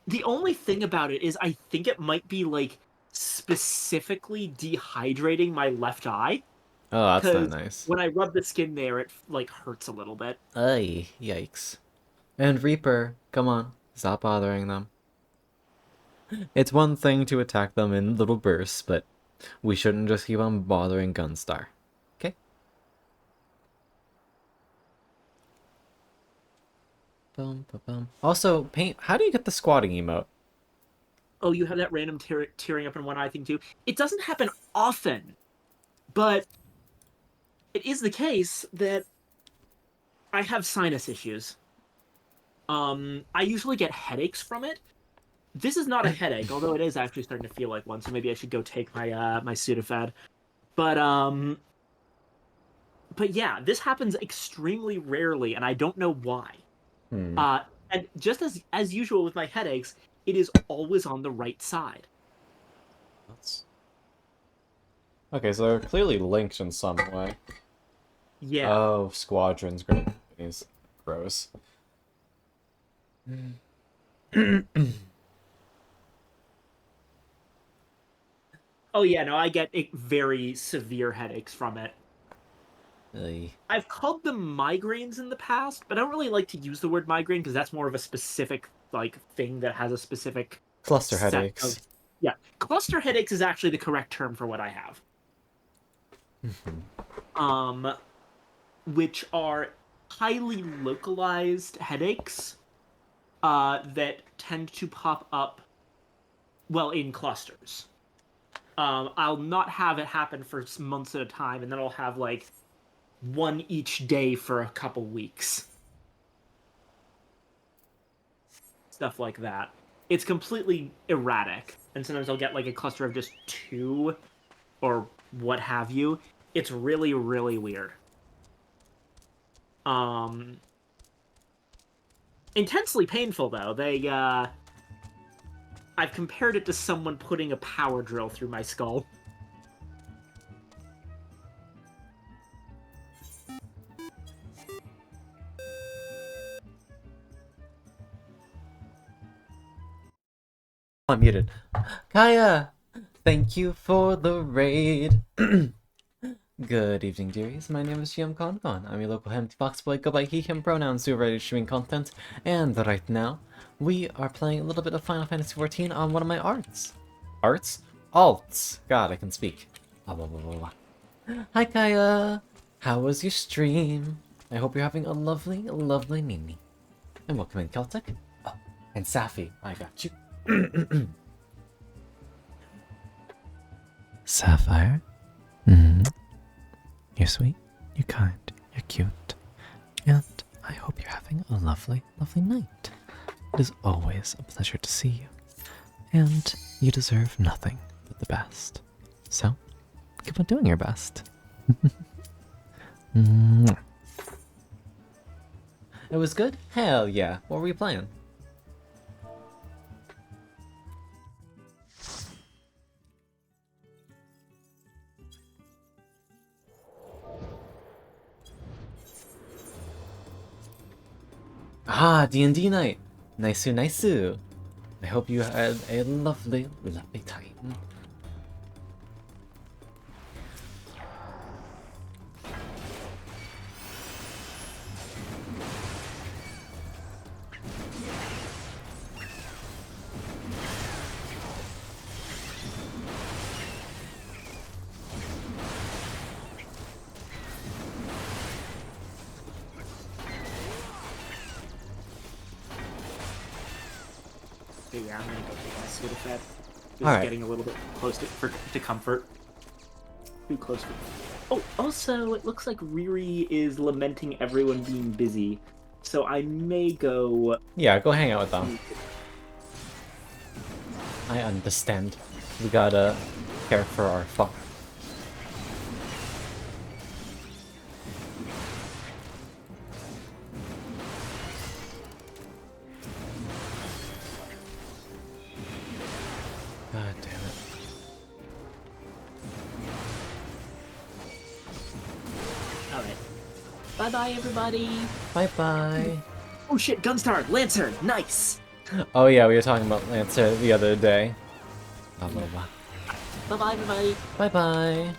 the only thing about it is I think it might be like specifically dehydrating my left eye. Oh, that's not 'Cause nice. when I rub the skin there, it like hurts a little bit. Ay, yikes. And Reaper, come on, stop bothering them. It's one thing to attack them in little bursts, but we shouldn't just keep on bothering Gunstar. Okay? Bum, ba, bum. Also, Paint, how do you get the squatting emote? Oh, you have that random tearing up in one eye thing too. It doesn't happen often, but it is the case that I have sinus issues. I usually get headaches from it. This is not a headache, although it is actually starting to feel like one. So maybe I should go take my my Sudafed. But yeah, this happens extremely rarely, and I don't know why. And just as usual with my headaches, it is always on the right side. Okay, so they're clearly linked in some way. Yeah. Oh, squadrons, great companies. Gross. Oh yeah, no, I get very severe headaches from it. Ay. I've called them migraines in the past, but I don't really like to use the word migraine because that's more of a specific like thing that has a specific Cluster set headaches. of- Yeah, cluster headaches is actually the correct term for what I have. Which are highly localized headaches that tend to pop up, well, in clusters. I'll not have it happen for months at a time, and then I'll have like one each day for a couple weeks. Stuff like that. It's completely erratic, and sometimes I'll get like a cluster of just 2 or what have you. It's really, really weird. Intensely painful though. I've compared it to someone putting a power drill through my skull. I'm muted. Kaya, thank you for the raid. Good evening, dearies. My name is GM Concon. I'm your local empty fox boy. Go by he, him pronouns, who are ready to streaming content. And right now, we are playing a little bit of Final Fantasy XIV on one of my arts. Arts? Alts. God, I can speak. Blah, blah, blah, blah, blah. Hi, Kaya. How was your stream? I hope you're having a lovely, lovely Mimi. And welcome in, Celtic. Oh, and Safi, I got you. Sapphire. Mm-hmm. You're sweet, you're kind, you're cute, and I hope you're having a lovely, lovely night. It is always a pleasure to see you, and you deserve nothing but the best. So, keep on doing your best. Mwah. It was good? Hell yeah. What were we playing? Ah, D&D night. Nice-oo, nice-oo. I hope you had a lovely, lovely time. Yeah, I'm gonna go take my Sudafed. Just Alright. getting a little bit close to comfort. Too close for... Oh, also, it looks like Riri is lamenting everyone being busy. So I may go... Yeah, go hang out with them. I understand. We gotta care for our farm. God damn it. Alright. Bye-bye, everybody! Bye-bye. Oh shit, Gunstar! Lancer! Nice! Oh yeah, we were talking about Lancer the other day. Blah, blah, blah. Bye-bye, everybody! Bye-bye.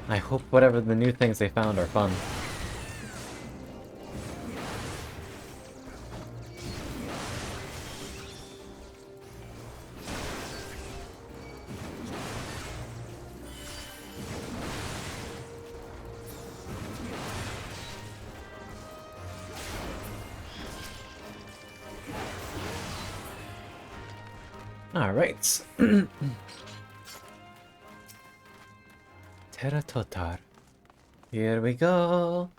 I hope whatever the new things they found are fun. Alright. Teratotar. Here we go.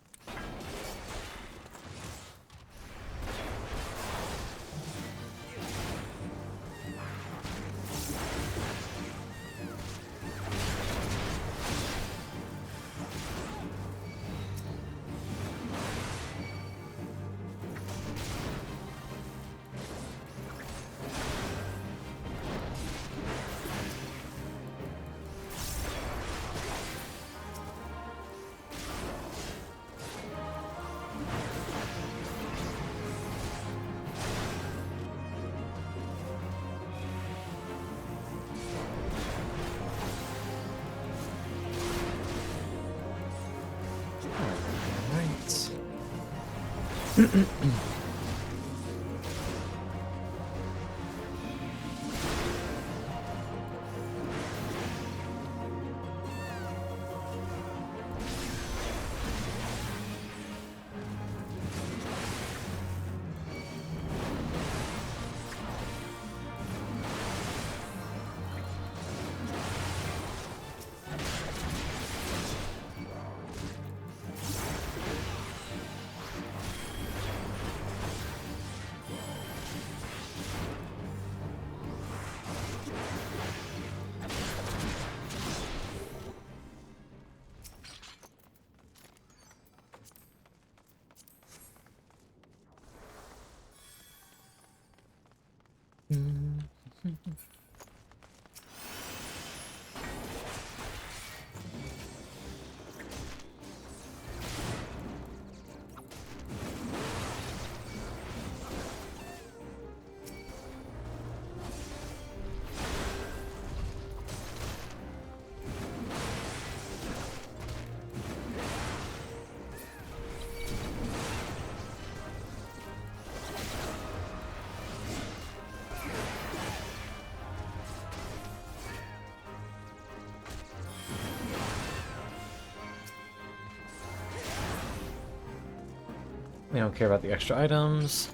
We don't care about the extra items.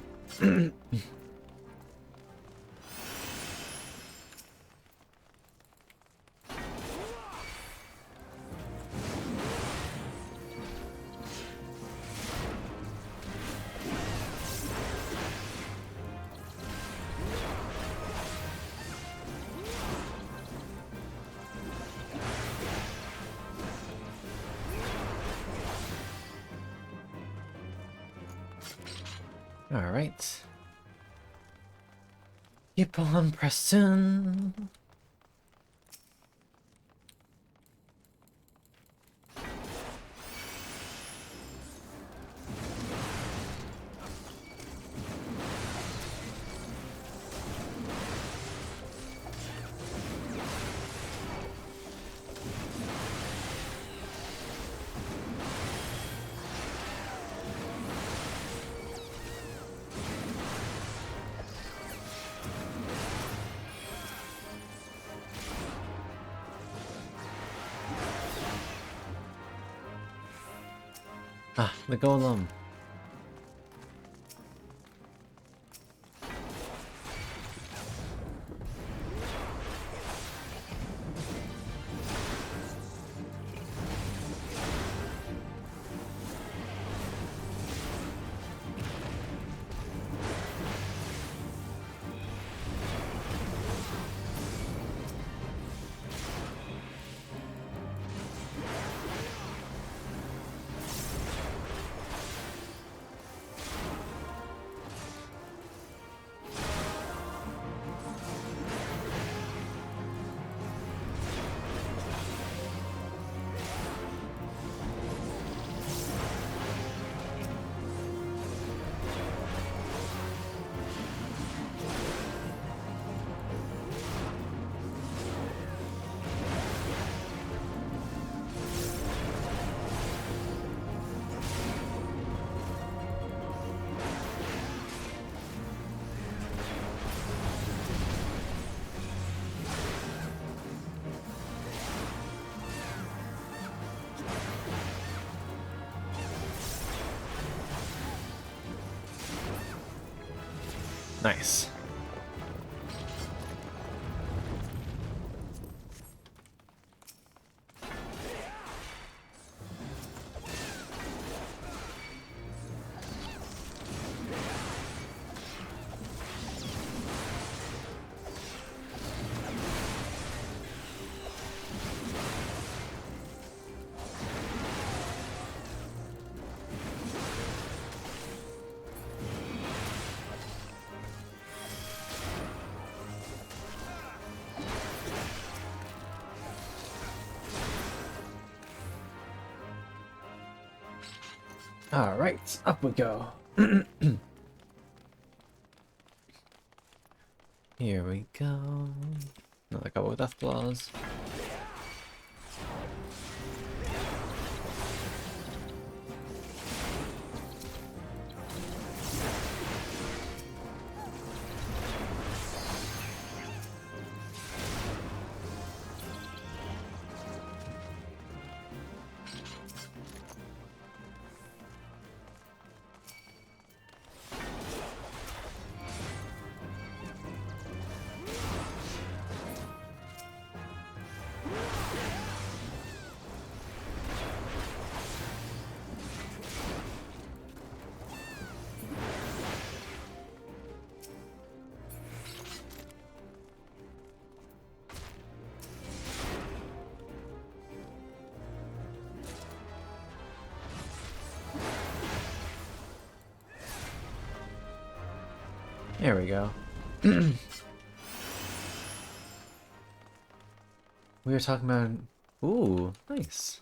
Alright. Keep on pressing. Ah, the golem. Nice. Alright, up we go. Here we go. Another couple of death claws. There we go. We were talking about... Ooh, nice.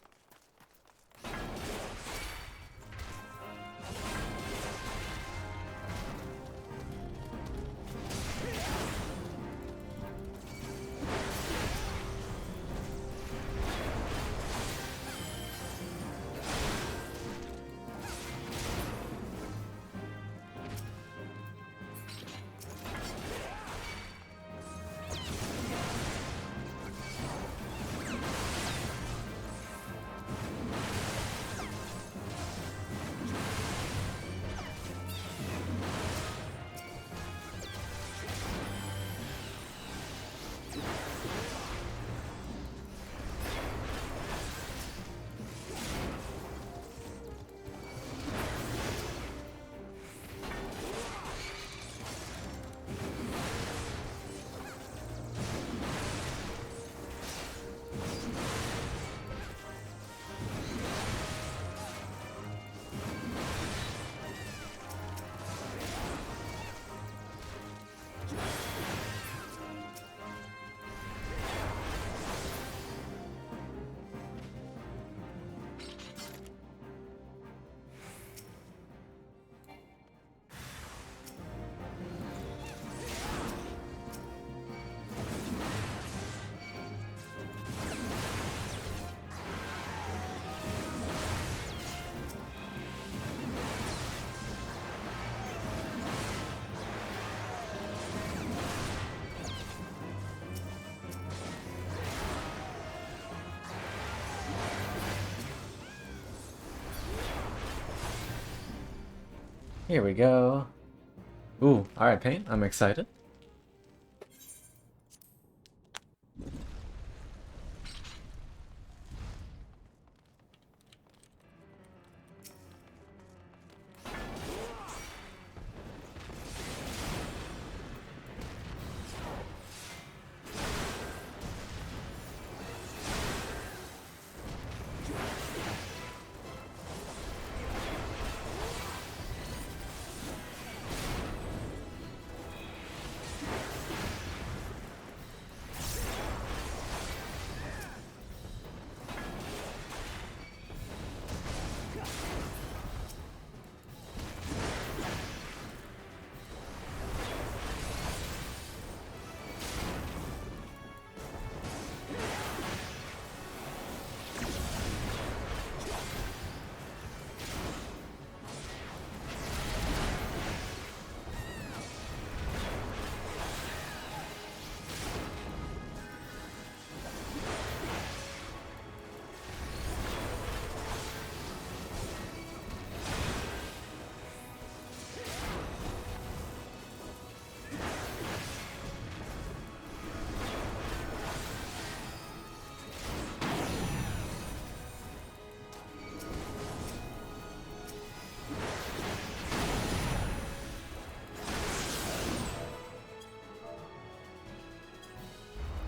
Here we go. Ooh, alright, Paint. I'm excited.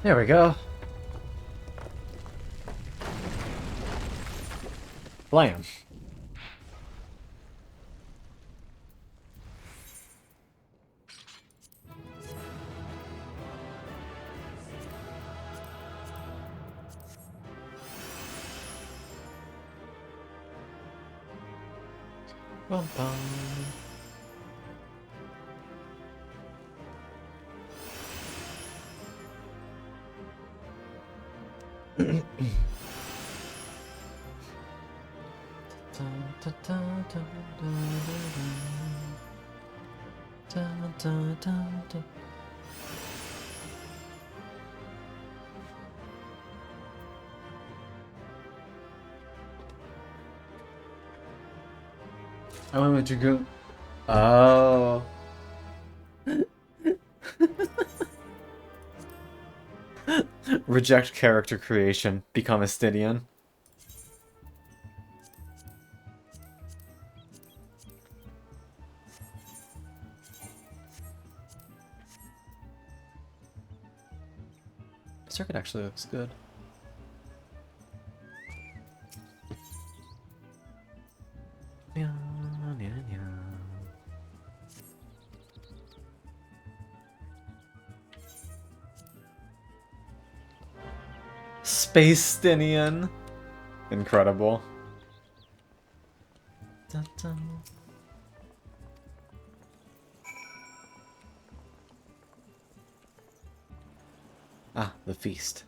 There we go. Blam. Bum bum. I went with Dragoon. Oh. Reject character creation. Become a Stydian. Circuit actually looks good. Yeah, yeah, yeah. Space Stydian. Incredible. Dun, dun. Ah, the feast.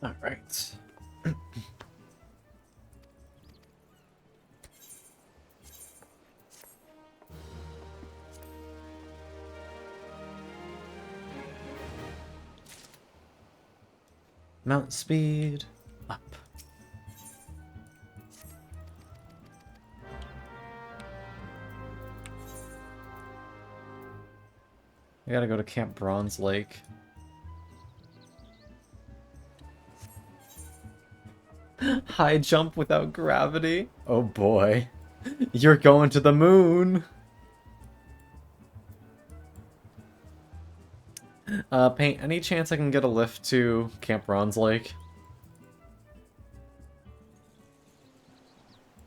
All right. Mount speed up. I gotta go to Camp Bronze Lake. High jump without gravity? Oh boy. You're going to the moon! Paint, any chance I can get a lift to Camp Bronze Lake?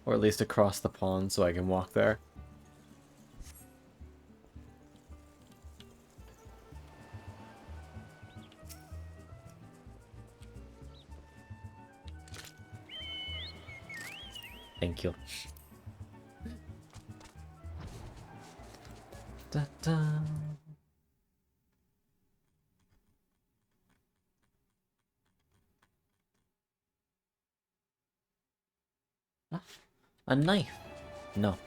Or at least across the pond so I can walk there? Thank you. Da, da. Ah, a knife. No.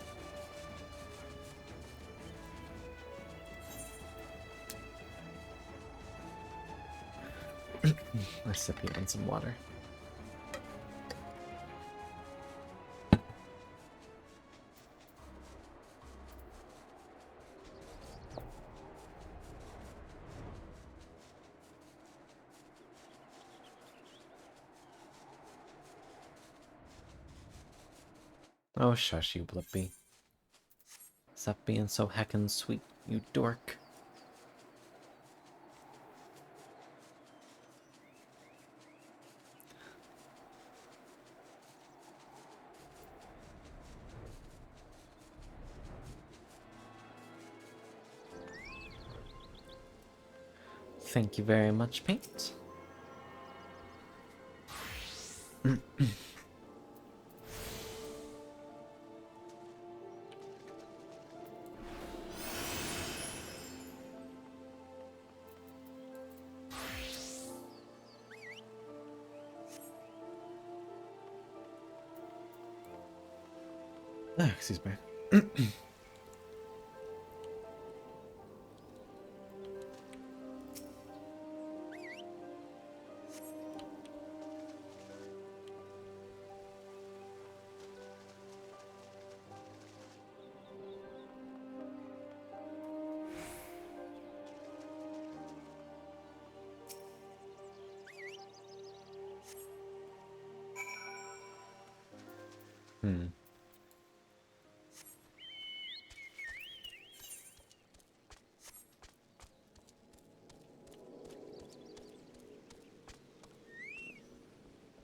I sipping on some water. Oh, shush, you Blippy. Stop being so heckin' sweet, you dork. Thank you very much, Paint. Excuse me.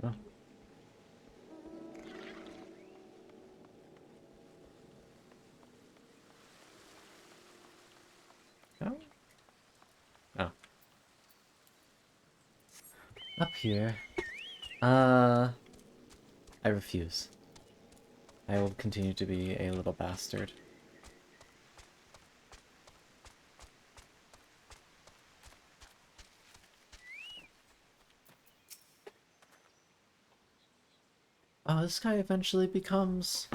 Oh. Oh. Oh. Up here. I refuse. I will continue to be a little bastard. Oh, this guy eventually becomes...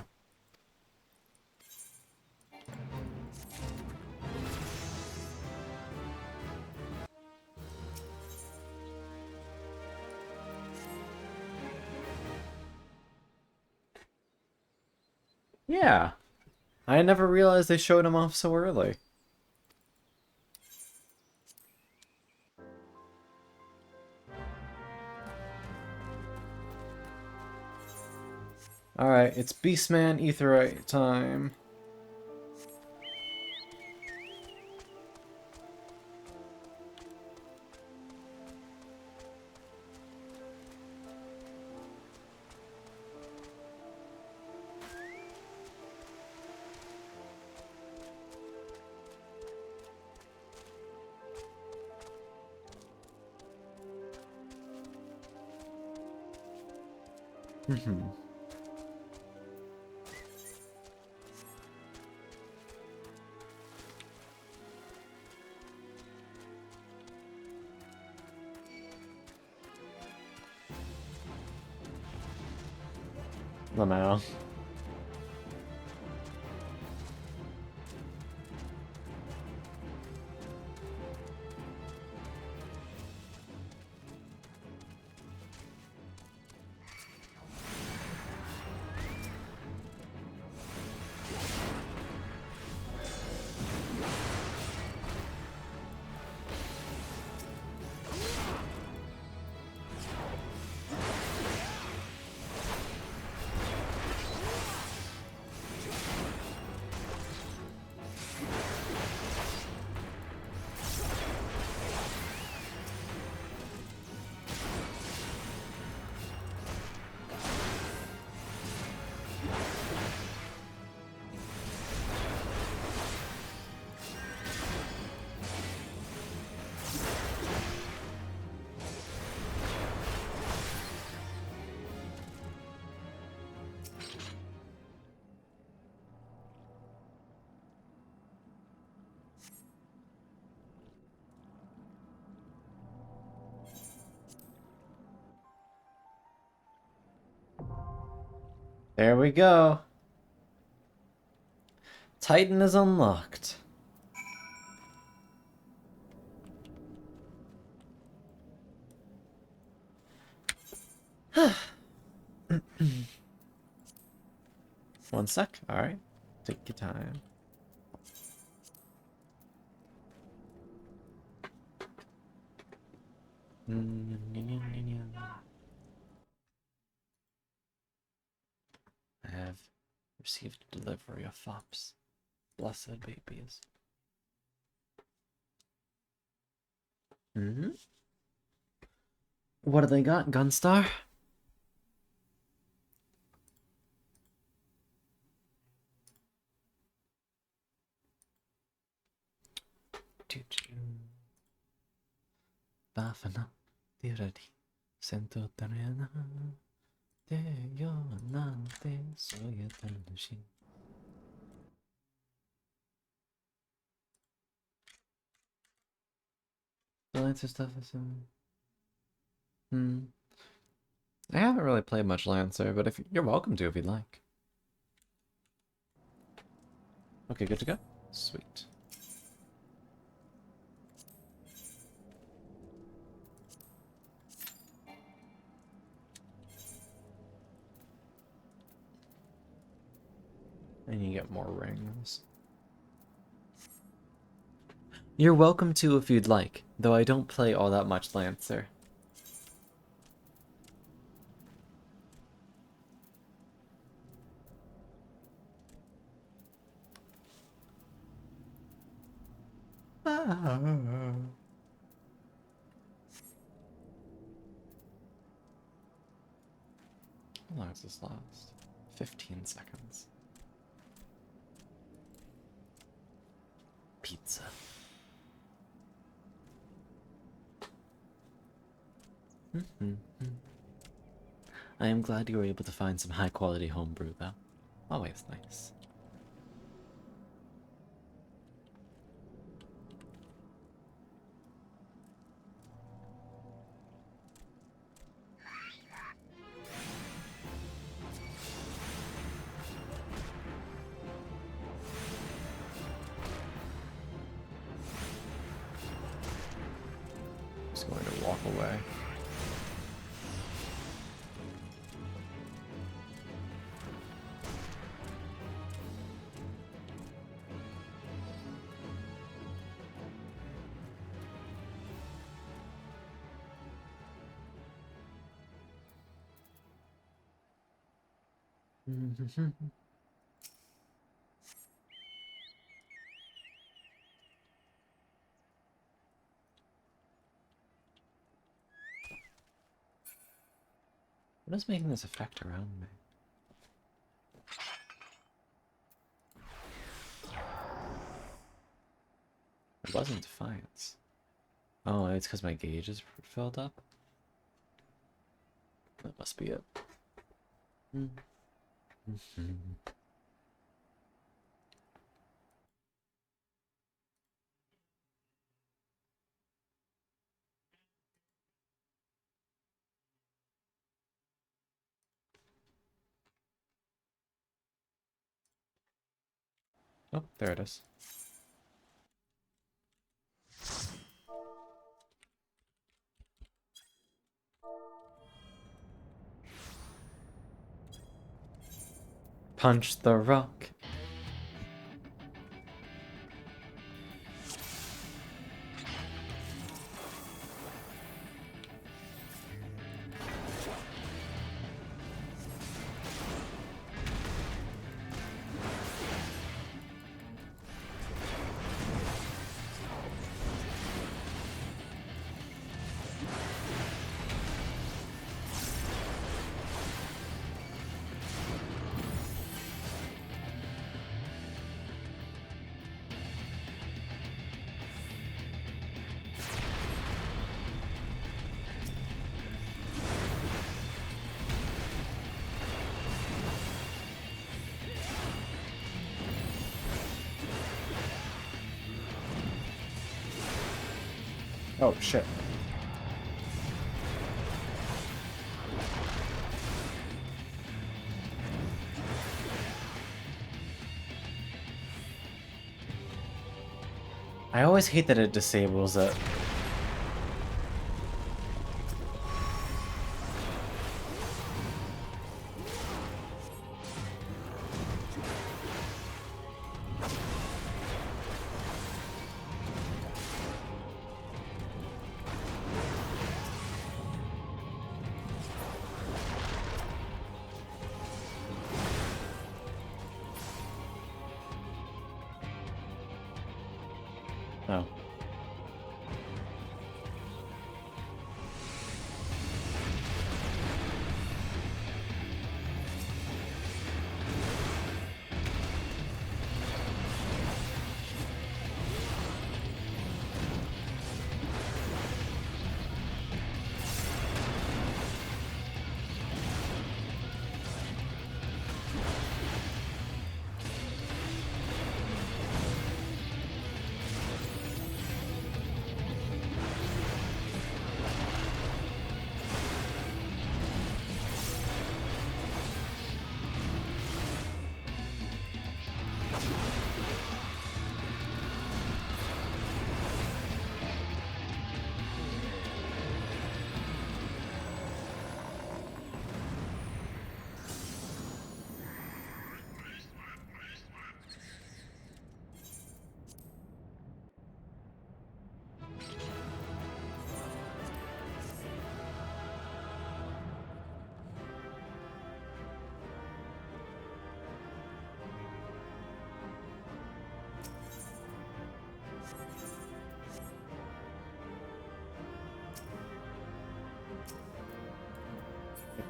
Yeah. I never realized they showed him off so early. Alright, it's Beastman Aetheryte time. Lamau. There we go. Titan is unlocked. One sec. Alright. Take your time. I have received delivery of fops. Blessed babies. What do they got, Gunstar? Bafana, tirari, sento tarena, te yo nante soy eterno. The Lancer stuff is I haven't really played much Lancer, but if you're welcome to if you'd like. Okay, good to go. Sweet. And you get more rings. You're welcome to if you'd like, though I don't play all that much Lancer. How long does this last? 15 seconds. Pizza. I am glad you were able to find some high quality homebrew though. Always nice. Just going to walk away. What is making this effect around me? It wasn't Defiance. Oh, it's because my gauge is filled up? That must be it. Oh, there it is. Punch the rock. Oh, shit. I always hate that it disables it. Oh.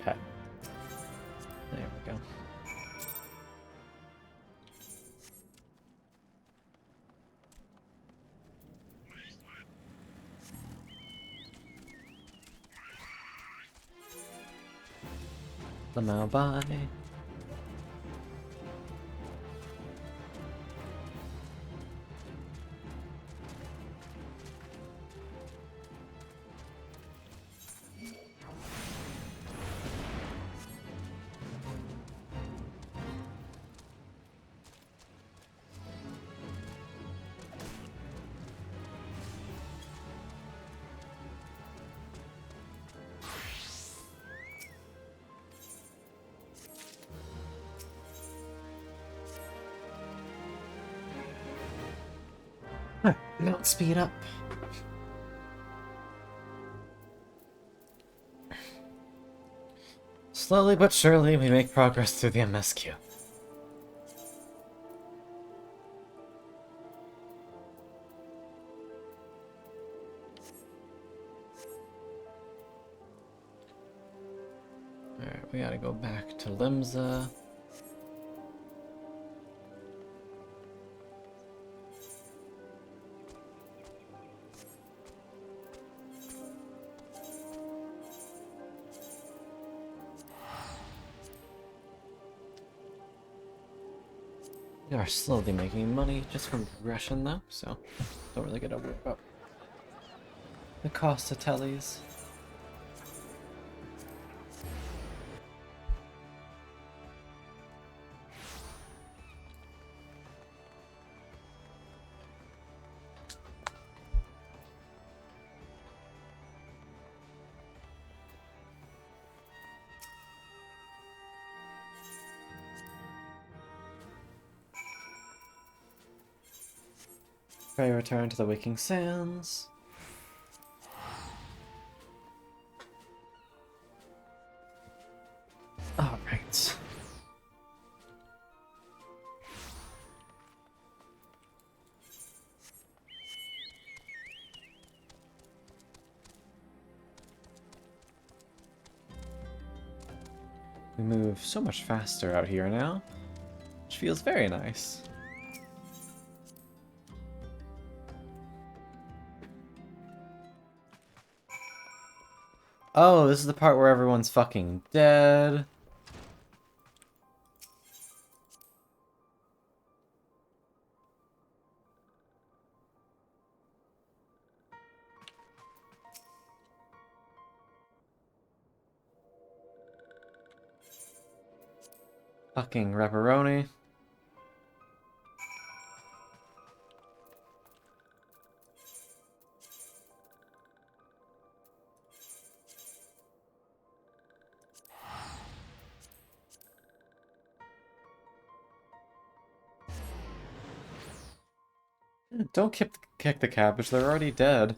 Okay. There we go. Lamau bye. Don't speed up. Slowly but surely, we make progress through the MSQ. Alright, we gotta go back to Limsa. We are slowly making money just from progression though, so don't really get to worry about the cost of tellies. Pray return to the Waking Sands. Alright. We move so much faster out here now, which feels very nice. Oh, this is the part where everyone's fucking dead. Fucking Repperoni. Don't kick the cabbage, they're already dead.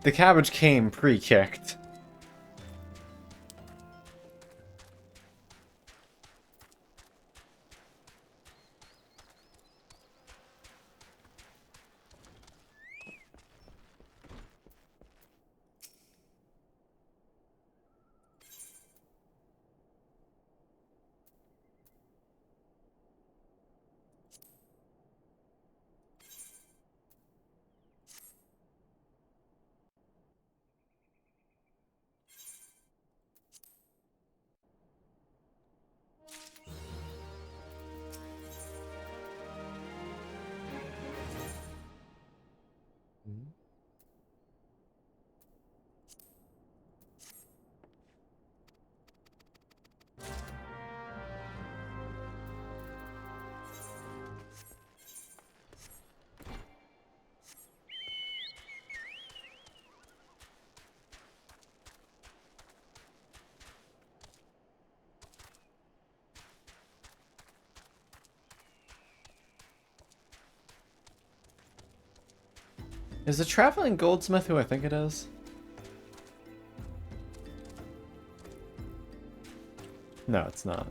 The cabbage came pre-kicked. Is the traveling goldsmith who I think it is? No, it's not.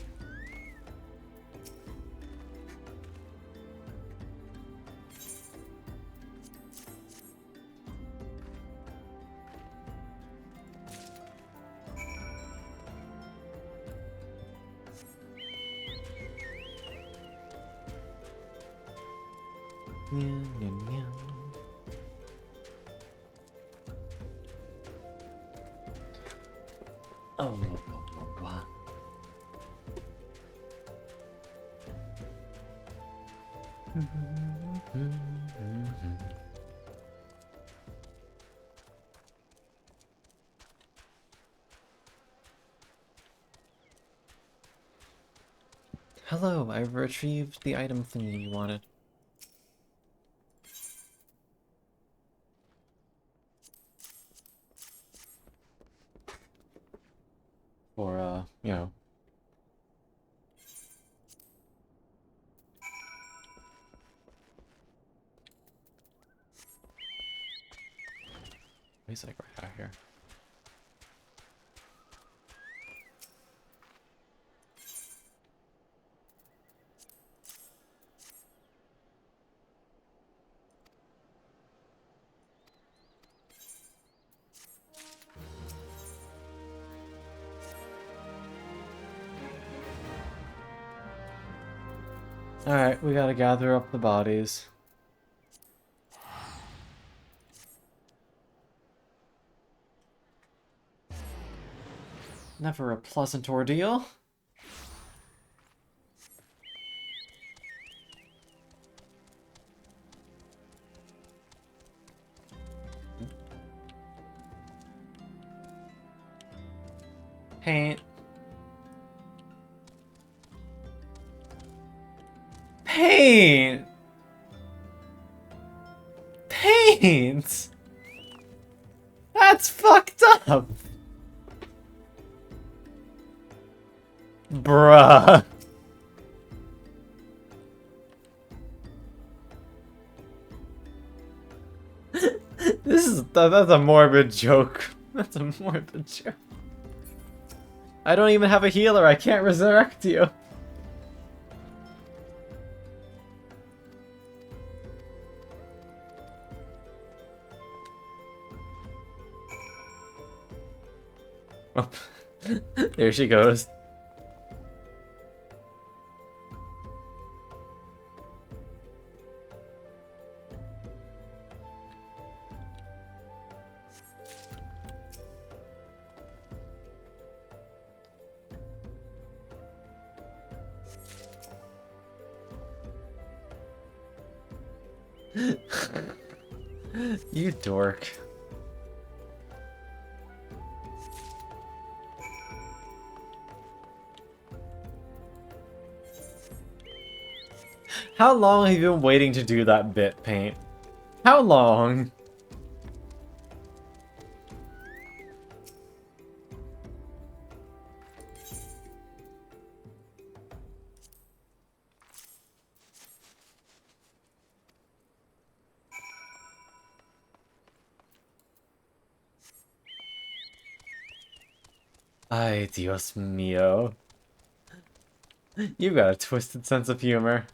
Oh, hello, I retrieved the item thingy you wanted. Or, you know. He's like right out here. Alright, we gotta gather up the bodies. Never a pleasant ordeal. Paint. Paint! Paint! That's fucked up! Bruh. That's a morbid joke. That's a morbid joke. I don't even have a healer, I can't resurrect you. Oh. There she goes. You dork. How long have you been waiting to do that bit, Paint? How long? Ay, Dios mío. You've got a twisted sense of humor.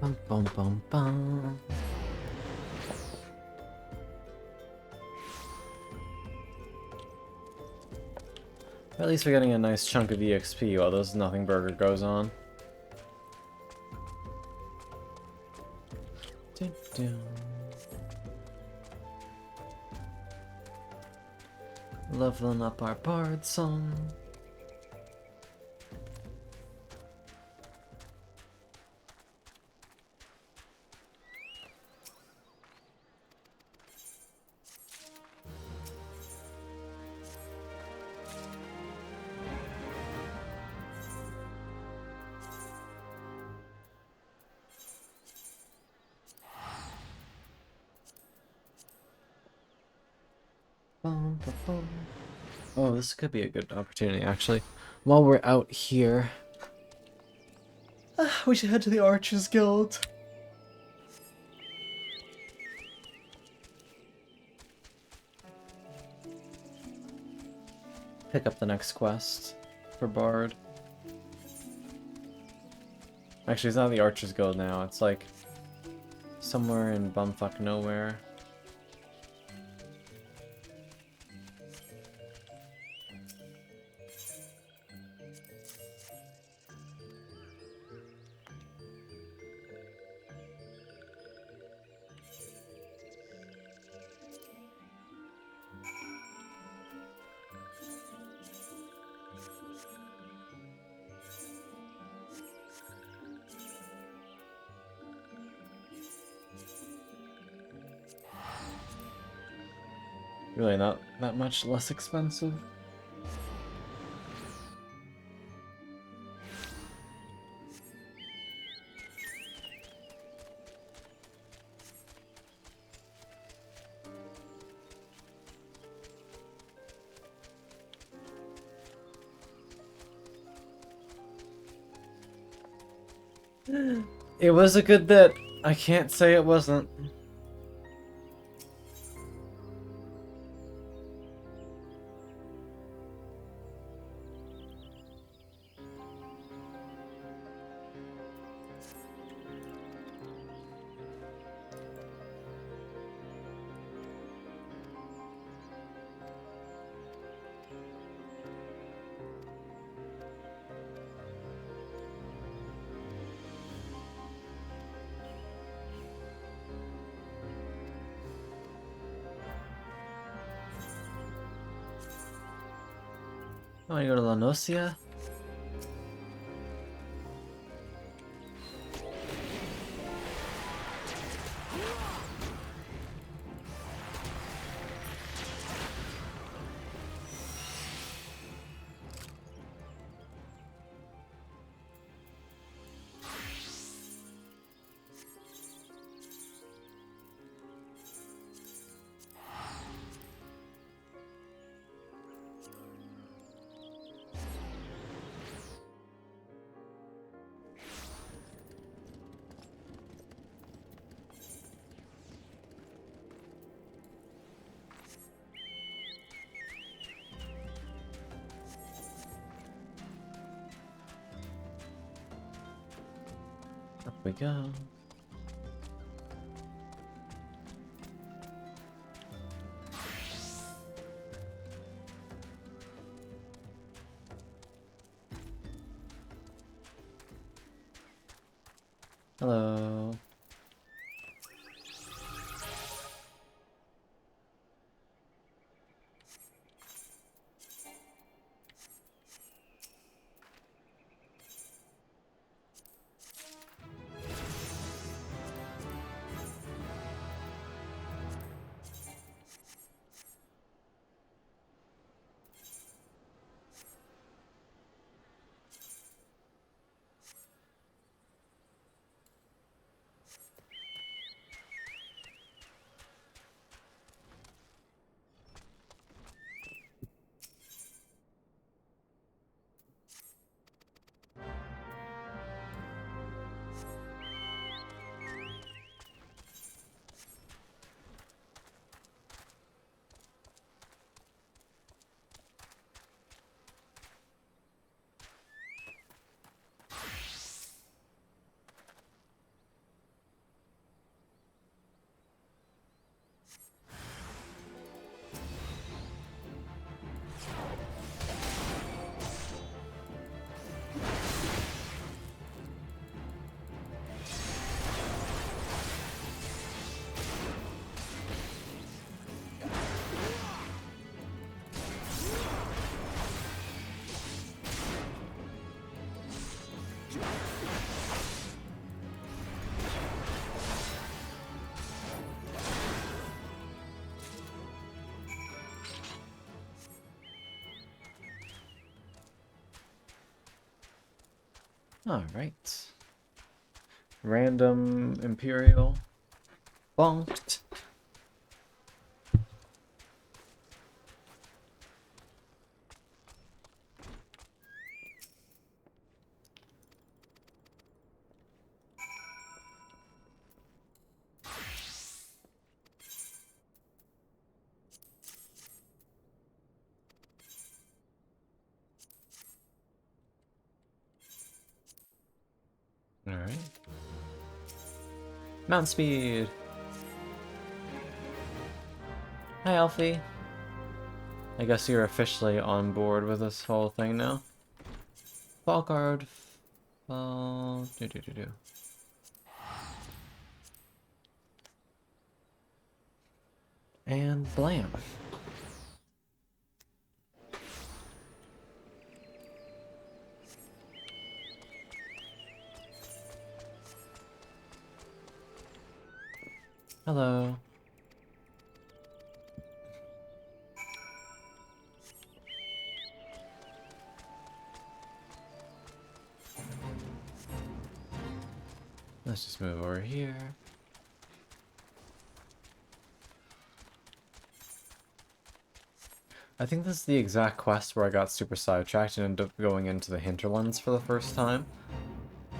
Bum, bum, bum, bum. At least we're getting a nice chunk of EXP while this nothing burger goes on. Leveling up our bard song. Oh, this could be a good opportunity, actually. While we're out here, we should head to the Archers Guild. Pick up the next quest for Bard. Actually, it's not the Archers Guild now. It's like somewhere in bumfuck nowhere. Really not that much less expensive. It was a good bit. I can't say it wasn't. Oh, you go to La Nocia? We go. Hello. Alright. Random Imperial. Bonked. Alright. Mount speed. Hi, Alfie. I guess you're officially on board with this whole thing now. Fall card. Fall. Do. And blam. Hello. Let's just move over here. I think this is the exact quest where I got super sidetracked and ended up going into the hinterlands for the first time.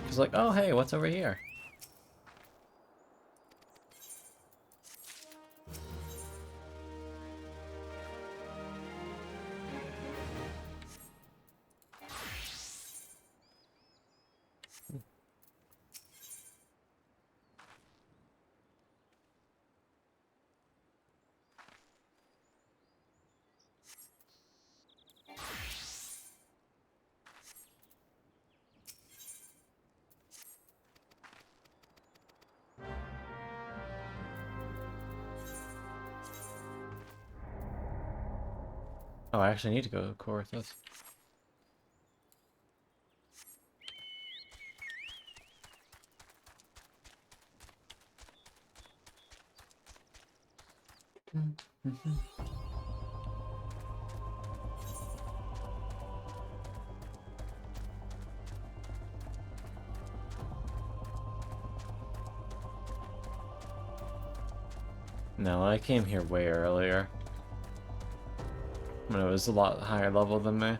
Because like, oh hey, what's over here? Oh, I actually need to go to Corythus. No, I came here way earlier. When it was a lot higher level than me.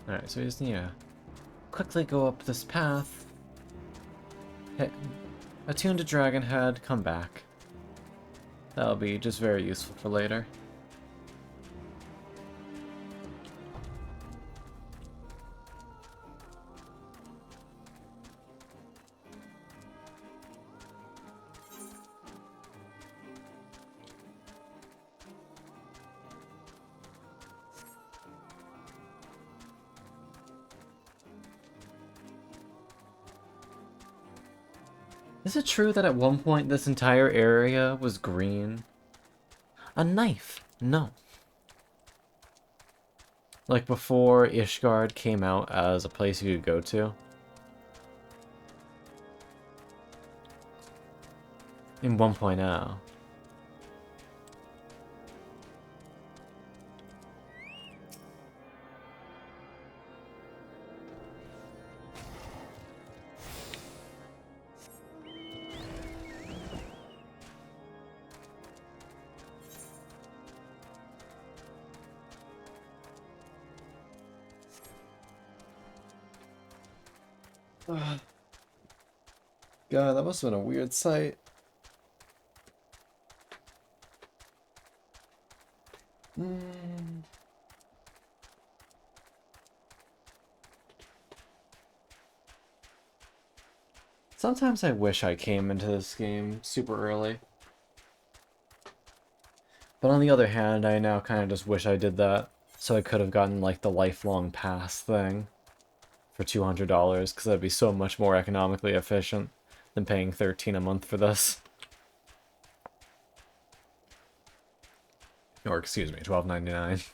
Alright, so we just need to quickly go up this path. Hit, attune to Dragon Head, come back. That'll be just very useful for later. Is it true that at one point this entire area was green? A knife? No. Like before Ishgard came out as a place you could go to? In 1.0. God, that must have been a weird sight. Sometimes I wish I came into this game super early. But on the other hand, I now kind of just wish I did that, so I could have gotten like the lifelong pass thing for $200, because that'd be so much more economically efficient than paying $13 a month for this. Or excuse me, $12.99.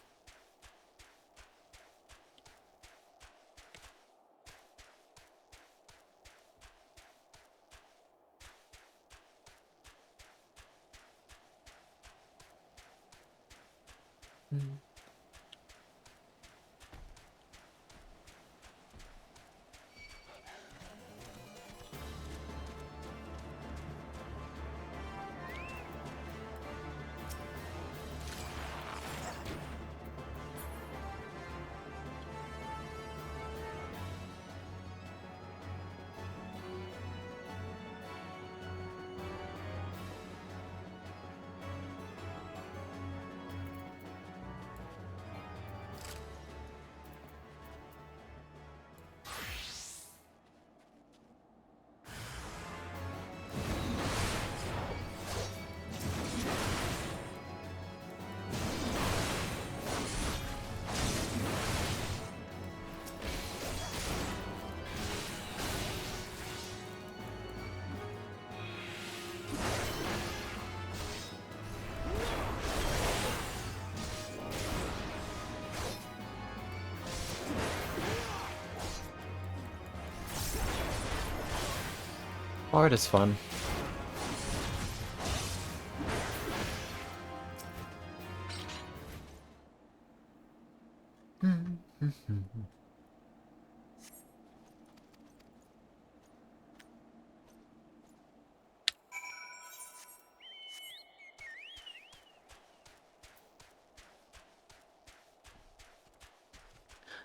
Art is fun.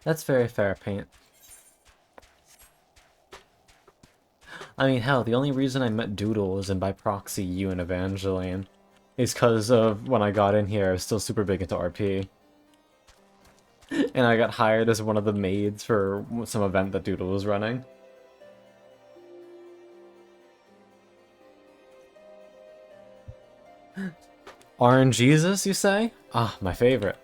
That's very fair, Paint. I mean, hell, the only reason I met Doodles and by proxy you and Evangeline is because of when I got in here, I was still super big into RP. And I got hired as one of the maids for some event that Doodle was running. RNGesus, you say? Ah, my favorite.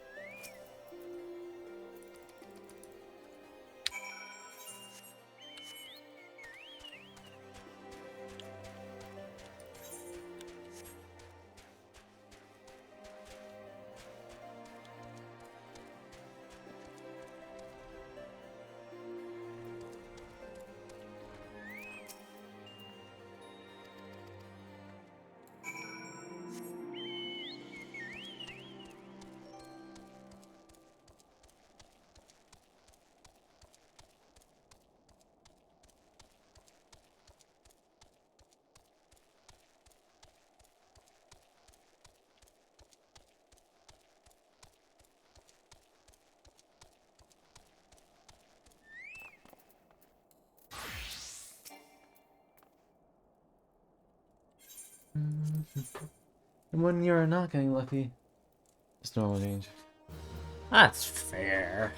And when you're not getting lucky, it's normal change. That's fair.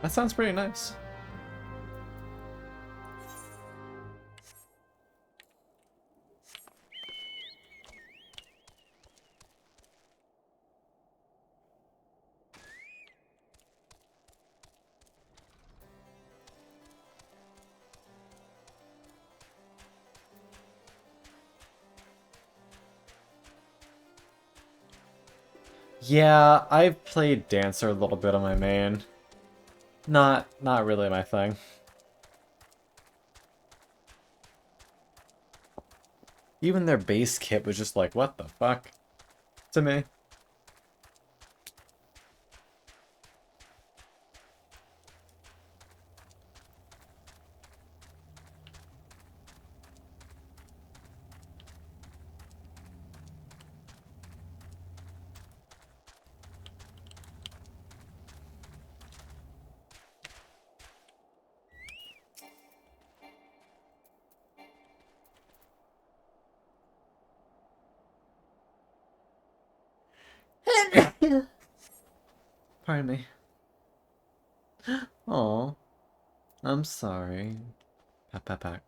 That sounds pretty nice. Yeah, I've played Dancer a little bit on my main. Not really my thing. Even their base kit was just like, what the fuck? To me. Pardon me. Oh, I'm sorry. Pat, pat, pat.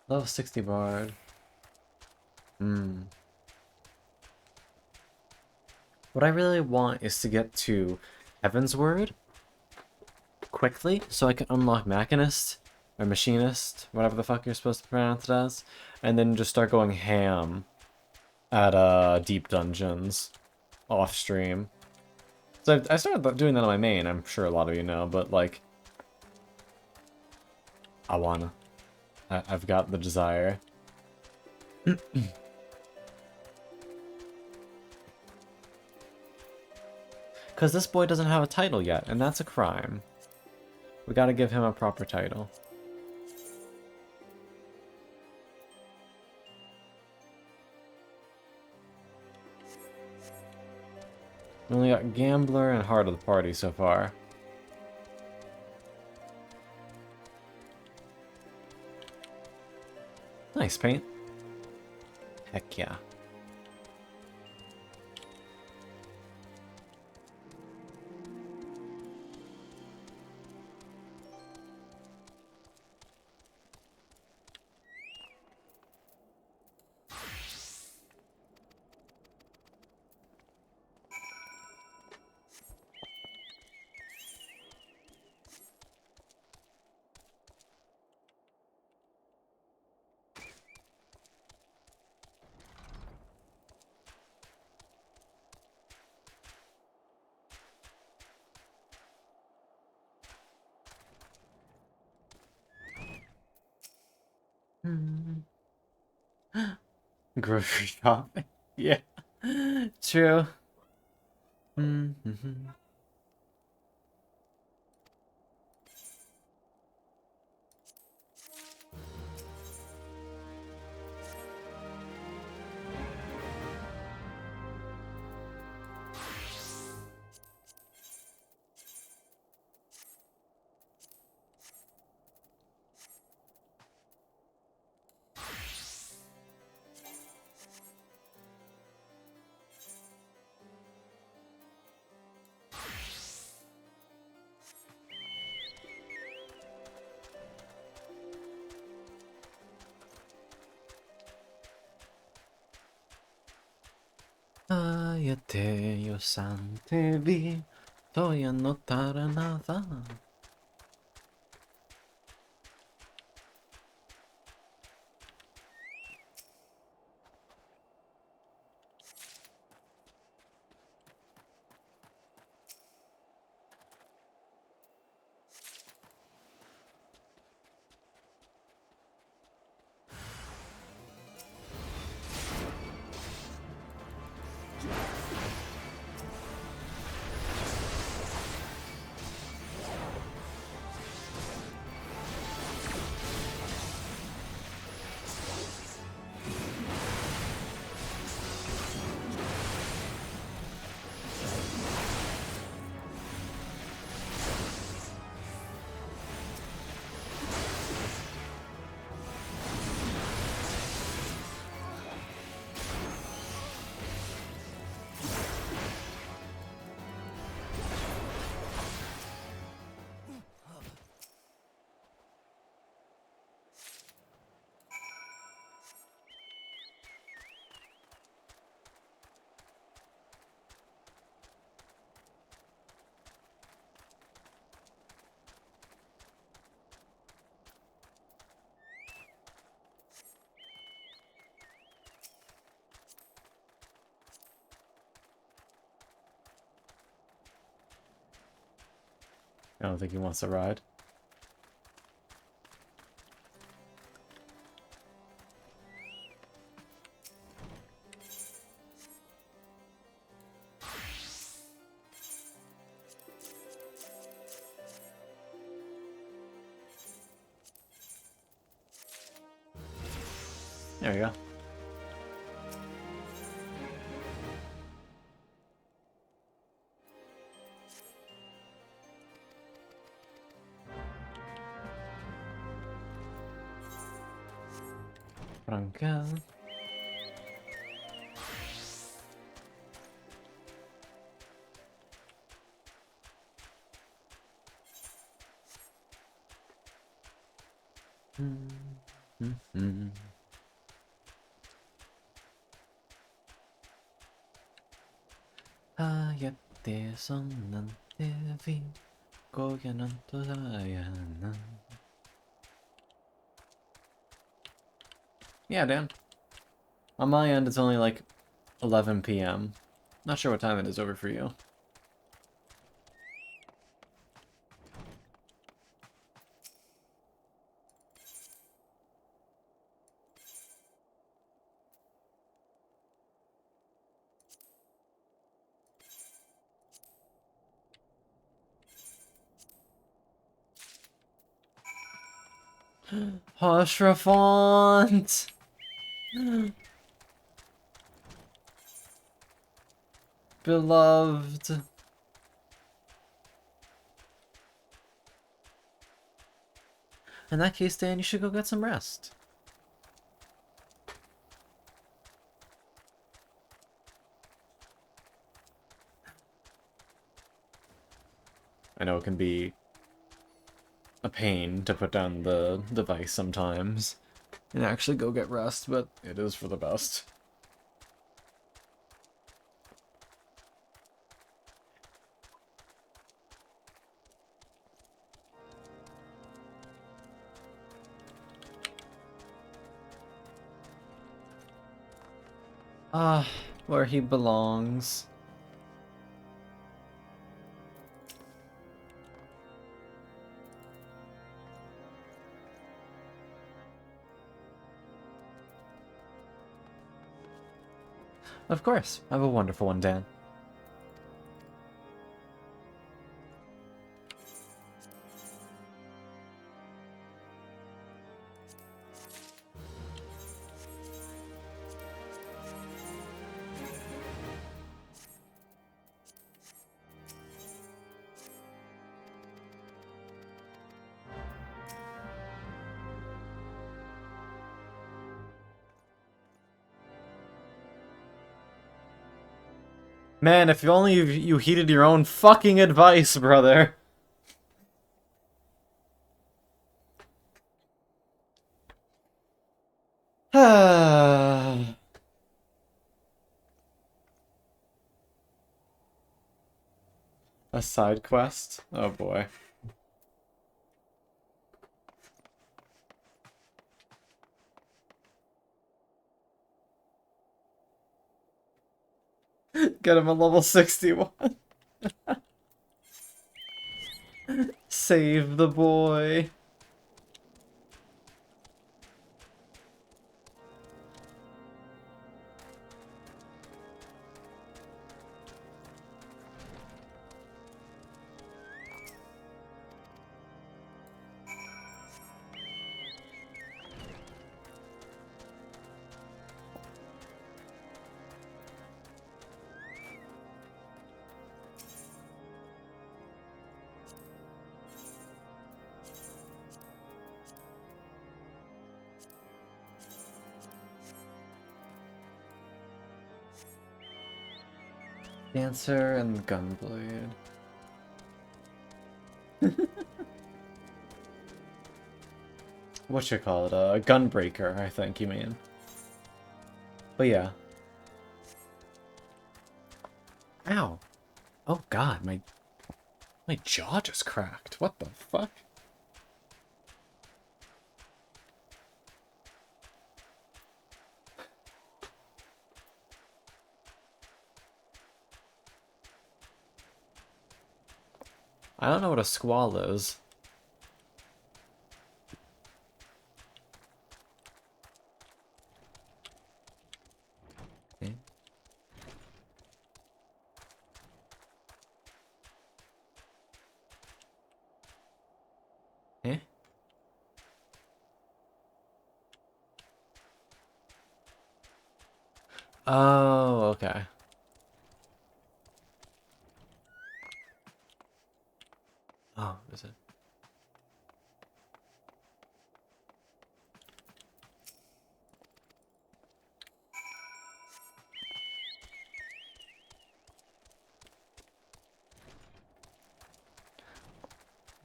Level 60 bard. What I really want is to get to Heavensward quickly so I can unlock Machinist or Machinist, whatever the fuck you're supposed to pronounce it as, and then just start going ham at deep dungeons off stream. So I started doing that on my main, I'm sure a lot of you know, but like I wanna. I've got the desire. Because this boy doesn't have a title yet, and that's a crime. We gotta give him a proper title. We only got Gambler and Heart of the Party so far. Nice paint. Heck yeah. Grocery shop. Yeah. True. Cállate, yo san te vi, todavía no tarda nada. I don't think he wants to ride. There we go. Franca. 하얗게 솟는 TV 고개는 돌아야나. Yeah, Dan. On my end, it's only like 11 p.m. Not sure what time it is over for you. Hoshrafont! Beloved. In that case, Dan, you should go get some rest. I know it can be a pain to put down the device sometimes and actually go get rest, but it is for the best. Ah, where he belongs. Of course. Have a wonderful one, Dan. Man, if only you heeded your own fucking advice, brother. A side quest? Oh boy. Get him a level 61. Save the boy. Dancer and Gunblade. What you call it? A Gunbreaker, I think you mean. But yeah. Ow. Oh god, my jaw just cracked. What the fuck? I don't know what a squall is. Okay. Eh? Oh, okay. Oh, is it?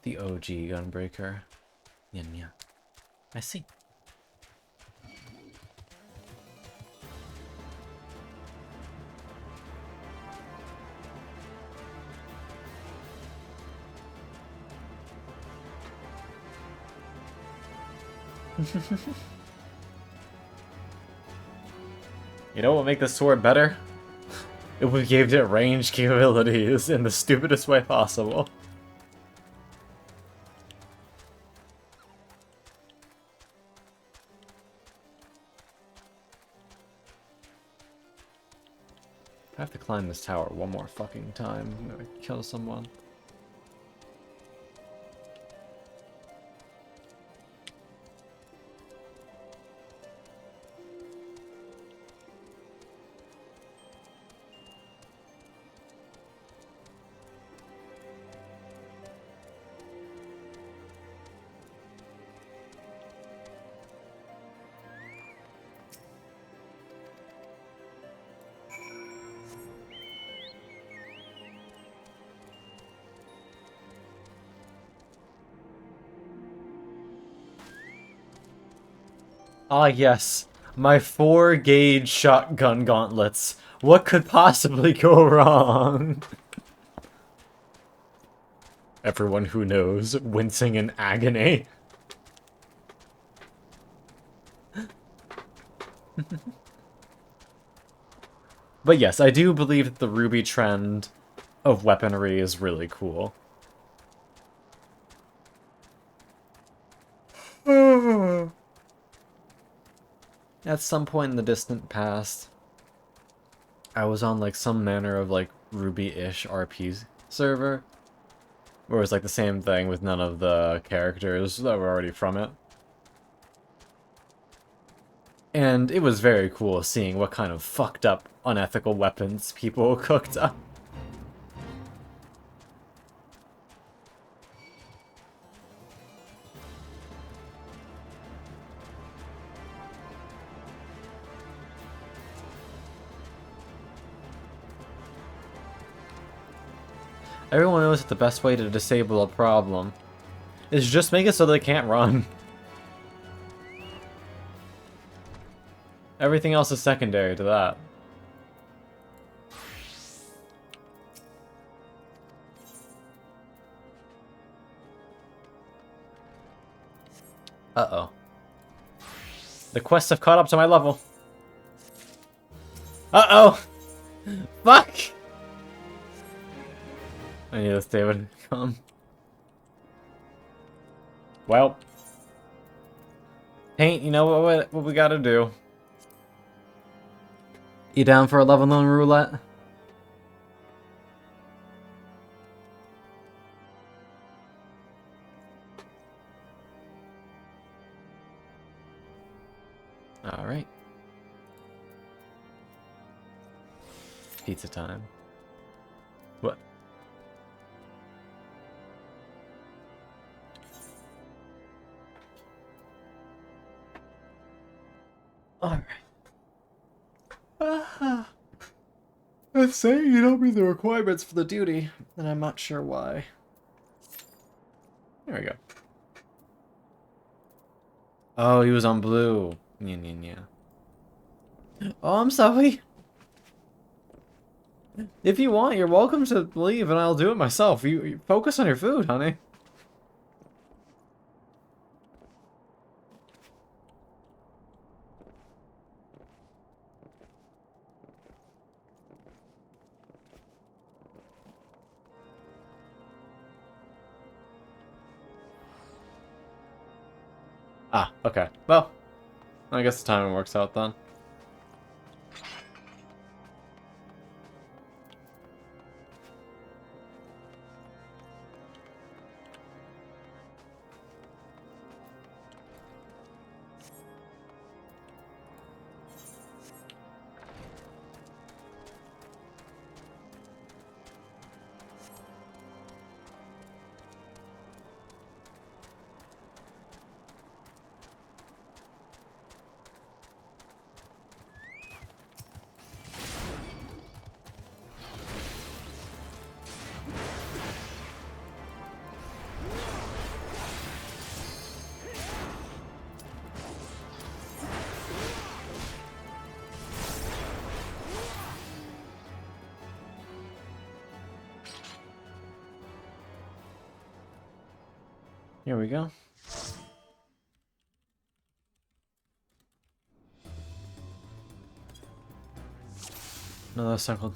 The OG Gunbreaker. Yeah, yeah. I see. You know what would make this sword better? If we gave it range capabilities in the stupidest way possible. I have to climb this tower one more fucking time. I'm gonna kill someone. Ah yes, my 4-gauge shotgun gauntlets. What could possibly go wrong? Everyone who knows, wincing in agony. But yes, I do believe that the ruby trend of weaponry is really cool. At some point in the distant past, I was on like some manner of like Ruby-ish RP server, where it was like the same thing with none of the characters that were already from it. And it was very cool seeing what kind of fucked up, unethical weapons people cooked up. Everyone knows that the best way to disable a problem is just make it so they can't run. Everything else is secondary to that. Uh-oh. The quests have caught up to my level. Uh-oh! Fuck! I knew this day would come. Well. Paint, you know what we gotta do. You down for a level on roulette? Alright. Pizza time. What? Alright. It's saying you don't meet the requirements for the duty, and I'm not sure why. There we go. Oh, he was on blue. Yeah. Oh, I'm sorry. If you want, you're welcome to leave, and I'll do it myself. You focus on your food, honey. Ah, okay. Well, I guess the timing works out then. Here we go. Another circle.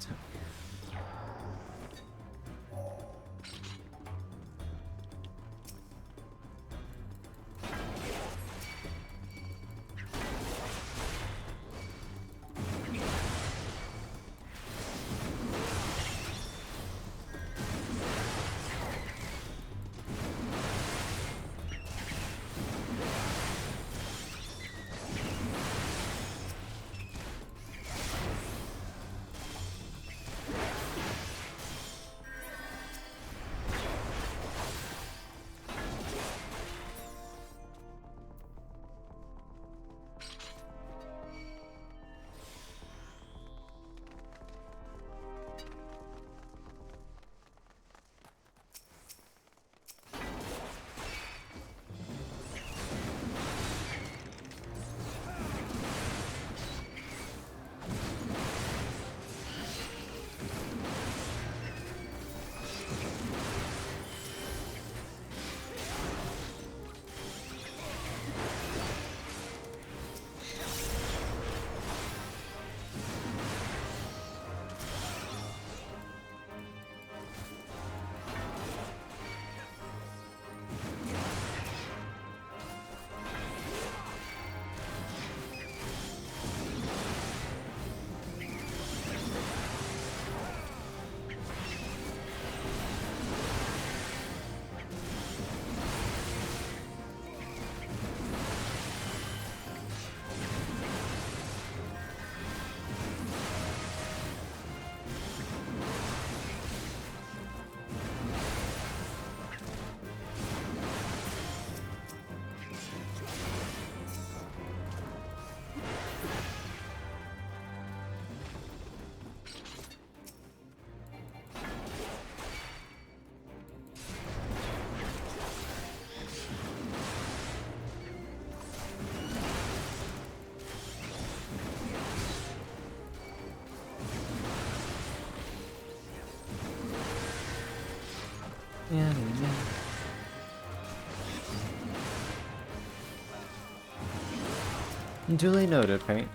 Duly noted, Paint.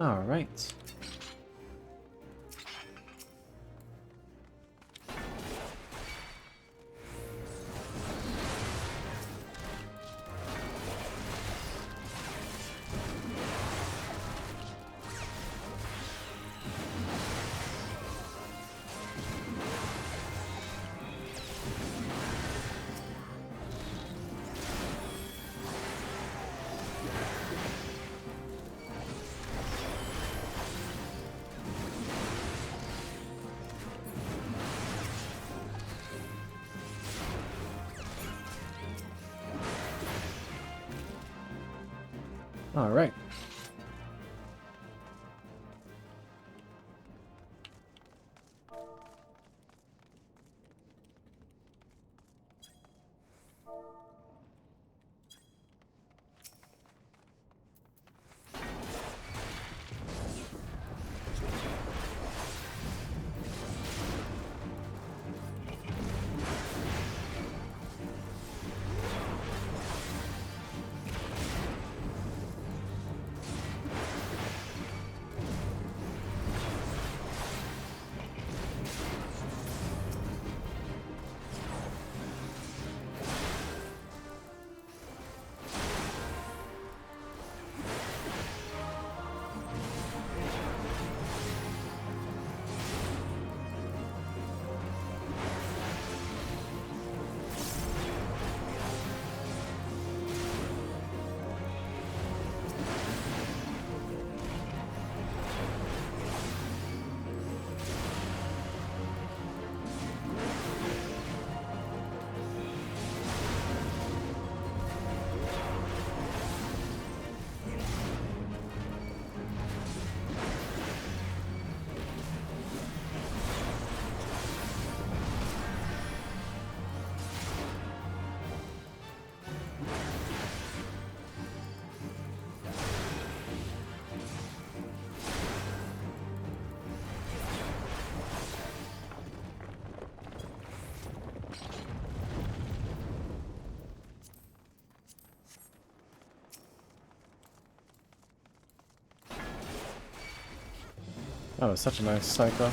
All right. All right. That was such a nice cycle.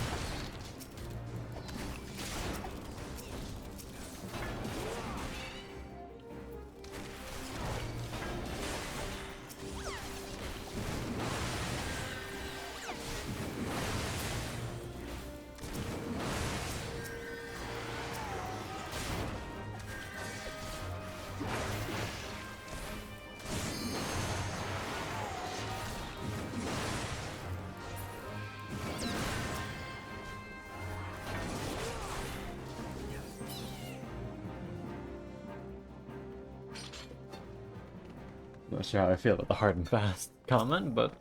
Not sure how I feel about the hard and fast comment, but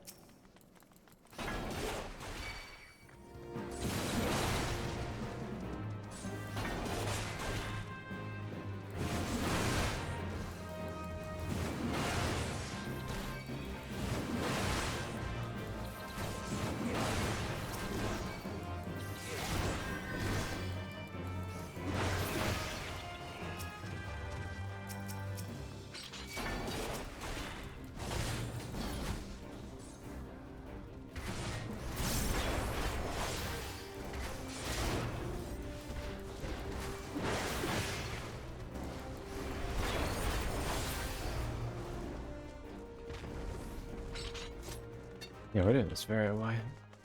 yeah, we're doing this very well.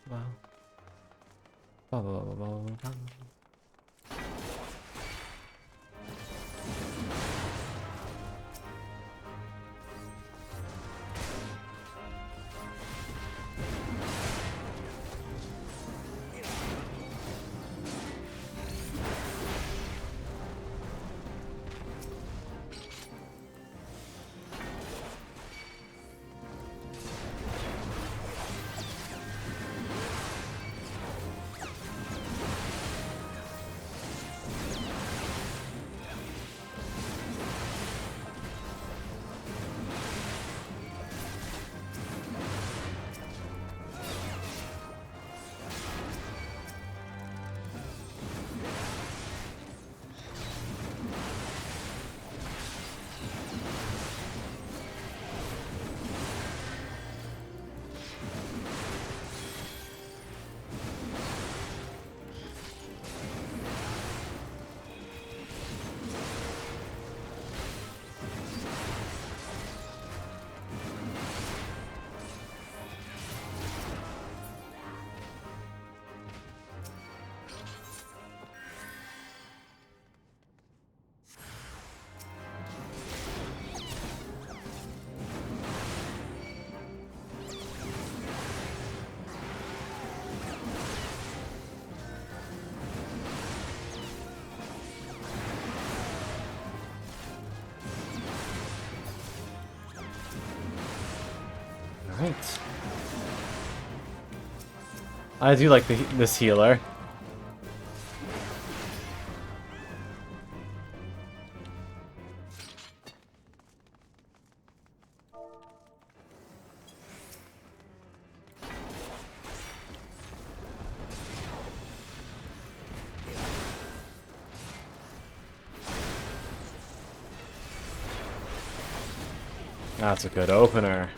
Blah, blah, blah, blah, blah, blah. Alright. I do like this healer. That's a good opener.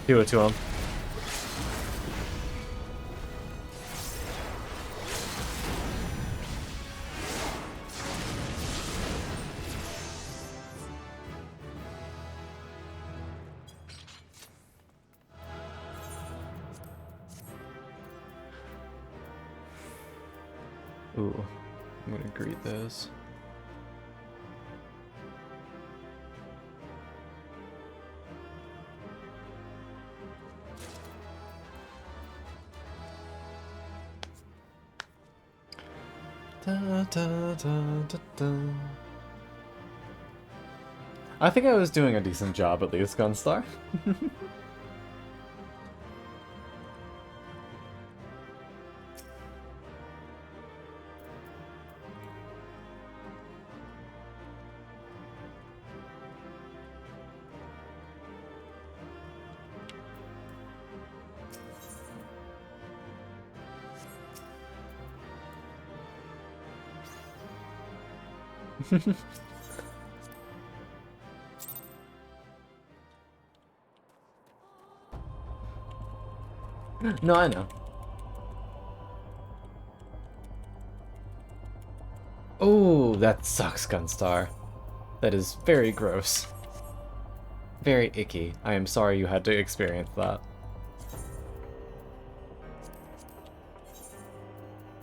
Do it to him. Ooh, I'm gonna greet those. Da, da, da, da, da. I think I was doing a decent job at least, Gunstar. No, I know. Oh, that sucks, Gunstar. That is very gross. Very icky. I am sorry you had to experience that.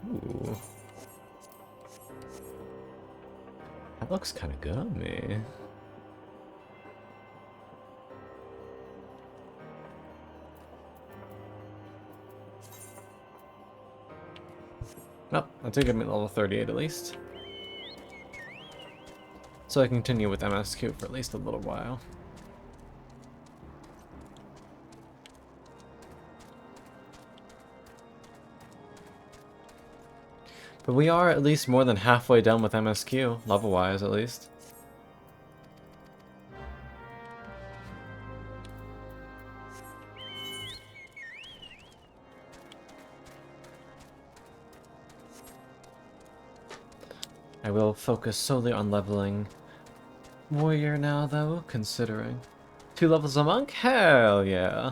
Ooh. That looks kind of good on me. Nope, I did get me level 38 at least. So I continue with MSQ for at least a little while. But we are at least more than halfway done with MSQ, level-wise at least. I will focus solely on leveling warrior now, though, considering. 2 levels a monk? Hell yeah.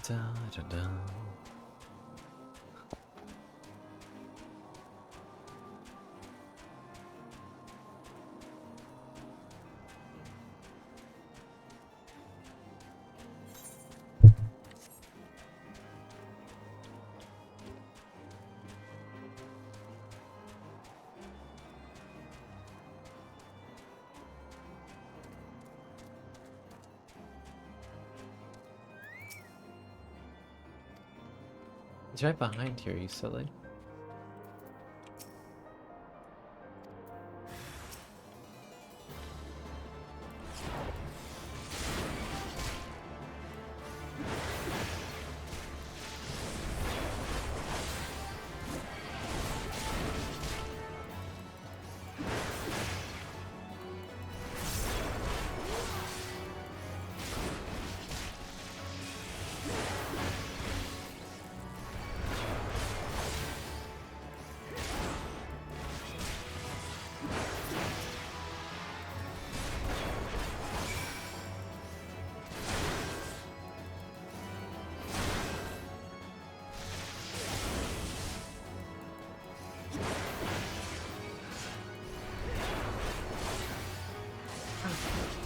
Da, da, da. He's right behind here, you silly.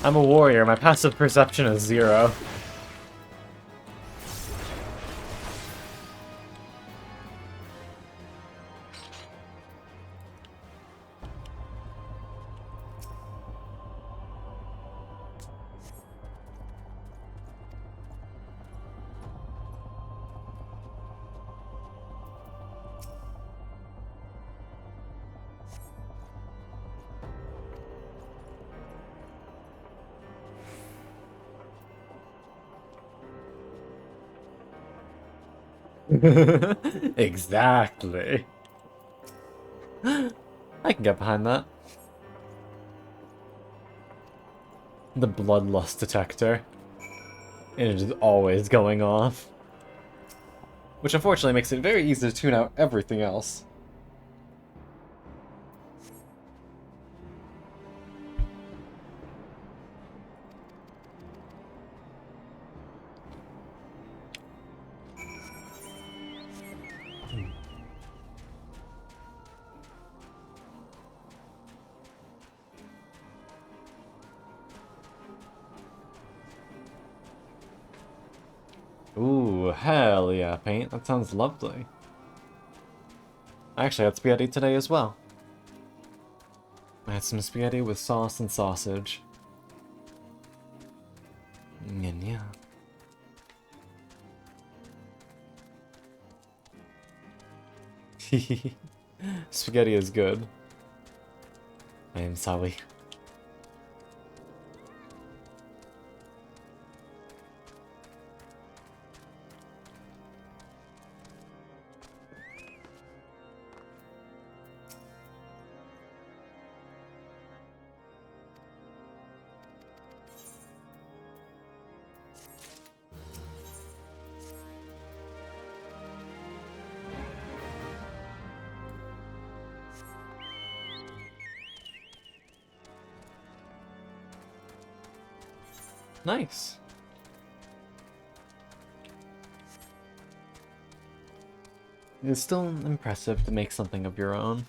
I'm a warrior, my passive perception is 0. Exactly. I can get behind that. The bloodlust detector. And it is always going off. Which unfortunately makes it very easy to tune out everything else. Ooh, hell yeah, paint. That sounds lovely. I actually had spaghetti today as well. I had some spaghetti with sauce and sausage. And yeah. Spaghetti is good. I am sorry. Nice. It's still impressive to make something of your own.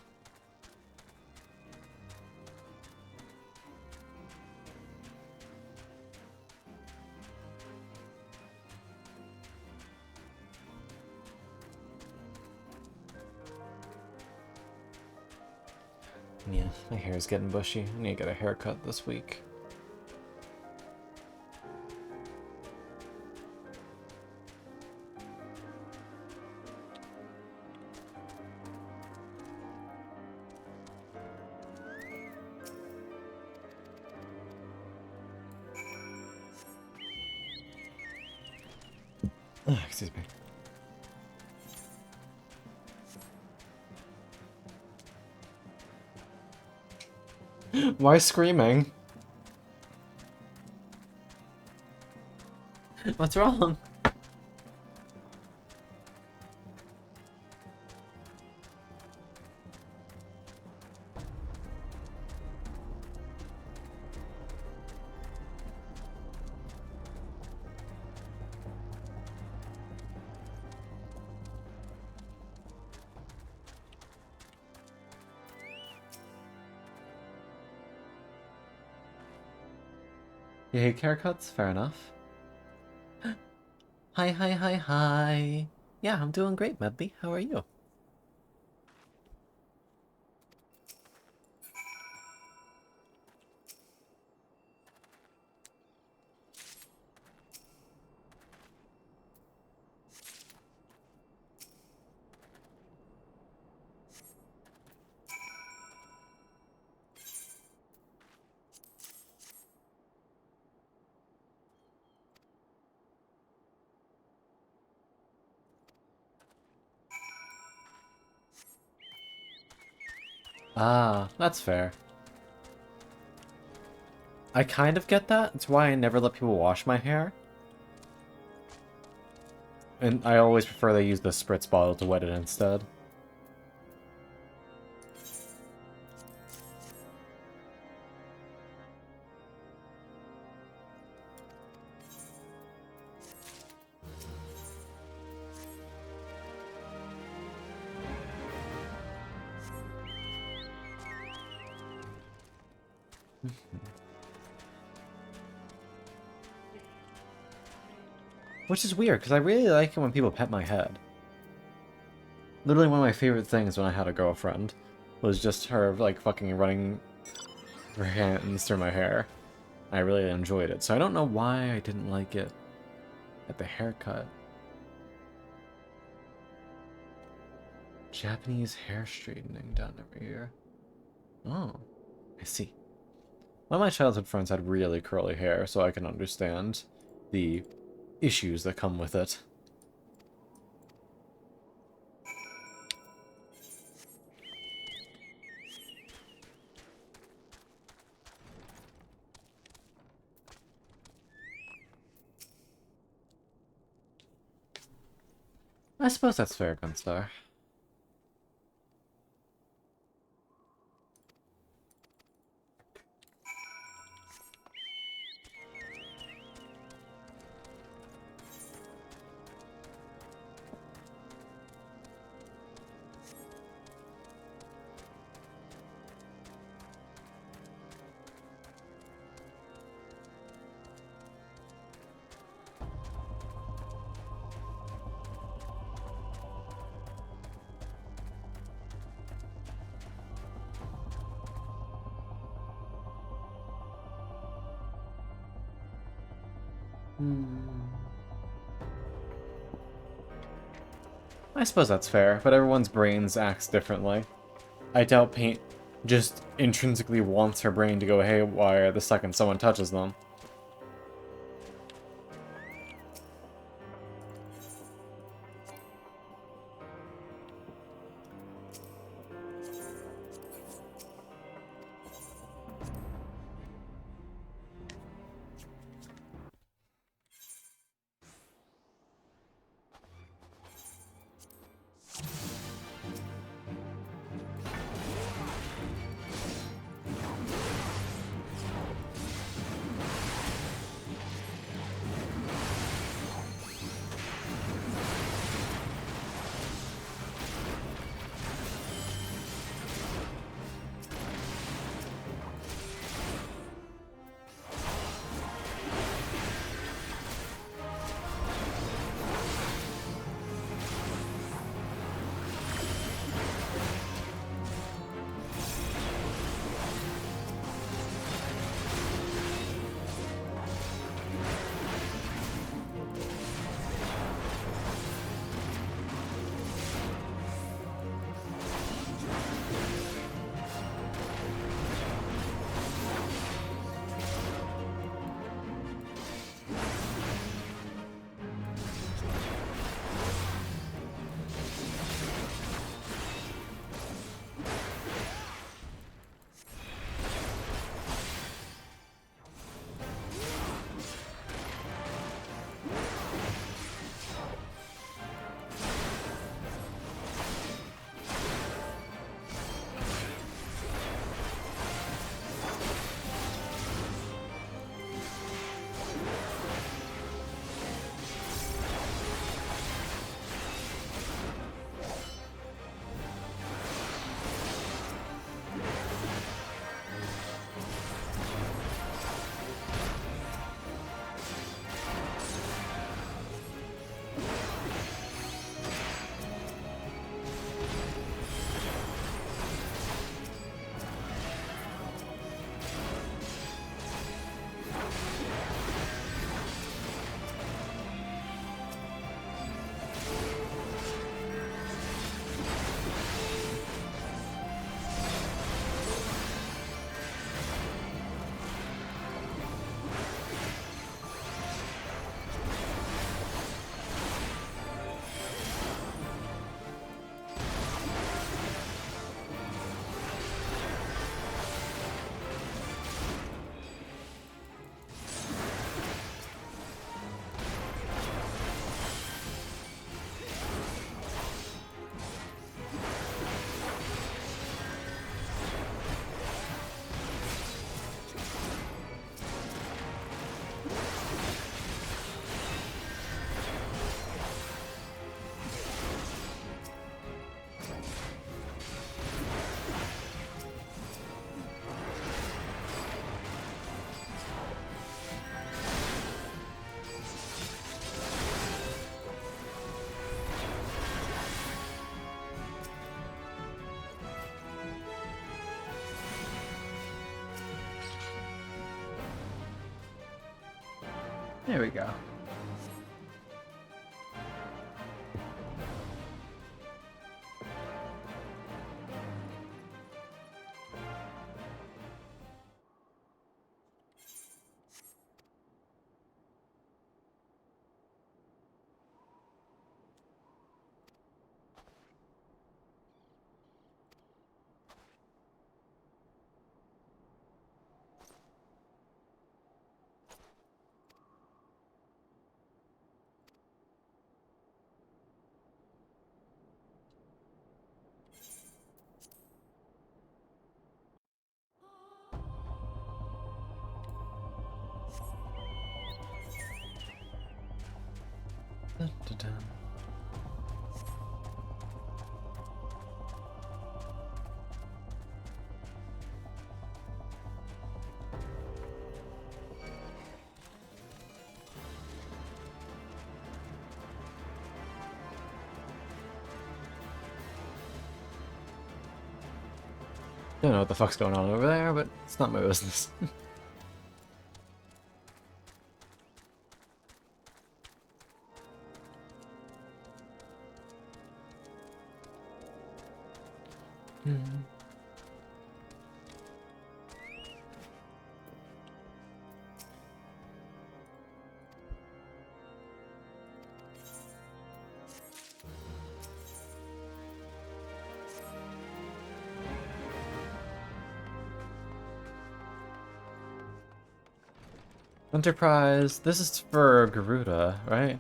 Yeah, my hair is getting bushy. I need to get a haircut this week. Excuse me. Why screaming? What's wrong? You hate haircuts? Fair enough. Hi, hi, hi, hi. Yeah, I'm doing great, Medby. How are you? Ah, that's fair. I kind of get that. It's why I never let people wash my hair. And I always prefer they use the spritz bottle to wet it instead. Which is weird, because I really like it when people pet my head. Literally one of my favorite things when I had a girlfriend was just her, like, fucking running her hands through my hair. I really enjoyed it, so I don't know why I didn't like it at the haircut. Japanese hair straightening done every year. Oh, I see. One of my childhood friends had really curly hair, so I can understand the issues that come with it. I suppose that's fair, Gunstar. I suppose that's fair, but everyone's brains acts differently. I doubt Paint just intrinsically wants her brain to go haywire the second someone touches them. There we go. Dun, dun, dun. Don't know what the fuck's going on over there, but it's not my business. Enterprise. This is for Garuda, right?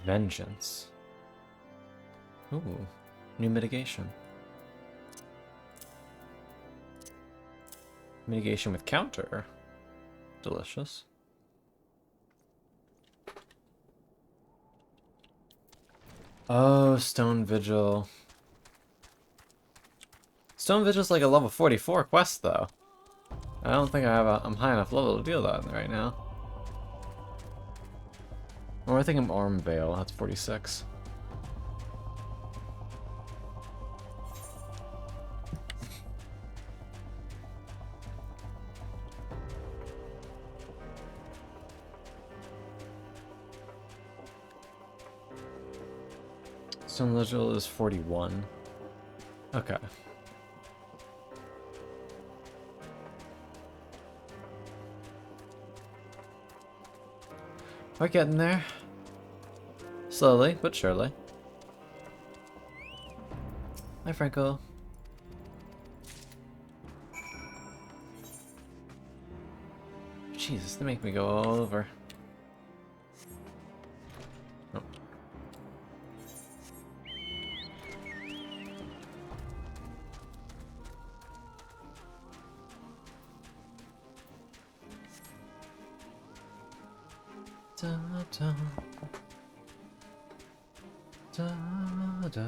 Vengeance. Ooh, new mitigation. Mitigation with counter. Delicious. Oh, Stone Vigil. Stone Vigil's like a level 44 quest, though. I don't think I'm high enough level to deal that right now. Or I think I'm Arm Veil, that's 46. Stone Vigil is 41. Okay. We're getting there. Slowly, but surely. Hi, Franco. Jesus, they make me go all over. Oh. Da, da. Da, da,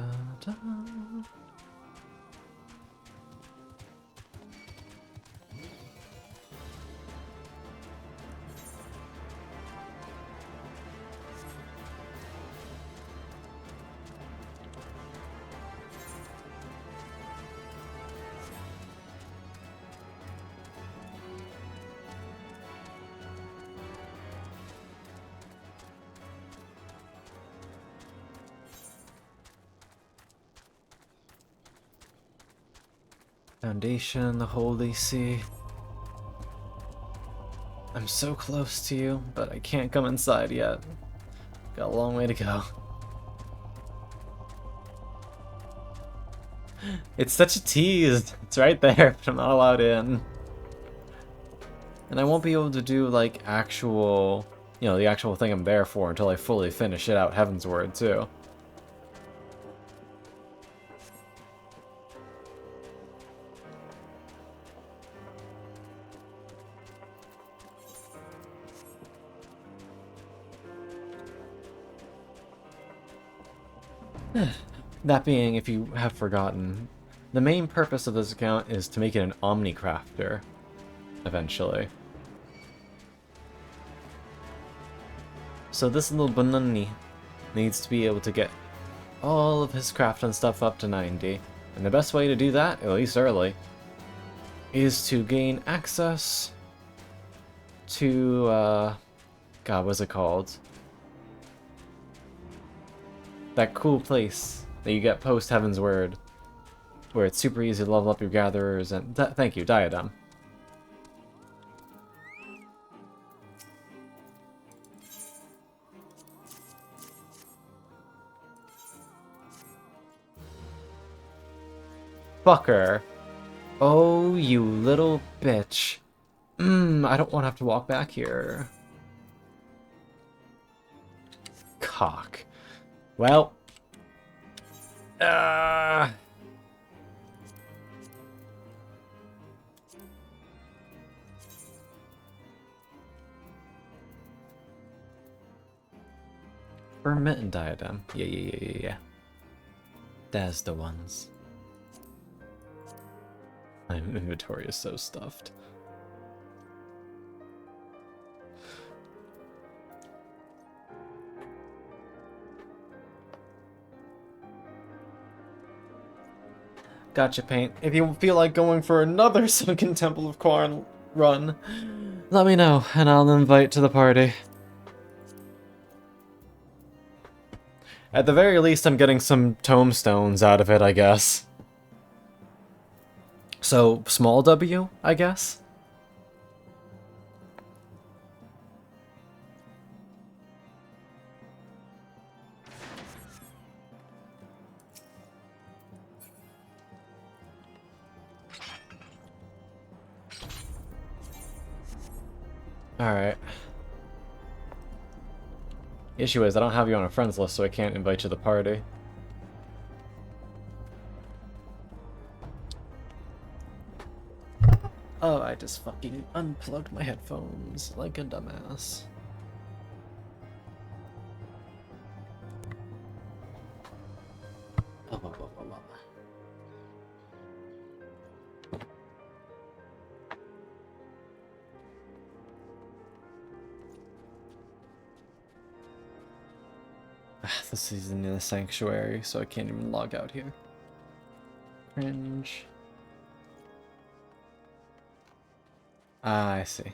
da. Foundation, the Holy See. I'm so close to you, but I can't come inside yet. Got a long way to go. It's such a tease. It's right there, but I'm not allowed in. And I won't be able to do, like, actual, you know, the actual thing I'm there for until I fully finish it out Heavensward, too. That being, if you have forgotten, the main purpose of this account is to make it an Omnicrafter, eventually. So this little Banani needs to be able to get all of his craft and stuff up to 90. And the best way to do that, at least early, is to gain access to, God, what's it called? That cool place that you get post Heavensward, where it's super easy to level up your gatherers, and thank you, Diadem. Fucker. Oh, you little bitch. I don't want to have to walk back here. Cock. Well. Hermit and Diadem. Yeah. That's the ones. My inventory is so stuffed. Gotcha, Paint. If you feel like going for another Sunken Temple of Qarn run, let me know, and I'll invite to the party. At the very least, I'm getting some tombstones out of it, I guess. So, small W, I guess? Alright. Issue is, I don't have you on a friends list, so I can't invite you to the party. Oh, I just fucking unplugged my headphones like a dumbass. This is in the sanctuary, so I can't even log out here. Cringe. Ah, I see.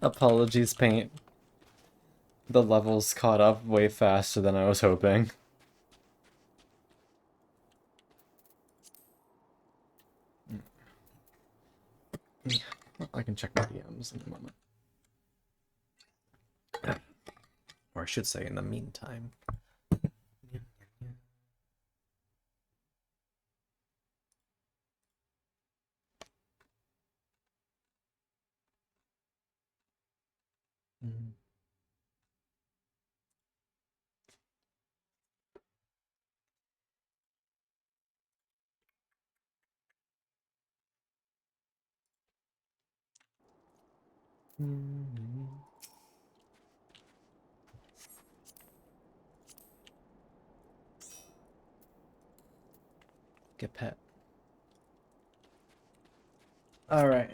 Apologies, Paint. The levels caught up way faster than I was hoping. I can check my DMs in a moment. Or I should say, in the meantime. Get pet. All right.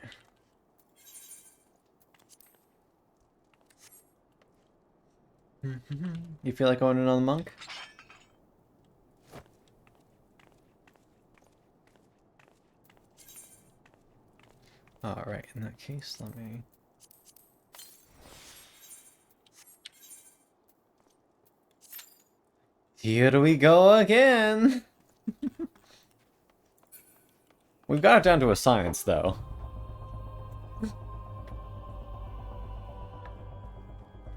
You feel like going in on the monk? All right. In that case, let me. Here we go again. We've got it down to a science, though.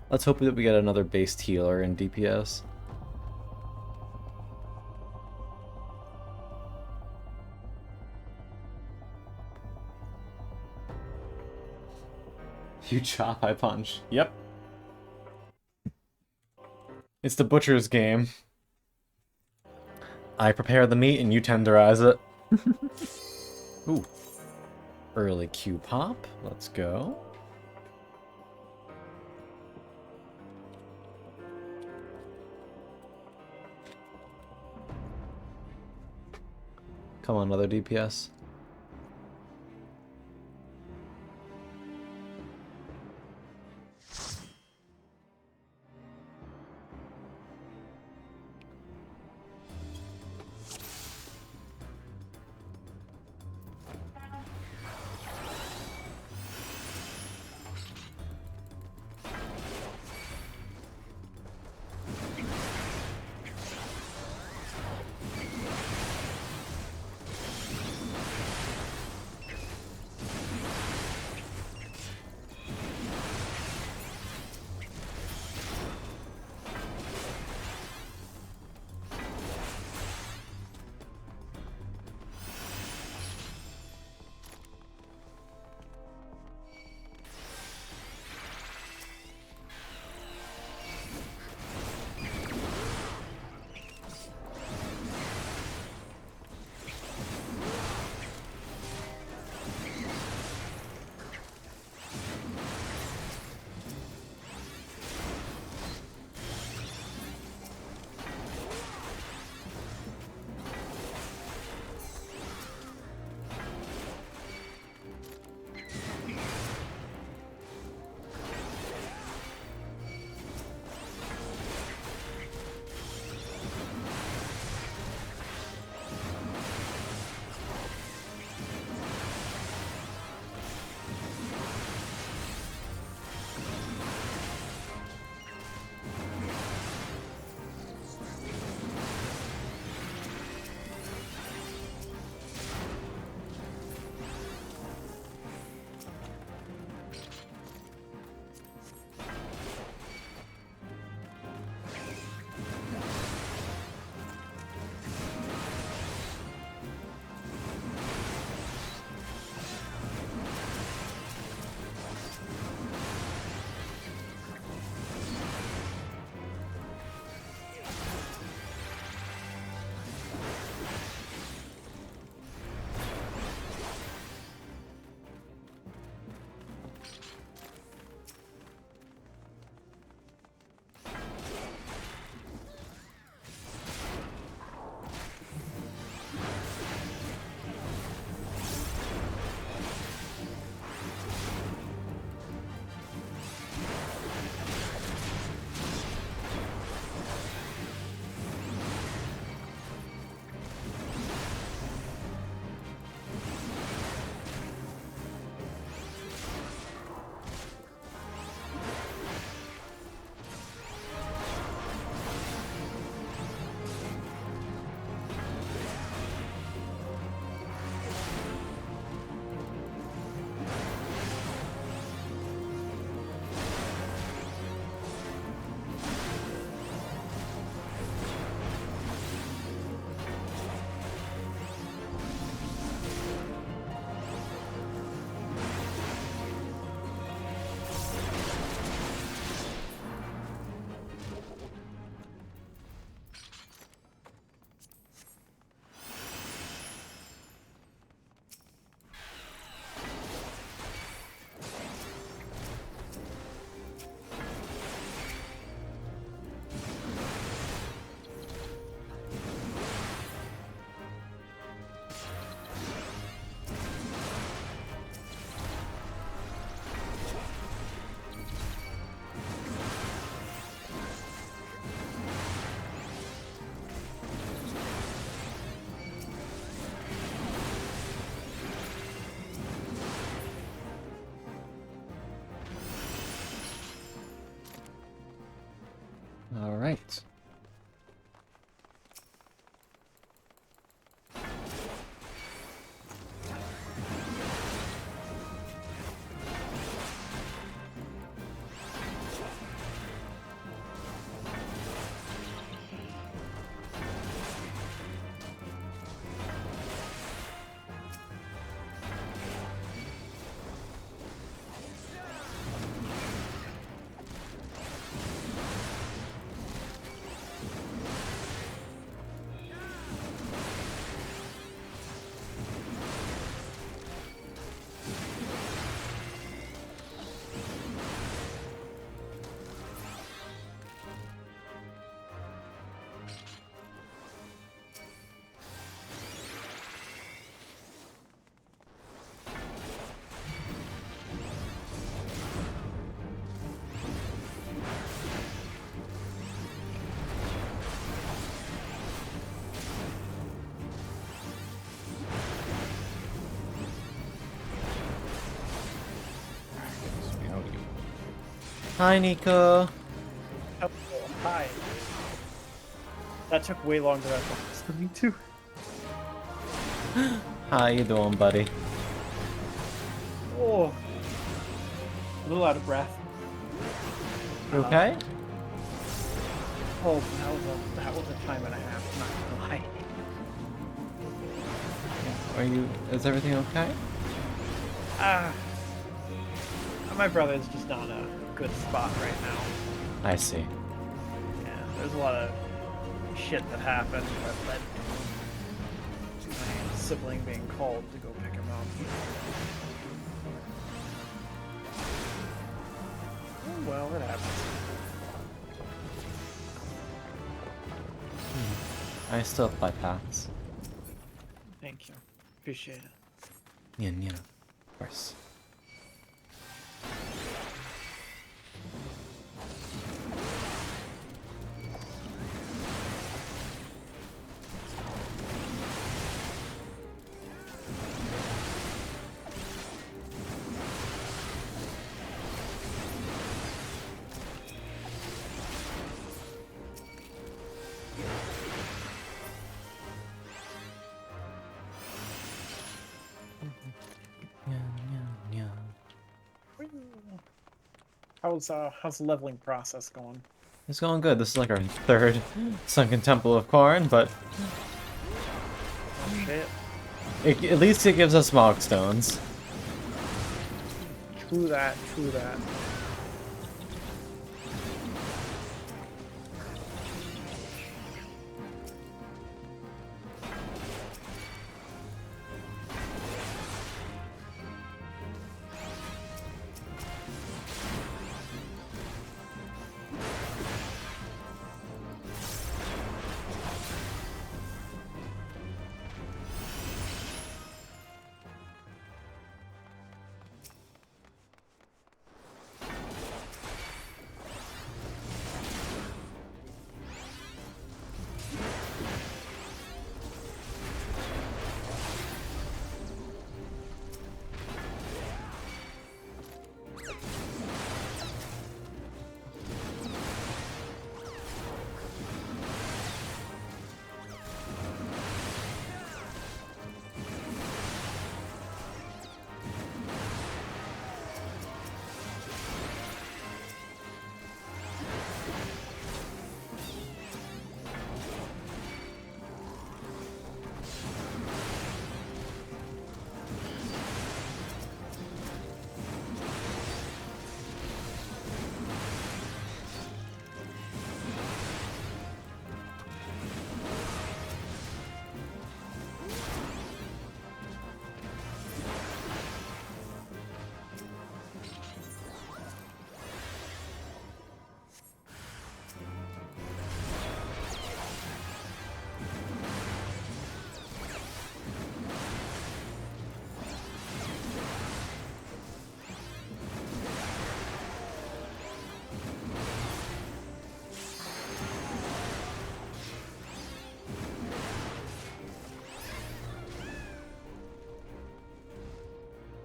Let's hope that we get another based healer in DPS. You chop, I punch. Yep. It's the butcher's game. I prepare the meat and you tenderize it. Ooh. Early Q pop. Let's go. Come on, other DPS. All right. Hi, Nico. Oh, hi. That took way longer than I thought it was going to. How you doing, buddy? Oh. A little out of breath. You okay? Oh, that was a time and a half, not gonna lie. Is everything okay? My brother's just not in a good spot right now. I see. Yeah, there's a lot of shit that happened that led to my sibling being called to go pick him up. Oh, well, it happens. I still apply paths. Thank you. Appreciate it. Yeah, of course. How's the leveling process going? It's going good. This is like our third Sunken Temple of Korn, but Shit. at least it gives us Smog Stones. True that, true that.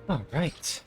All right.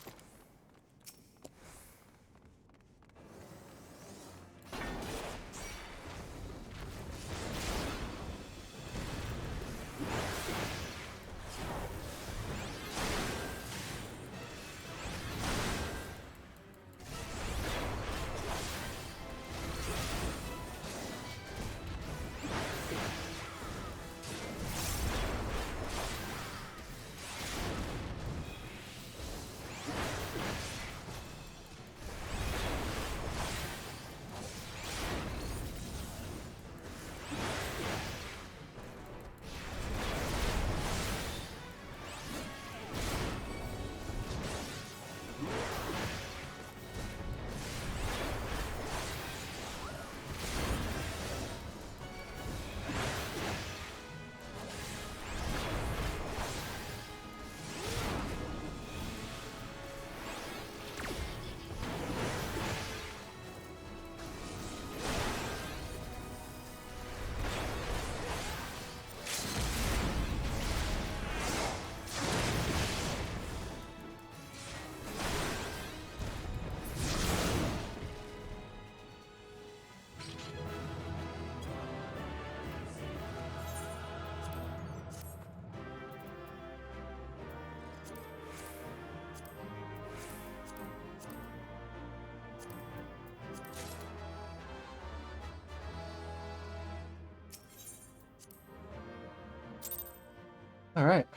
Alright.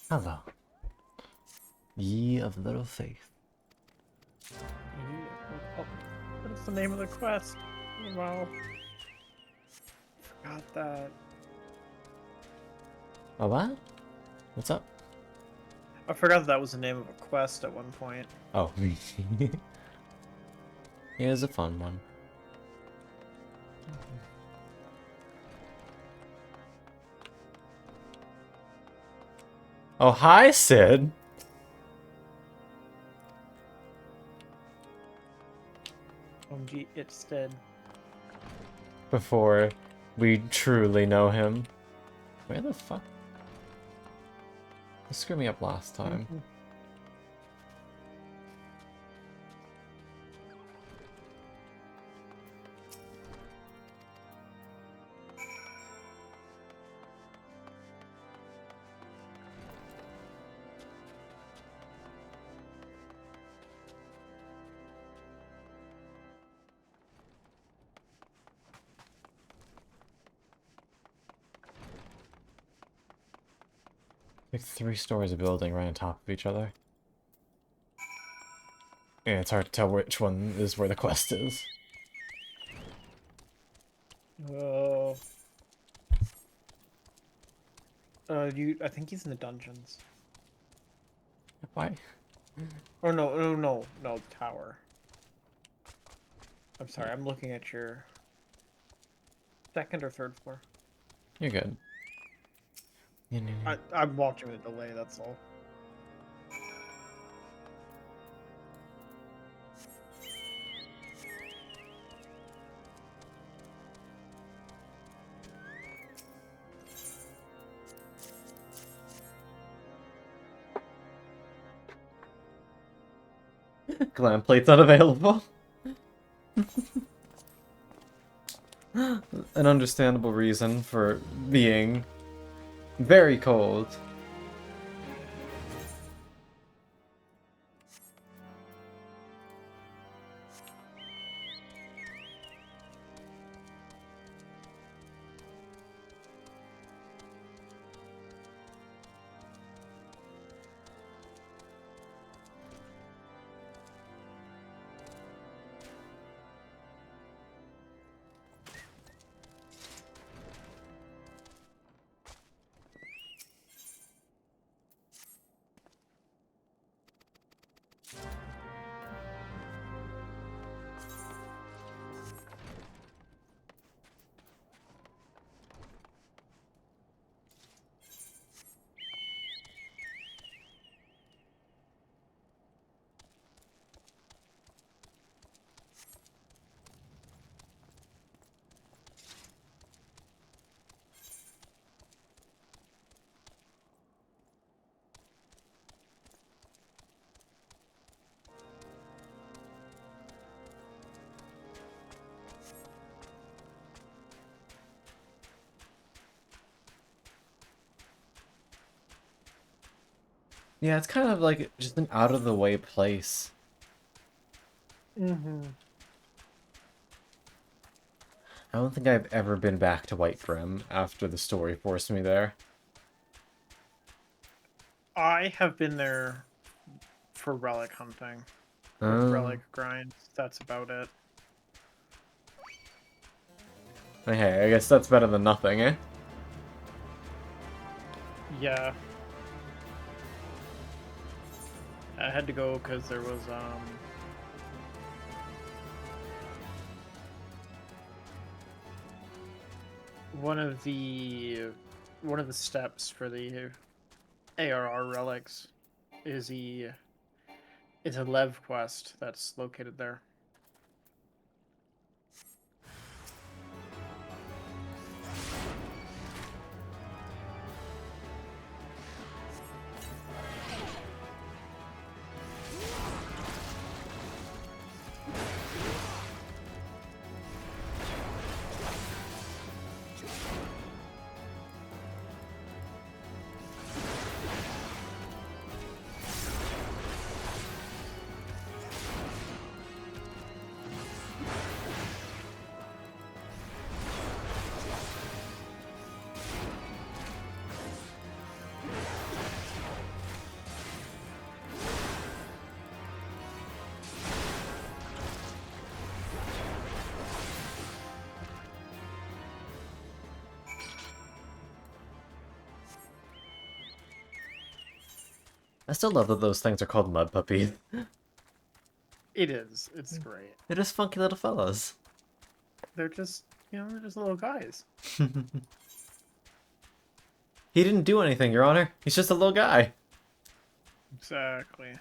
Hello. Ye of little faith. Oh, what is the name of the quest? Wow. Forgot that. Oh, what? What's up? I forgot that was the name of a quest at one point. Oh. Here's a fun one. Oh, hi, Sid! OMG, it's dead. Before we truly know him. Where the fuck? You screwed me up last time. Like 3 stories of building right on top of each other. Yeah, it's hard to tell which one is where the quest is. Oh. I think he's in the dungeons. Why? Or no, tower. I'm sorry, I'm looking at your 2nd or 3rd floor. You're good. I'm watching the delay, that's all. Glam plate's unavailable. An understandable reason for being very cold. Yeah, it's kind of like just an out-of-the-way place. Mm-hmm. I don't think I've ever been back to White Grim after the story forced me there. I have been there for relic hunting. Relic grinds, that's about it. Hey, I guess that's better than nothing, eh? Yeah. I had to go because there was one of the steps for the ARR relics is a Lev quest that's located there. I still love that those things are called mud puppies. It is. It's great. They're just funky little fellas. They're just, they're just little guys. He didn't do anything, Your Honor. He's just a little guy. Exactly.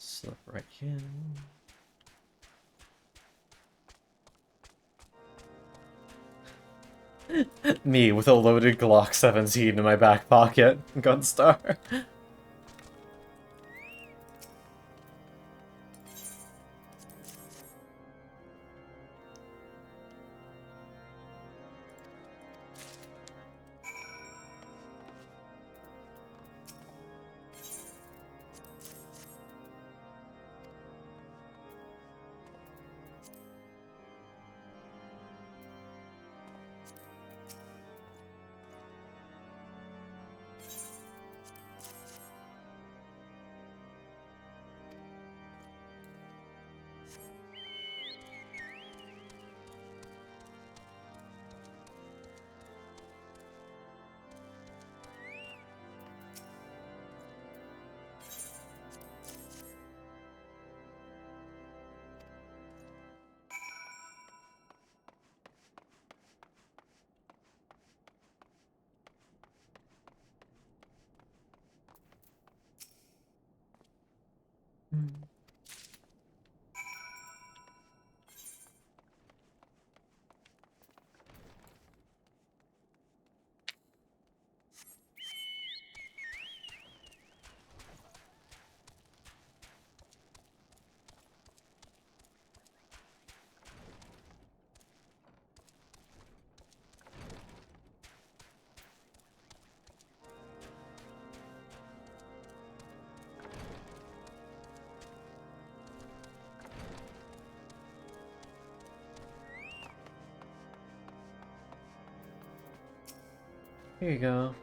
Slip right in. Me with a loaded Glock 17 in my back pocket. Gunstar. Here you go.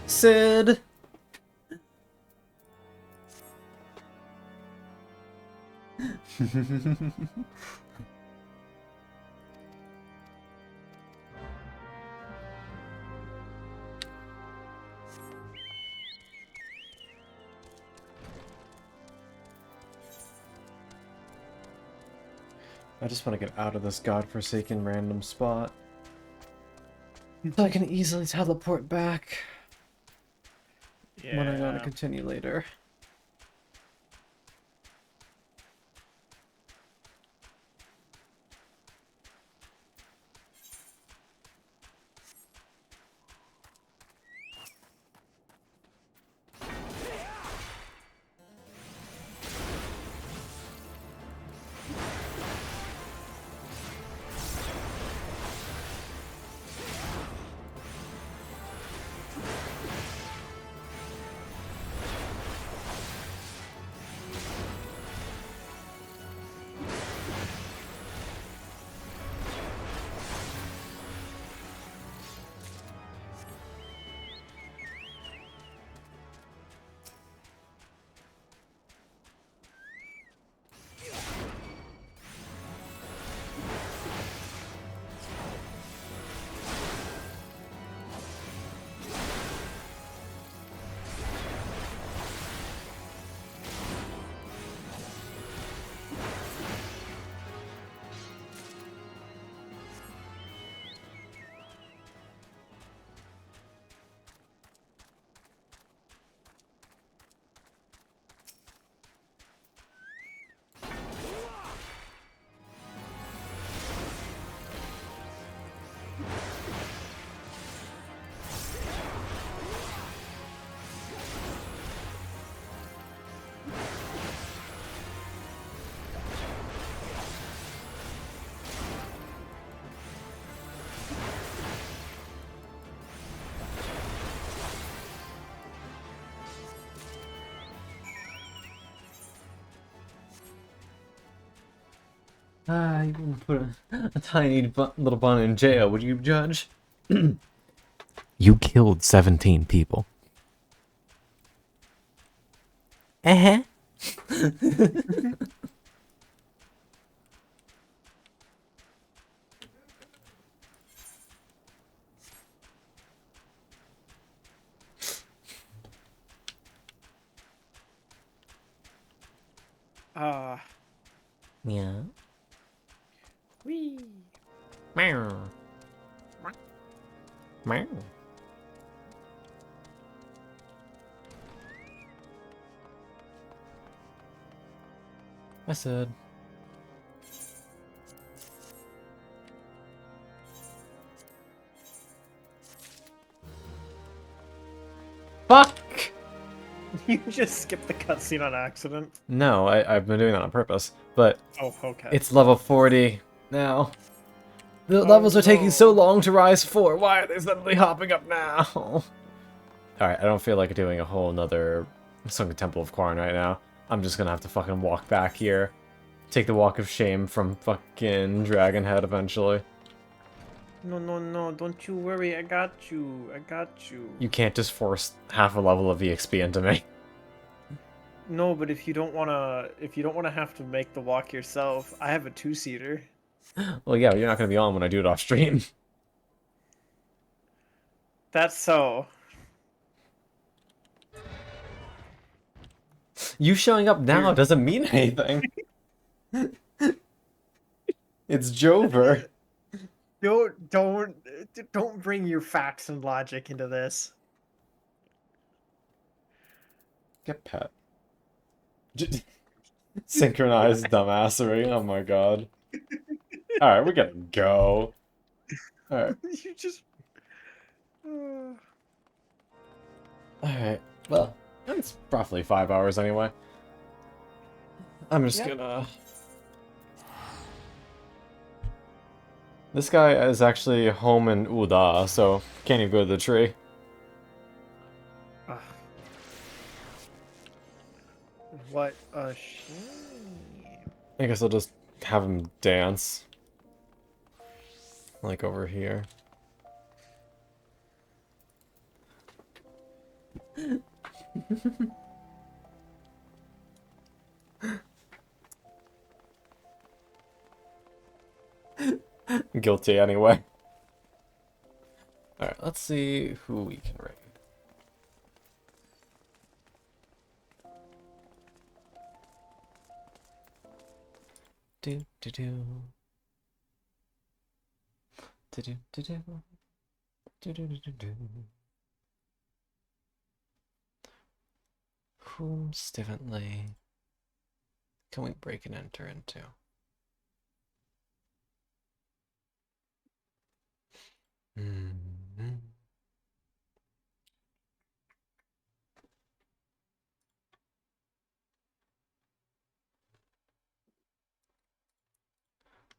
Sid! I just want to get out of this godforsaken random spot. So I can easily teleport back when I gotta continue later. You wouldn't put a tiny little bun in jail, would you, Judge? You killed 17 people. Uh-huh. Yeah. Wee. Meow. Meow. I said. Fuck! You just skipped the cutscene on accident. No, I've been doing that on purpose, but Oh, okay. it's level 40 now. The levels are taking so long to rise for. Why are they suddenly hopping up now? Alright, I don't feel like doing a whole nother Sunken Temple of Quarren right now. I'm just gonna have to fucking walk back here. Take the walk of shame from fucking Dragonhead eventually. No, don't you worry. I got you. You can't just force half a level of EXP into me. No, but if you don't wanna have to make the walk yourself, I have a 2-seater. Well, yeah, but you're not gonna be on when I do it off stream. That's so. You showing up now doesn't mean anything. It's Jover. Don't bring your facts and logic into this. Get pet. Synchronized dumbassery. Oh my god. Alright, we're gonna go. Alright. You just. Alright. Well, it's roughly 5 hours anyway. I'm just Yeah. gonna... This guy is actually home in Uda, so can't even go to the tree. What a shame. I guess I'll just have him dance. Like over here. Guilty anyway. Alright, let's see who we can raid. Do do do. Do do do do. Do do do do do. Whom Stivently can we break and enter into?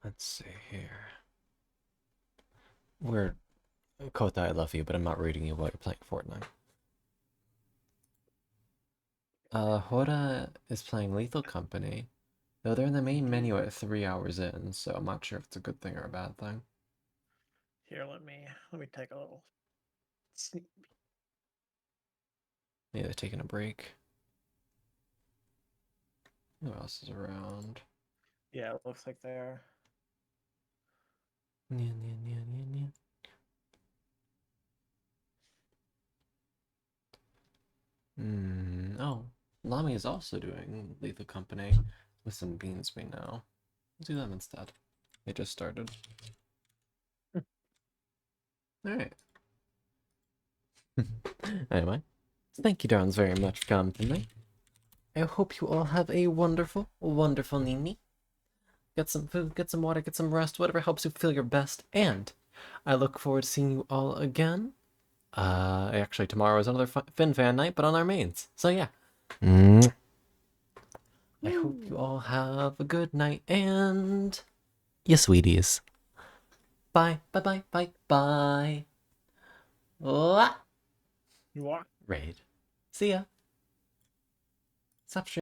Let's see here. Kota, I love you, but I'm not reading you while you're playing Fortnite. Hora is playing Lethal Company, though they're in the main menu at 3 hours in, so I'm not sure if it's a good thing or a bad thing. Here, let me take a little sneak. Maybe they're taking a break. Who else is around? Yeah, it looks like they are. Oh, Lami is also doing Lethal Company with some beans we know. We'll do them instead. They just started. Alright. Anyway, thank you, darlings, very much for coming tonight. I hope you all have a wonderful, wonderful Nini. Get some food, get some water, get some rest, whatever helps you feel your best. And I look forward to seeing you all again. Actually, tomorrow is another Fin Fan night, but on our mains. So yeah. I hope you all have a good night, and you sweeties. Bye, bye, bye, bye, bye. You want? Raid. See ya. Stop streaming.